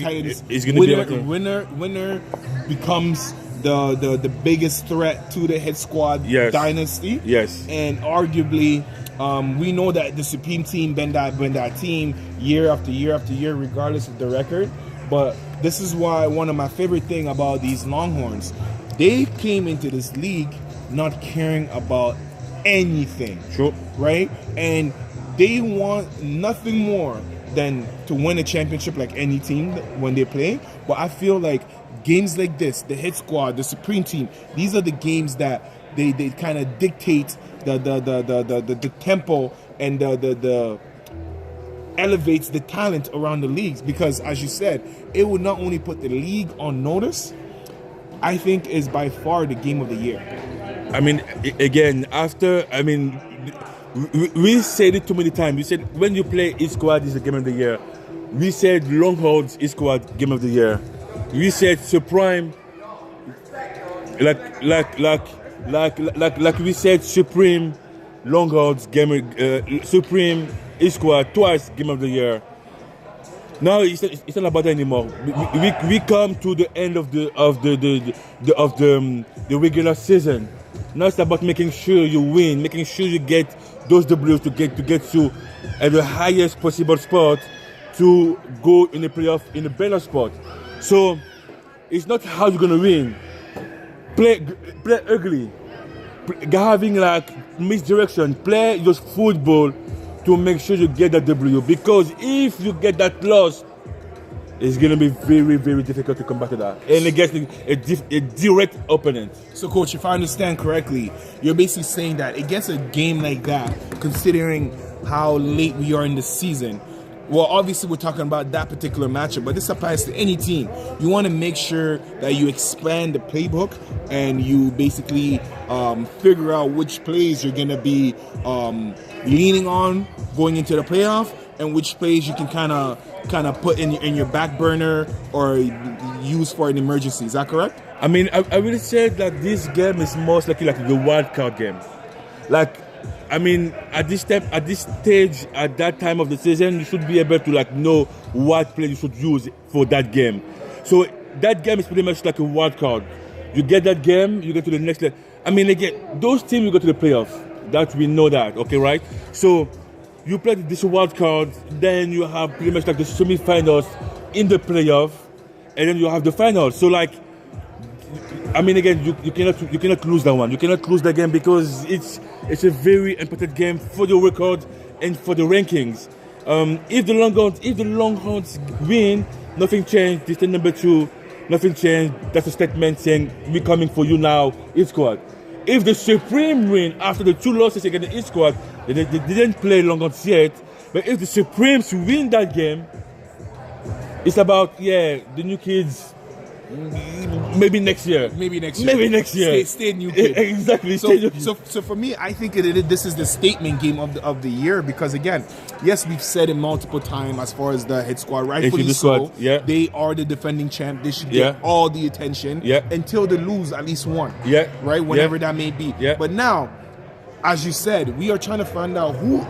Titans. It's going to be about winner becomes the biggest threat to the Head Squad dynasty. Yes. And arguably, we know that the Supreme team been that team year after year after year, regardless of the record. But this is why one of my favorite thing about these Longhorns, they came into this league not caring about anything. Sure. Right? And they want nothing more than to win a championship like any team when they play. But I feel like games like this, the Hit Squad, the Supreme team, these are the games that they kind of dictate the tempo and the elevates the talent around the leagues. Because as you said, it would not only put the league on notice, I think is by far the game of the year. We said it too many times. We said when you play East Squad is the game of the year. We said Longhorns East Squad game of the year. We said Supreme, like we said Supreme Longhorns game, Supreme East Squad twice game of the year. Now it's not about that anymore. We come to the end of the regular season. Now it's about making sure you win, making sure you get those W's to get to at the highest possible spot to go in the playoff in a better spot. So it's not how you're gonna win. Play ugly, having like misdirection. Play your football to make sure you get that W. Because if you get that loss, it's going to be very, very difficult to come back to that. And against a direct opponent. So, Coach, if I understand correctly, you're basically saying that against a game like that, considering how late we are in the season, well, obviously we're talking about that particular matchup, but this applies to any team. You want to make sure that you expand the playbook and you basically figure out which plays you're going to be leaning on going into the playoff, and which plays you can kind of put in your back burner or use for an emergency. Is that correct? I mean, I really say that this game is most likely like the wild card game. Like, I mean, at this stage, at that time of the season, you should be able to like know what play you should use for that game. So that game is pretty much like a wild card. You get that game, you get to the next level. I mean, again, those teams will go to the playoffs. That we know that, okay, right? So you play this wild card, then you have pretty much like the semi-finals in the playoff, and then you have the finals. So like, I mean, again, you cannot lose that one. You cannot lose that game because it's a very important game for the record and for the rankings. If the Longhorns win, nothing changed. This is number 2, nothing changed. That's a statement saying we coming for you now, East Squad. If the Supreme win after the 2 losses against the East Squad, they didn't play Longhorns yet. But if the Supremes win that game, it's about the new kids. Maybe next year. Stay new kid. Exactly. So for me, I think this is the statement game of the year because again, yes, we've said it multiple times as far as the hit squad, rightfully so. Yeah. They are the defending champ. They should get all the attention until they lose at least one. Yeah. Right. Whenever that may be. Yeah. But now, as you said, we are trying to find out who.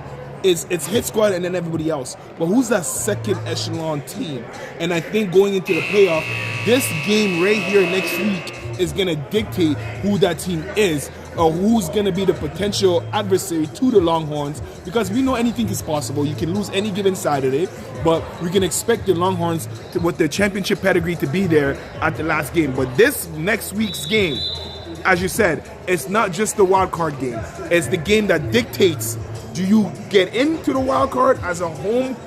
It's hit squad and then everybody else. But who's that second echelon team? And I think going into the playoff, this game right here next week is going to dictate who that team is or who's going to be the potential adversary to the Longhorns, because we know anything is possible. You can lose any given Saturday, but we can expect the Longhorns with their championship pedigree to be there at the last game. But this next week's game, as you said, it's not just the wild card game. It's the game that dictates, do you get into the wild card as a home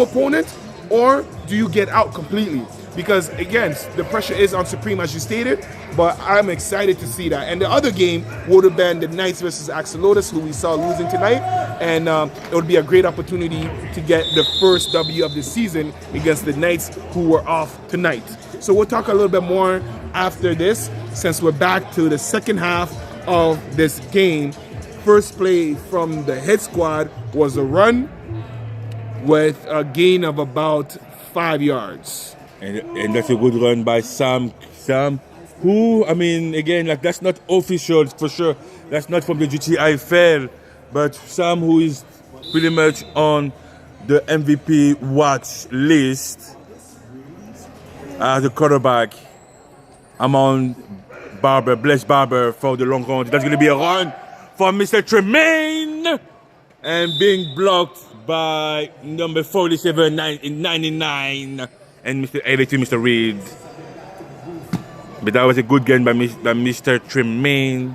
opponent, or do you get out completely? Because again, the pressure is on Supreme, as you stated, but I'm excited to see that. And the other game would have been the Knights versus Axolotls, who we saw losing tonight, and it would be a great opportunity to get the first W of the season against the Knights, who were off tonight. So we'll talk a little bit more after this, since we're back to the second half of this game. First play from the hit squad was a run with a gain of about 5 yards. And that's a good run by Sam. Who, I mean, again, like that's not official for sure. That's not from the GTIFL, but Sam, who is pretty much on the MVP watch list as a quarterback among Bless Barber for the Longhorns. That's going to be a run for Mr. Tremaine, and being blocked by number 47 in 99 and Mr. 82, Mr. Reed. But that was a good game by Mr. Tremaine.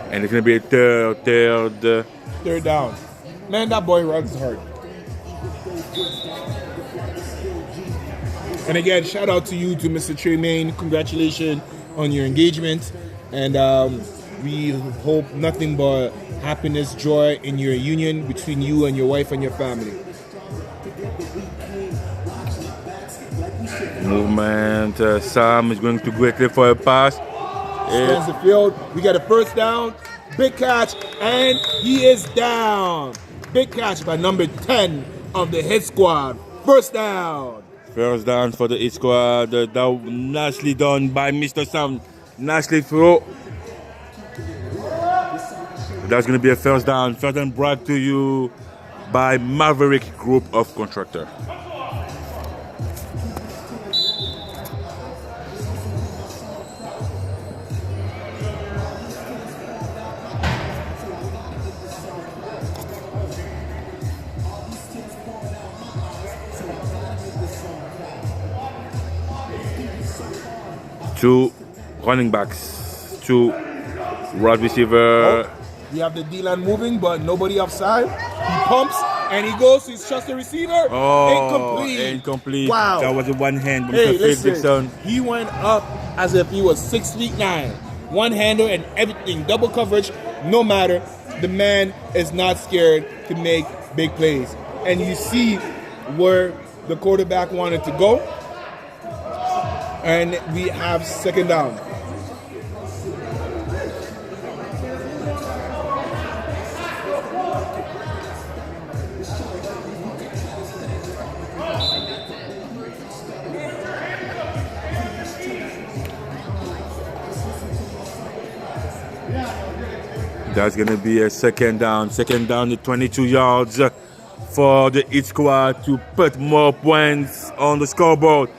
And it's going to be a third down. Man, that boy runs hard. And again, shout out to you, to Mr. Tremaine. Congratulations on your engagement. And we hope nothing but happiness, joy in your union between you and your wife and your family. Movement. Sam is going to quickly for a pass. Scans the field. We got a first down. Big catch. And he is down. Big catch by number 10 of the hit squad. First down. First down for the hit squad. That nicely done by Mr. Sam. Nicely throw. That's going to be a first down. First down brought to you by Maverick Group of Contractor. Two running backs, two wide receiver. We have the D-line moving, but nobody offside. He pumps, And he goes to his trusted receiver. Oh, Incomplete. incomplete. Wow. That was a one hand. Hey, Mr. Phil Dixon. listen. He went up as if he was 6'9". One hander and everything. Double coverage. No matter. The man is not scared to make big plays. And you see where the quarterback wanted to go. And we have second down. That's going to be a second down. Second down at 22 yards for the Heat squad to put more points on the scoreboard.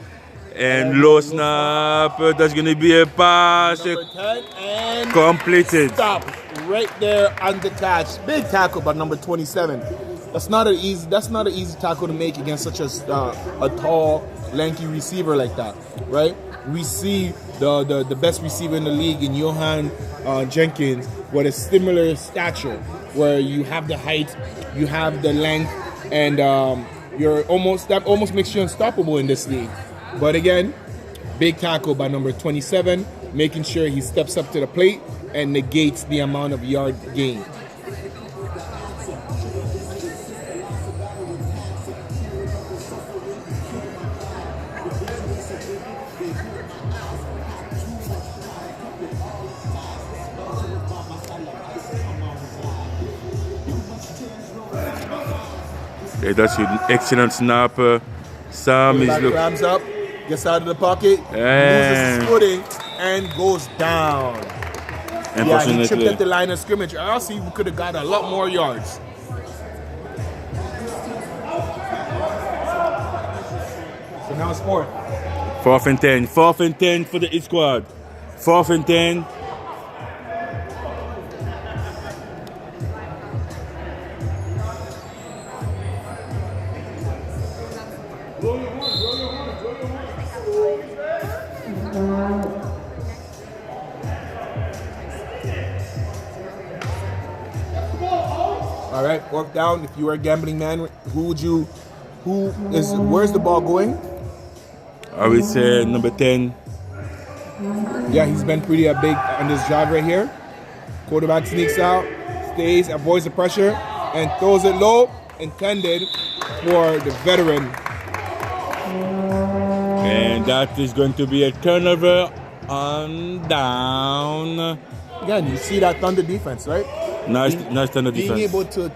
And low snap. That's going to be a pass. Number 10 and Completed. stop right there on the catch. Big tackle by number 27. That's not an easy tackle to make against such a tall, lanky receiver like that, right? We see the best receiver in the league in Johan Jenkins with a similar stature, where you have the height, you have the length, and that almost makes you unstoppable in this league. But again, big tackle by number 27, making sure he steps up to the plate and negates the amount of yard gain. Yeah, that's an excellent snap. Sam is Quarterback grabs up, gets out of the pocket, loses his footing, and goes down. Yeah, he chipped at the line of scrimmage. I also we could have got a lot more yards. So now it's fourth. 4th and 10. 4th and 10 for the Heat squad. 4th and 10. All right, fourth down. If you were a gambling man, where's the ball going? I would say number 10. Yeah, he's been pretty big on this drive right here. Quarterback sneaks out, stays, avoids the pressure, and throws it low, intended for the veteran. And that is going to be a turnover on down. Again, you see that Thunder defense, right? Nice turnover defense. Being able to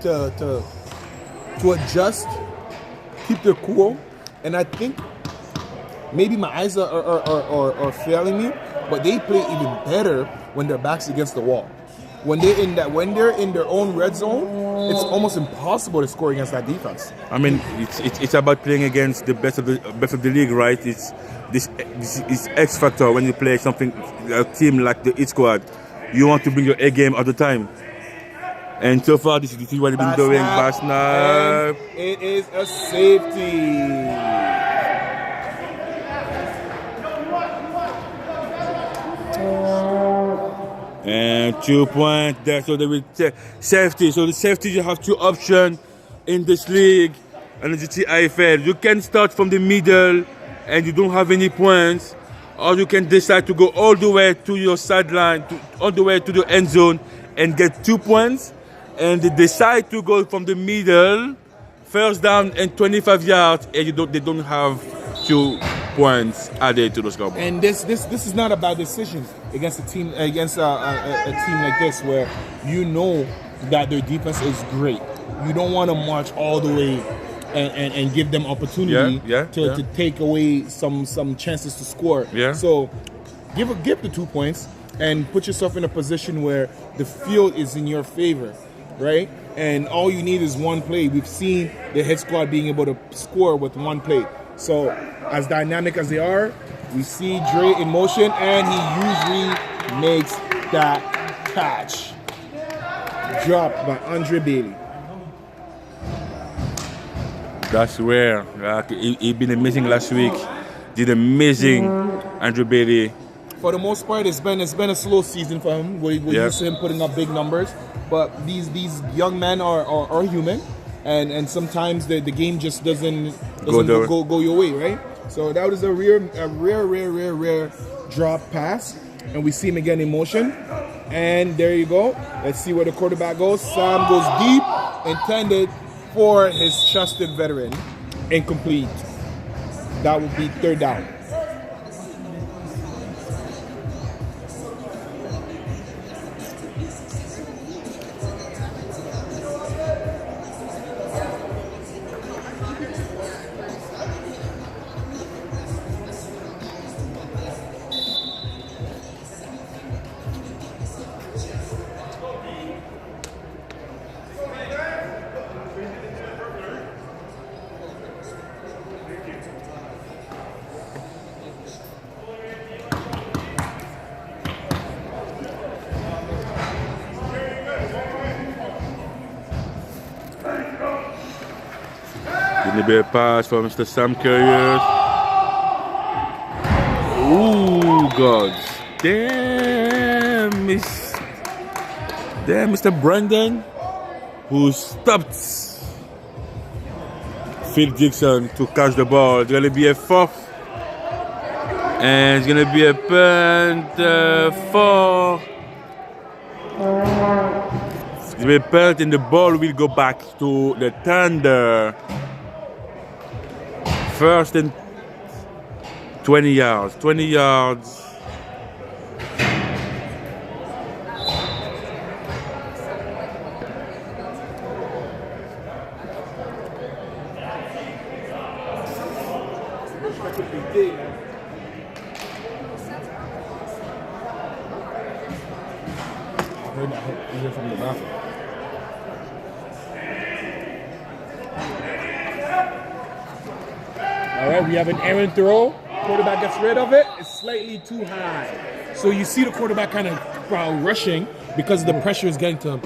adjust, keep their cool, and I think maybe my eyes are failing me, but they play even better when their backs against the wall. When they're in their own red zone, it's almost impossible to score against that defense. I mean, it's about playing against the best of the league, right? It's this X factor when you play a team like the Heat squad. You want to bring your A game all the time. And so far, this is what they've been doing. Pass snap. It is a safety. And 2 points there, so they will take safety. So the safety, you have two options in this league and the GTIFL. You can start from the middle and you don't have any points, or you can decide to go all the way to your sideline, all the way to the end zone and get 2 points. And they decide to go from the middle, first down and 25 yards, and they don't have 2 points added to the scoreboard. And this is not a bad decision against a team like this, where you know that their defense is great. You don't want to march all the way and give them opportunity to take away some chances to score. Yeah. So give the 2 points and put yourself in a position where the field is in your favor, right? And all you need is one play. We've seen the Heat squad being able to score with one play. So as dynamic as they are, we see Dre in motion, and he usually makes that catch. Dropped by Andre Bailey. That's where he been amazing last week. Did amazing, Andre Bailey. For the most part, it's been a slow season for him. We're used to him putting up big numbers, but these young men are human, and sometimes the game just doesn't Go there. go your way, right? So that was a rare drop pass, and we see him again in motion. And there you go. Let's see where the quarterback goes. Sam goes deep, intended for his trusted veteran. Incomplete. That would be third down. Gonna be a pass for Mr. Sam Carrier. Ooh, God. Damn, Mr. Brandon, who stopped Phil Dixon to catch the ball. It's gonna be a fourth. And it's gonna be a punt for. It's gonna be a punt, and the ball will go back to the Thunder. First and 20 yards. 20 yards. From the bathroom. All right, we have an errant throw. Quarterback gets rid of it. It's slightly too high. So you see the quarterback kind of rushing because the pressure is getting to him.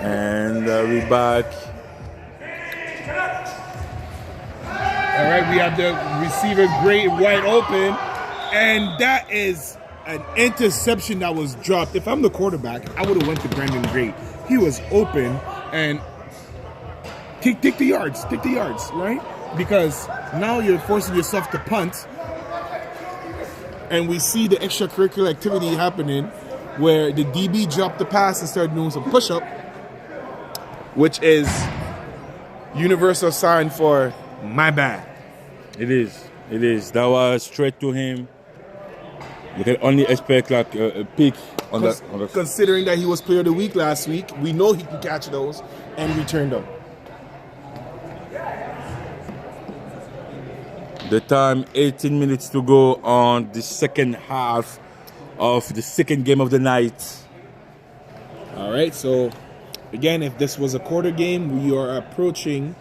And we're back. All right, we have the receiver great wide open, and that is an interception that was dropped. If I'm the quarterback, I would have went to Brandon Great. He was open, and take the yards, right? Because now you're forcing yourself to punt, and we see the extracurricular activity happening where the DB dropped the pass and started doing some push-up, which is universal sign for my bad. It is. That was straight to him. You can only expect like a pick on that. Considering that he was player of the week last week, we know he can catch those and return them. The time, 18 minutes to go on the second half of the second game of the night. All right, so again, if this was a quarter game, we are approaching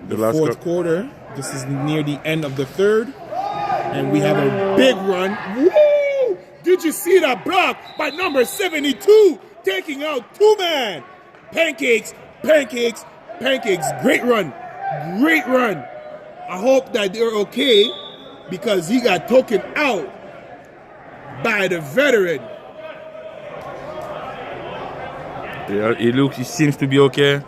the fourth quarter. This is near the end of the third, and we have a big run. Woo! Did you see that block by number 72 taking out two-man? Pancakes. Great run. I hope that they're okay because he got taken out by the veteran. Yeah, he seems to be okay.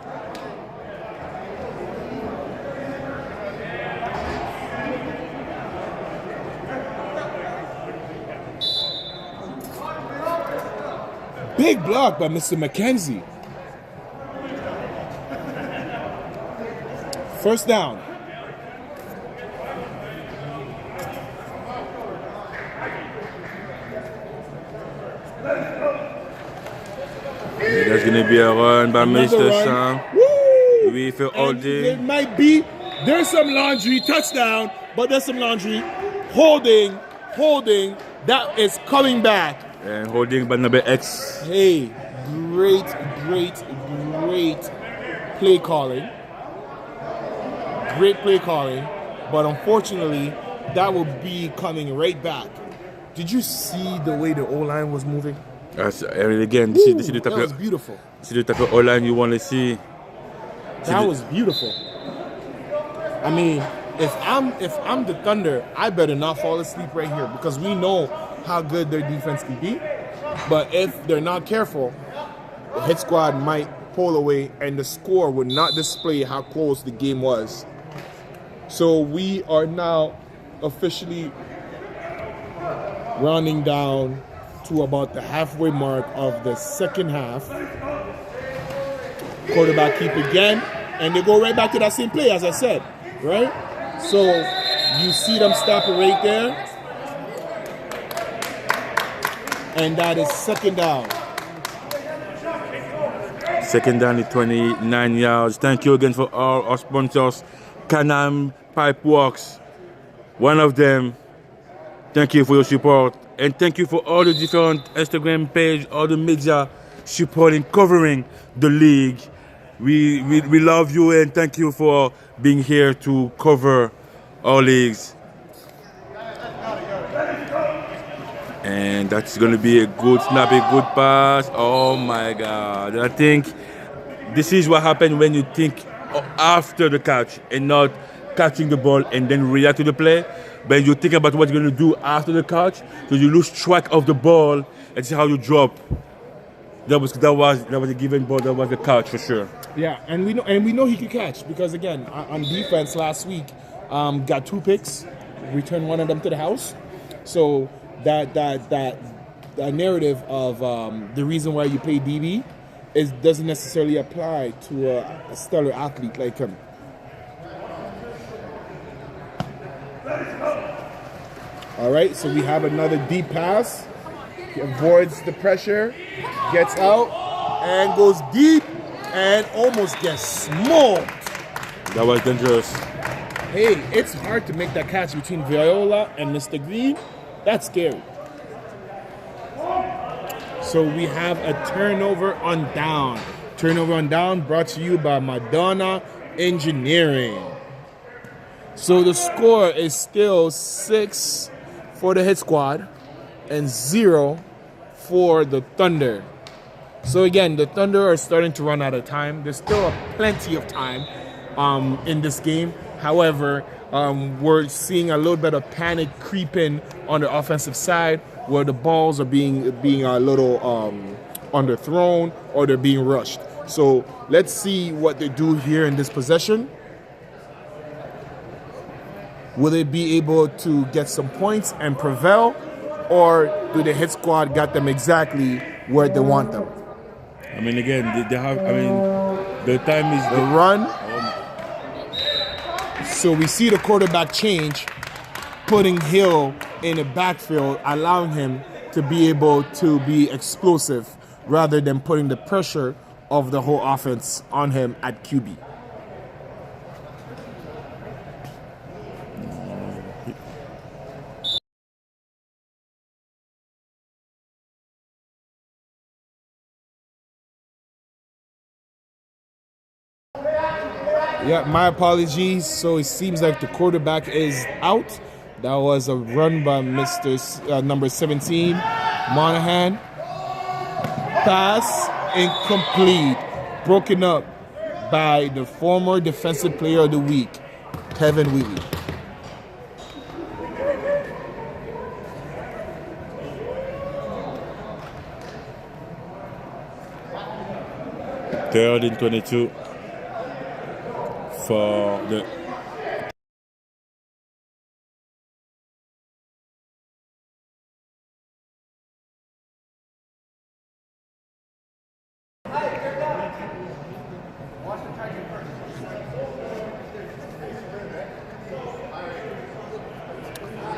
Big block by Mr. McKenzie. First down. There's going to be a run by Another Mr. run. Sam. Woo! We feel all And day. it might be, there's some laundry, touchdown, but there's some laundry. Holding, that is coming back. And holding by number X. Hey, great play calling. Great play calling, but unfortunately, that will be coming right back. Did you see the way the O-line was moving? And again, Woo, this is the that type was of beautiful. O-line you want to see. That was beautiful. I mean, if I'm the Thunder, I better not fall asleep right here because we know how good their defense can be. But if they're not careful, the hit squad might pull away and the score would not display how close the game was. So we are now officially rounding down to about the halfway mark of the second half. Quarterback keep again, and they go right back to that same play as I said, right? So you see them stop it right there, and that is second down. Second down at 29 yards. Thank you again for all our sponsors. Canam Pipe Works, one of them. Thank you for your support. And thank you for all the different Instagram page, all the media supporting, covering the league. We love you and thank you for being here to cover our leagues. And that's going to be a good snap, a good pass. Oh my God. I think this is what happens when you think after the catch and not catching the ball and then react to the play. But you think about what you're going to do after the catch, so you lose track of the ball and see how you drop. That was a given ball. That was the catch for sure. Yeah, and we know he could catch because again on defense last week, got 2 picks, returned one of them to the house. So that narrative of the reason why you pay DB doesn't necessarily apply to a stellar athlete like him. All right, so we have another deep pass. He avoids the pressure, gets out, and goes deep, and almost gets smoked. That was dangerous. Hey, it's hard to make that catch between Viola and Mr. Green. That's scary. So we have a turnover on down. Turnover on down brought to you by Madonna Engineering. So the score is still 6 for the hit squad and 0 for the Thunder. So again, the Thunder are starting to run out of time. There's still plenty of time in this game. However, we're seeing a little bit of panic creeping on the offensive side, where the balls are being a little underthrown or they're being rushed. So let's see what they do here in this possession. Will they be able to get some points and prevail, or do the hit squad got them exactly where they want them? I mean, again, they have. I mean, the time is The run. So we see the quarterback change, putting Hill in the backfield, allowing him to be able to be explosive rather than putting the pressure of the whole offense on him at QB. Yeah, my apologies. So it seems like the quarterback is out. That was a run by number 17, Monahan. Pass incomplete. Broken up by the former Defensive Player of the Week, Kevin Wheatley. Third and 22 for the.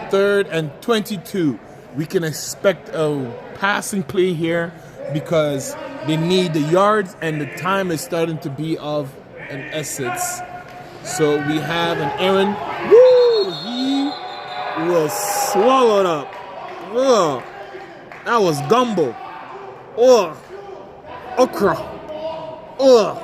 Third and 22. We can expect a passing play here because they need the yards and the time is starting to be of an essence. So we have an Aaron. Woo! He was swallowed up. Ugh. That was gumbo. Ugh. Okra. Ugh.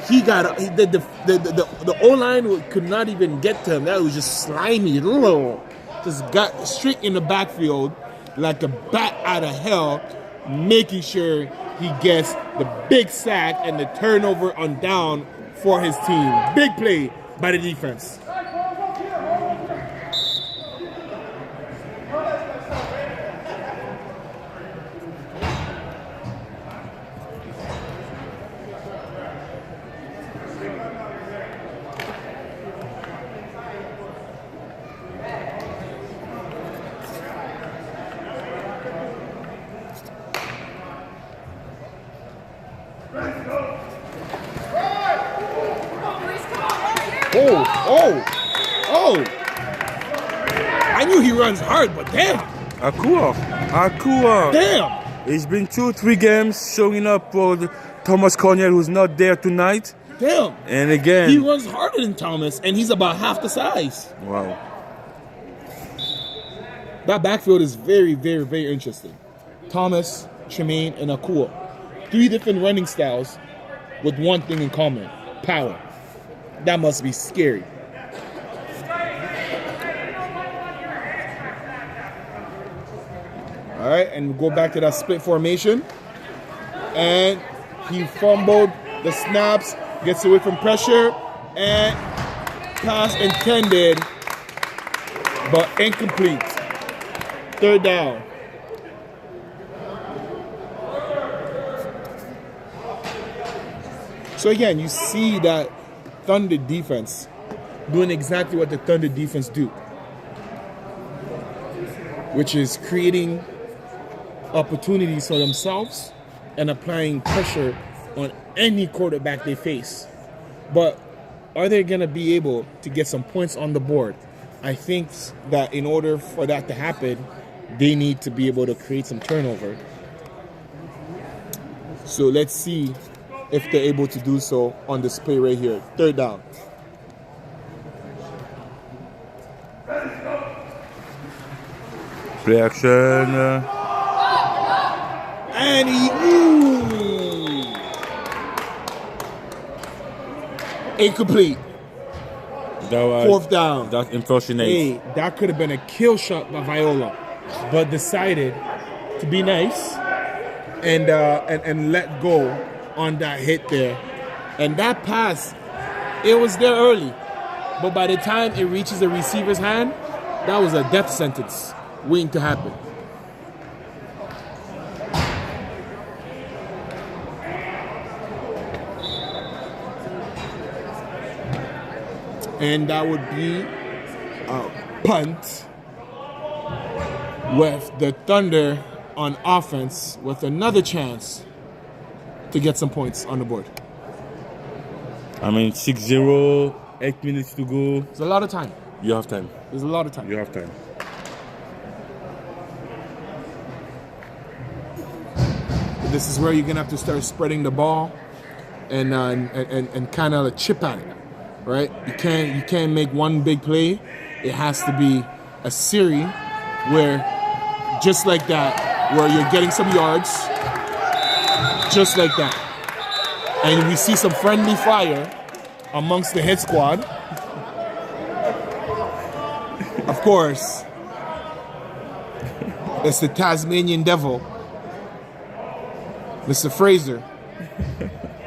He got the O-line could not even get to him. That was just slimy. Ugh. Just got straight in the backfield like a bat out of hell, making sure he gets the big sack and the turnover on down for his team. Big play by the defense. Oh! I knew he runs hard, but damn! Akua. Damn! It's been 2-3 games showing up for Thomas Cornell, who's not there tonight. Damn! And again, he runs harder than Thomas, and he's about half the size. Wow. That backfield is very, very, very interesting. Thomas, Tremaine, and Akua. 3 different running styles with one thing in common: power. That must be scary. All right, and go back to that split formation. And he fumbled the snaps, gets away from pressure, and pass intended, but incomplete. Third down. So again, you see that Thunder defense doing exactly what the Thunder defense do, which is creating opportunities for themselves and applying pressure on any quarterback they face. But are they going to be able to get some points on the board? I think that in order for that to happen, they need to be able to create some turnover. So let's see if they're able to do so on this play right here. Third down. Play action. And he incomplete. That was, Fourth down. That's unfortunate. Hey, that could have been a kill shot by Viola, but decided to be nice and let go on that hit there. And that pass, it was there early, but by the time it reaches the receiver's hand, that was a death sentence waiting to happen. And that would be a punt with the Thunder on offense with another chance to get some points on the board. I mean, 6-0, 8 minutes to go. There's a lot of time. You have time. There's a lot of time. You have time. This is where you're gonna have to start spreading the ball and kind of chip at it, right? You can't make one big play. It has to be a series where, just like that, where you're getting some yards, just like that. And we see some friendly fire amongst the hit squad. Of course, it's the Tasmanian Devil, Mr. Fraser,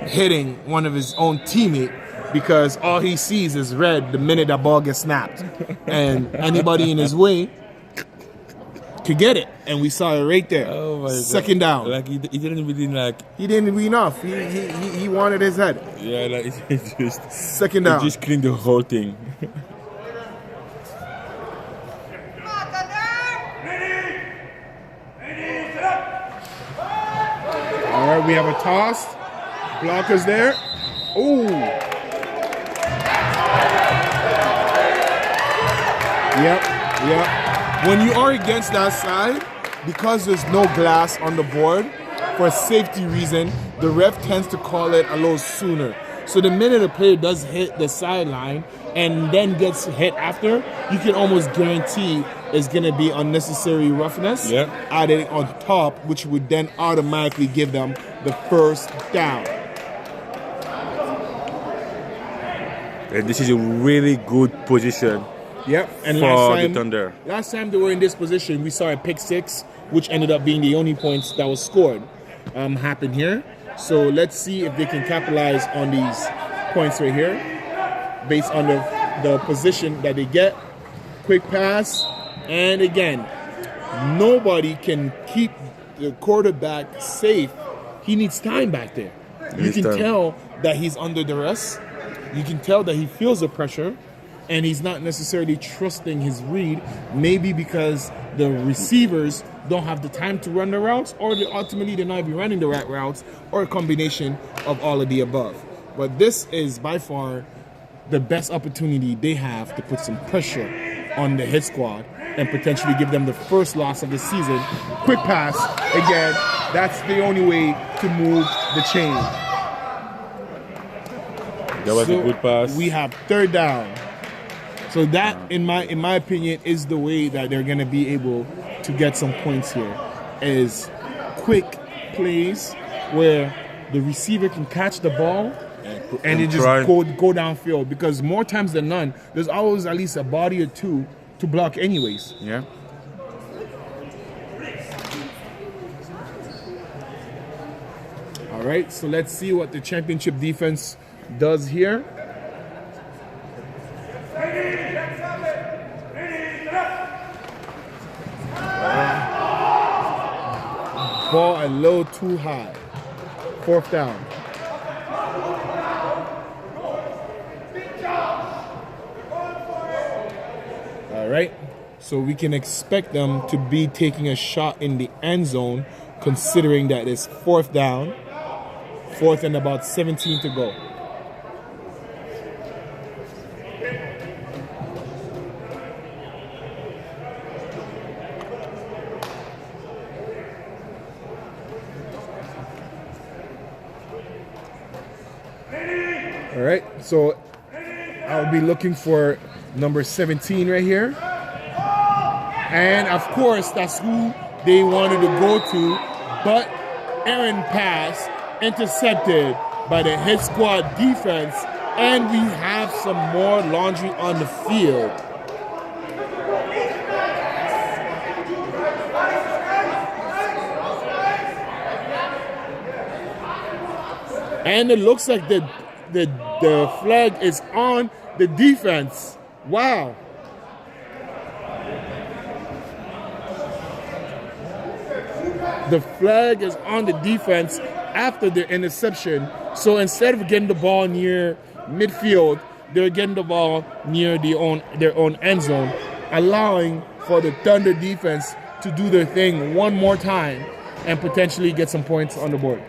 hitting one of his own teammate because all he sees is red the minute that ball gets snapped. And anybody in his way could get it. And we saw it right there. Oh my Second God. down. Like he didn't really like. He didn't win enough. He wanted his head. Yeah, like it just Second down. Just cleaned the whole thing. All right, we have a toss. Blockers there. Ooh. Yep. When you are against that side, because there's no glass on the board, for a safety reason, the ref tends to call it a little sooner. So the minute a player does hit the sideline and then gets hit after, you can almost guarantee it's going to be unnecessary roughness added on top, which would then automatically give them the first down. And this is a really good position. Yep, and for the Thunder. Last time they were in this position, we saw a pick six, which ended up being the only points that was scored, happen here. So let's see if they can capitalize on these points right here, based on the position that they get. Quick pass, and again, nobody can keep the quarterback safe. He needs time back there. You can tell that he's under duress. You can tell that he feels the pressure. And he's not necessarily trusting his read, maybe because the receivers don't have the time to run the routes, or ultimately they're not even running the right routes, or a combination of all of the above. But this is by far the best opportunity they have to put some pressure on the hit squad and potentially give them the first loss of the season. Quick pass, again, that's the only way to move the chain. That was a good pass. We have third down. So that, in my opinion, is the way that they're going to be able to get some points here, is quick plays where the receiver can catch the ball and it just go downfield, because more times than none, there's always at least a body or two to block anyways. Yeah. All right, so let's see what the championship defense does here. Ball a little too high. Fourth down. All right. So we can expect them to be taking a shot in the end zone, considering that it's fourth down. Fourth and about 17 to go. All right, so I'll be looking for number 17 right here. And of course, that's who they wanted to go to, but errant pass intercepted by the hit squad defense, and we have some more laundry on the field. And it looks like the flag is on the defense. Wow. The flag is on the defense after the interception. So instead of getting the ball near midfield, they're getting the ball near their own end zone, allowing for the Thunder defense to do their thing one more time and potentially get some points on the board.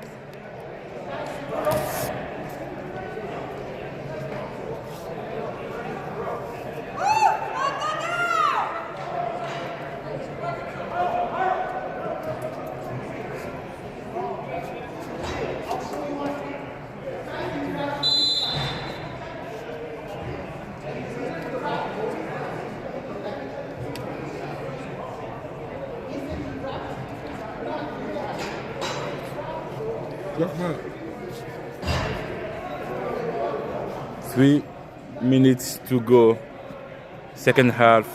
Three minutes to go. Second half.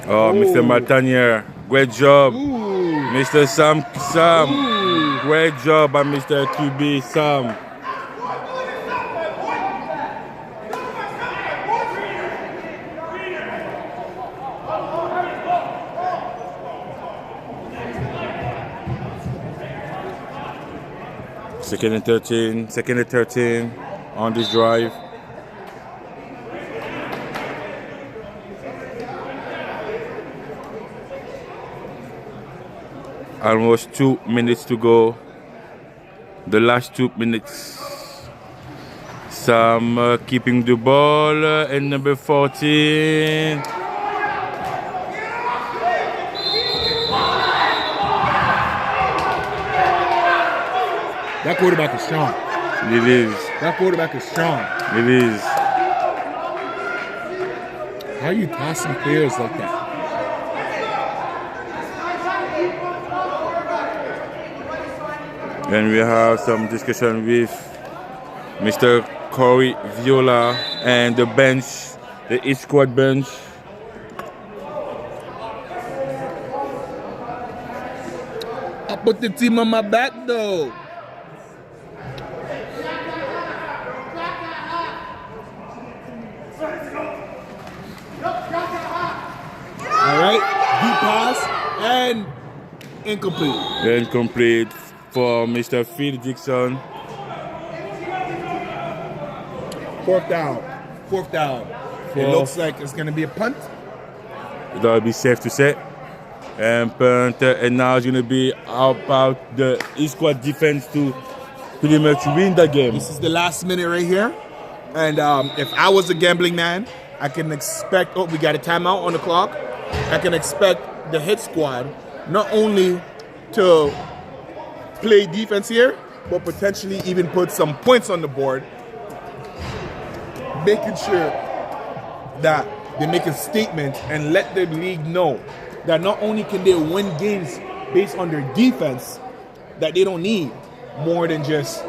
Oh, Mr. Martanier, great job. Mr. Sam, great job by Mr. QB Sam. Second and 13 on this drive. Almost 2 minutes to go. The last 2 minutes. Sam keeping the ball and number 14. That quarterback is strong. It is. That quarterback is strong. It is. How are you passing players like that? And we have some discussion with Mr. Corey Viola and the bench, the East Squad bench. I put the team on my back though. All right, deep pass and incomplete. Incomplete for Mr. Phil Dixon. Fourth down. It looks like it's going to be a punt. That'll be safe to say. And punt, and now it's going to be about the East Squad defense to pretty much win the game. This is the last minute right here. And if I was a gambling man, I can expect, we got a timeout on the clock. I can expect the hit squad not only to play defense here, but potentially even put some points on the board, making sure that they make a statement and let the league know that not only can they win games based on their defense, that they don't need more than just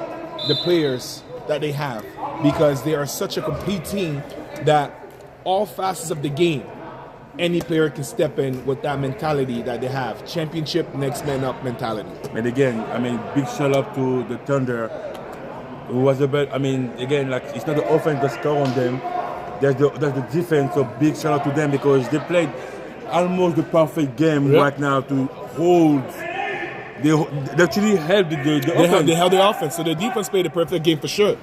the players that they have, because they are such a complete team that all facets of the game, any player can step in with that mentality that they have. Championship, next man up mentality. And again, I mean, big shout out to the Thunder, who was a bit, I mean, again, like, it's not the offense that score on them, there's the defense, so big shout out to them because they played almost the perfect game right now to hold. They actually held the offense. They held the offense, so the defense played a perfect game for sure.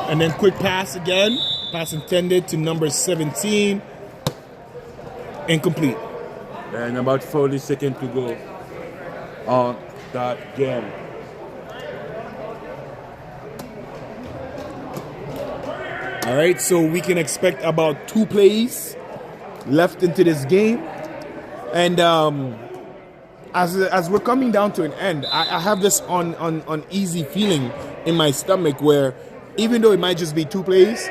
And then quick pass again. Pass intended to number 17. Incomplete. And about 40 seconds to go on that game. All right, so we can expect about 2 plays left into this game. And as we're coming down to an end, I have this uneasy feeling in my stomach where even though it might just be 2 plays,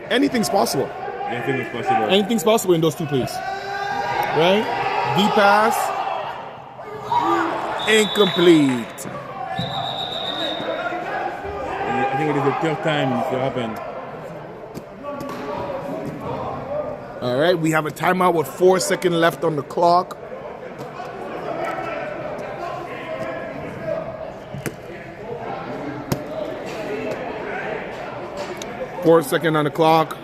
anything's possible. Anything is possible. Anything's possible in those 2 plays. Right? Deep pass. Incomplete. I think it is the 3rd time it happened. All right, we have a timeout with 4 seconds left on the clock. Four seconds on the clock.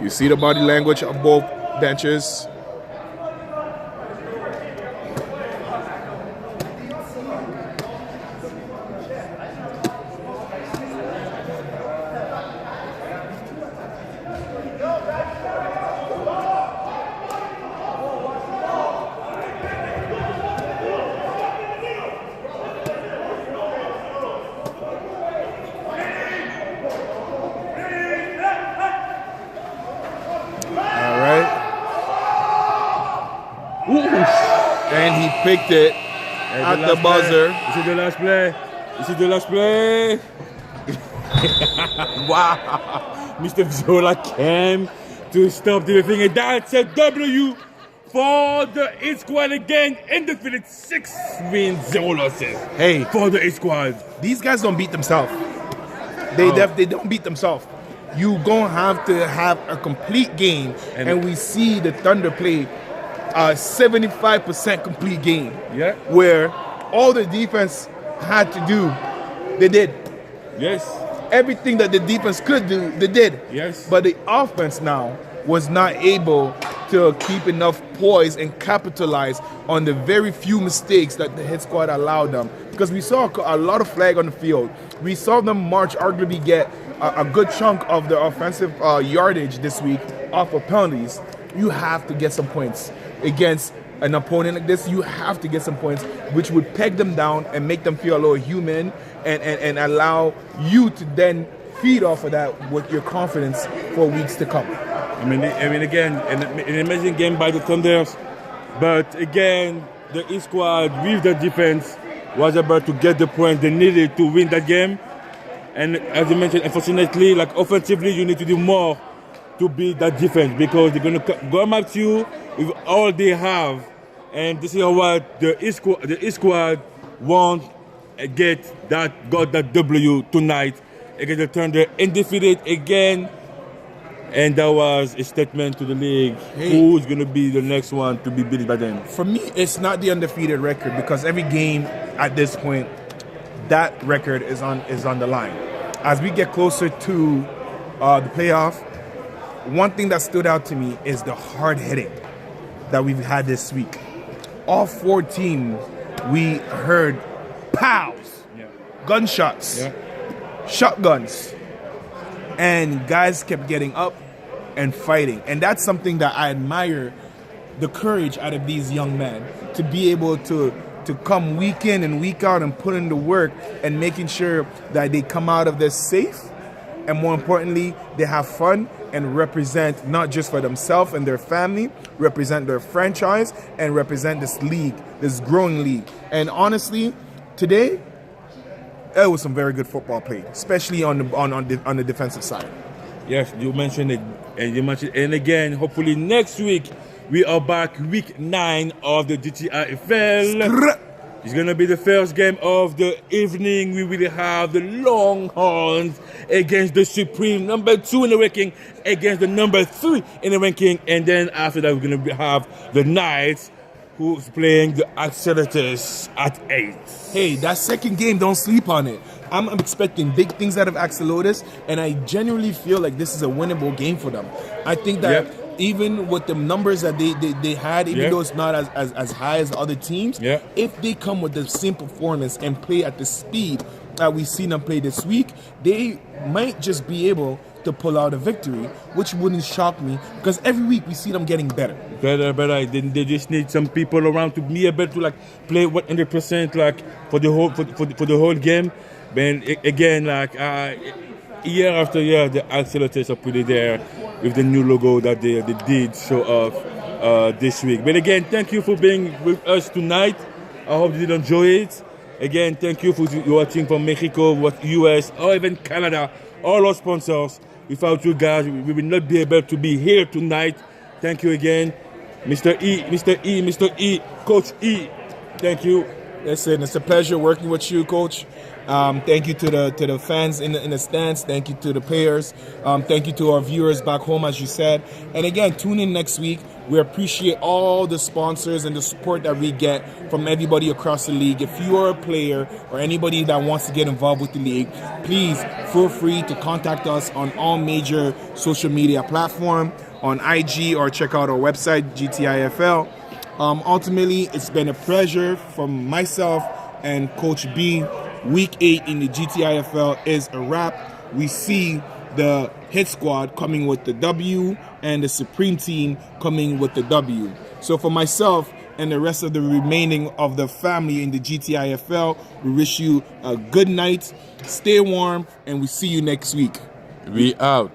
You see the body language of both benches. And he picked it at the buzzer. This is the last play. This is the last play. Wow. Mr. Zola came to stop the thing. And that's a W for the A squad again. Undefeated 6 wins, 0 losses. Hey, for the A squad. These guys don't beat themselves. They don't beat themselves. You gonna have to have a complete game, and we see the Thunder play a 75% complete game. Yeah. Where all the defense had to do, they did. Yes. Everything that the defense could do, they did. Yes. But the offense now was not able to keep enough poise and capitalize on the very few mistakes that the hit squad allowed them. Because we saw a lot of flag on the field. We saw them march, arguably get a good chunk of the offensive yardage this week off of penalties. You have to get some points against an opponent like this. You have to get some points, which would peg them down and make them feel a little human, and allow you to then feed off of that with your confidence for weeks to come. I mean, again, an amazing game by the Thunders, but again, the East squad with the defense was able to get the point they needed to win that game. And as you mentioned, unfortunately, like offensively, you need to do more to beat that defense, because they're going to come at you with all they have. And this is what the East squad won't got that W tonight against the Thunder, undefeated again. And that was a statement to the league. Hey, who's going to be the next one to be beaten by them? For me, it's not the undefeated record, because every game at this point, that record is on the line. As we get closer to the playoff, one thing that stood out to me is the hard hitting that we've had this week. All 4 teams, we heard pows, gunshots, shotguns, and guys kept getting up and fighting. And that's something that I admire, the courage out of these young men to be able to come week in and week out and put in the work and making sure that they come out of this safe, and more importantly, they have fun and represent not just for themselves and their family, represent their franchise and represent this league, this growing league. And honestly, today, it was some very good football played, especially on the defensive side. Yes, you mentioned it, and again, hopefully next week we are back, week 9 of the GTIFL. It's gonna be the first game of the evening. We will have the Longhorns against the Supreme, number 2 in the ranking, against the number 3 in the ranking, and then after that we're gonna have the Knights, who's playing the Axolotls at 8. Hey, that second game, don't sleep on it. I'm expecting big things out of Axolotls, and I genuinely feel like this is a winnable game for them. I think that even with the numbers that they had, even though it's not as high as the other teams, if they come with the same performance and play at the speed that we've seen them play this week, they might just be able to pull out a victory, which wouldn't shock me, because every week we see them getting better. Better. They just need some people around to be able to like play 100% like for the whole game. But again, like year after year, the Axolotls are pretty there with the new logo that they did show off this week. But again, thank you for being with us tonight. I hope you did enjoy it. Again, thank you for watching from Mexico, US, or even Canada, all our sponsors. Without you guys, we will not be able to be here tonight. Thank you again, Mr. E, Coach E. Thank you. Listen, it's a pleasure working with you, Coach. Thank you to the fans in the stands. Thank you to the players. Thank you to our viewers back home, as you said. And again, tune in next week. We appreciate all the sponsors and the support that we get from everybody across the league. If you are a player or anybody that wants to get involved with the league, please feel free to contact us on all major social media platforms, on IG, or check out our website, GTIFL. Ultimately, it's been a pleasure from myself and Coach B. Week 8 in the GTIFL is a wrap. We see the Hit Squad coming with the W and the Supreme Team coming with the W. So for myself and the rest of the remaining of the family in the GTIFL, we wish you a good night, stay warm, and we see you next week. We out.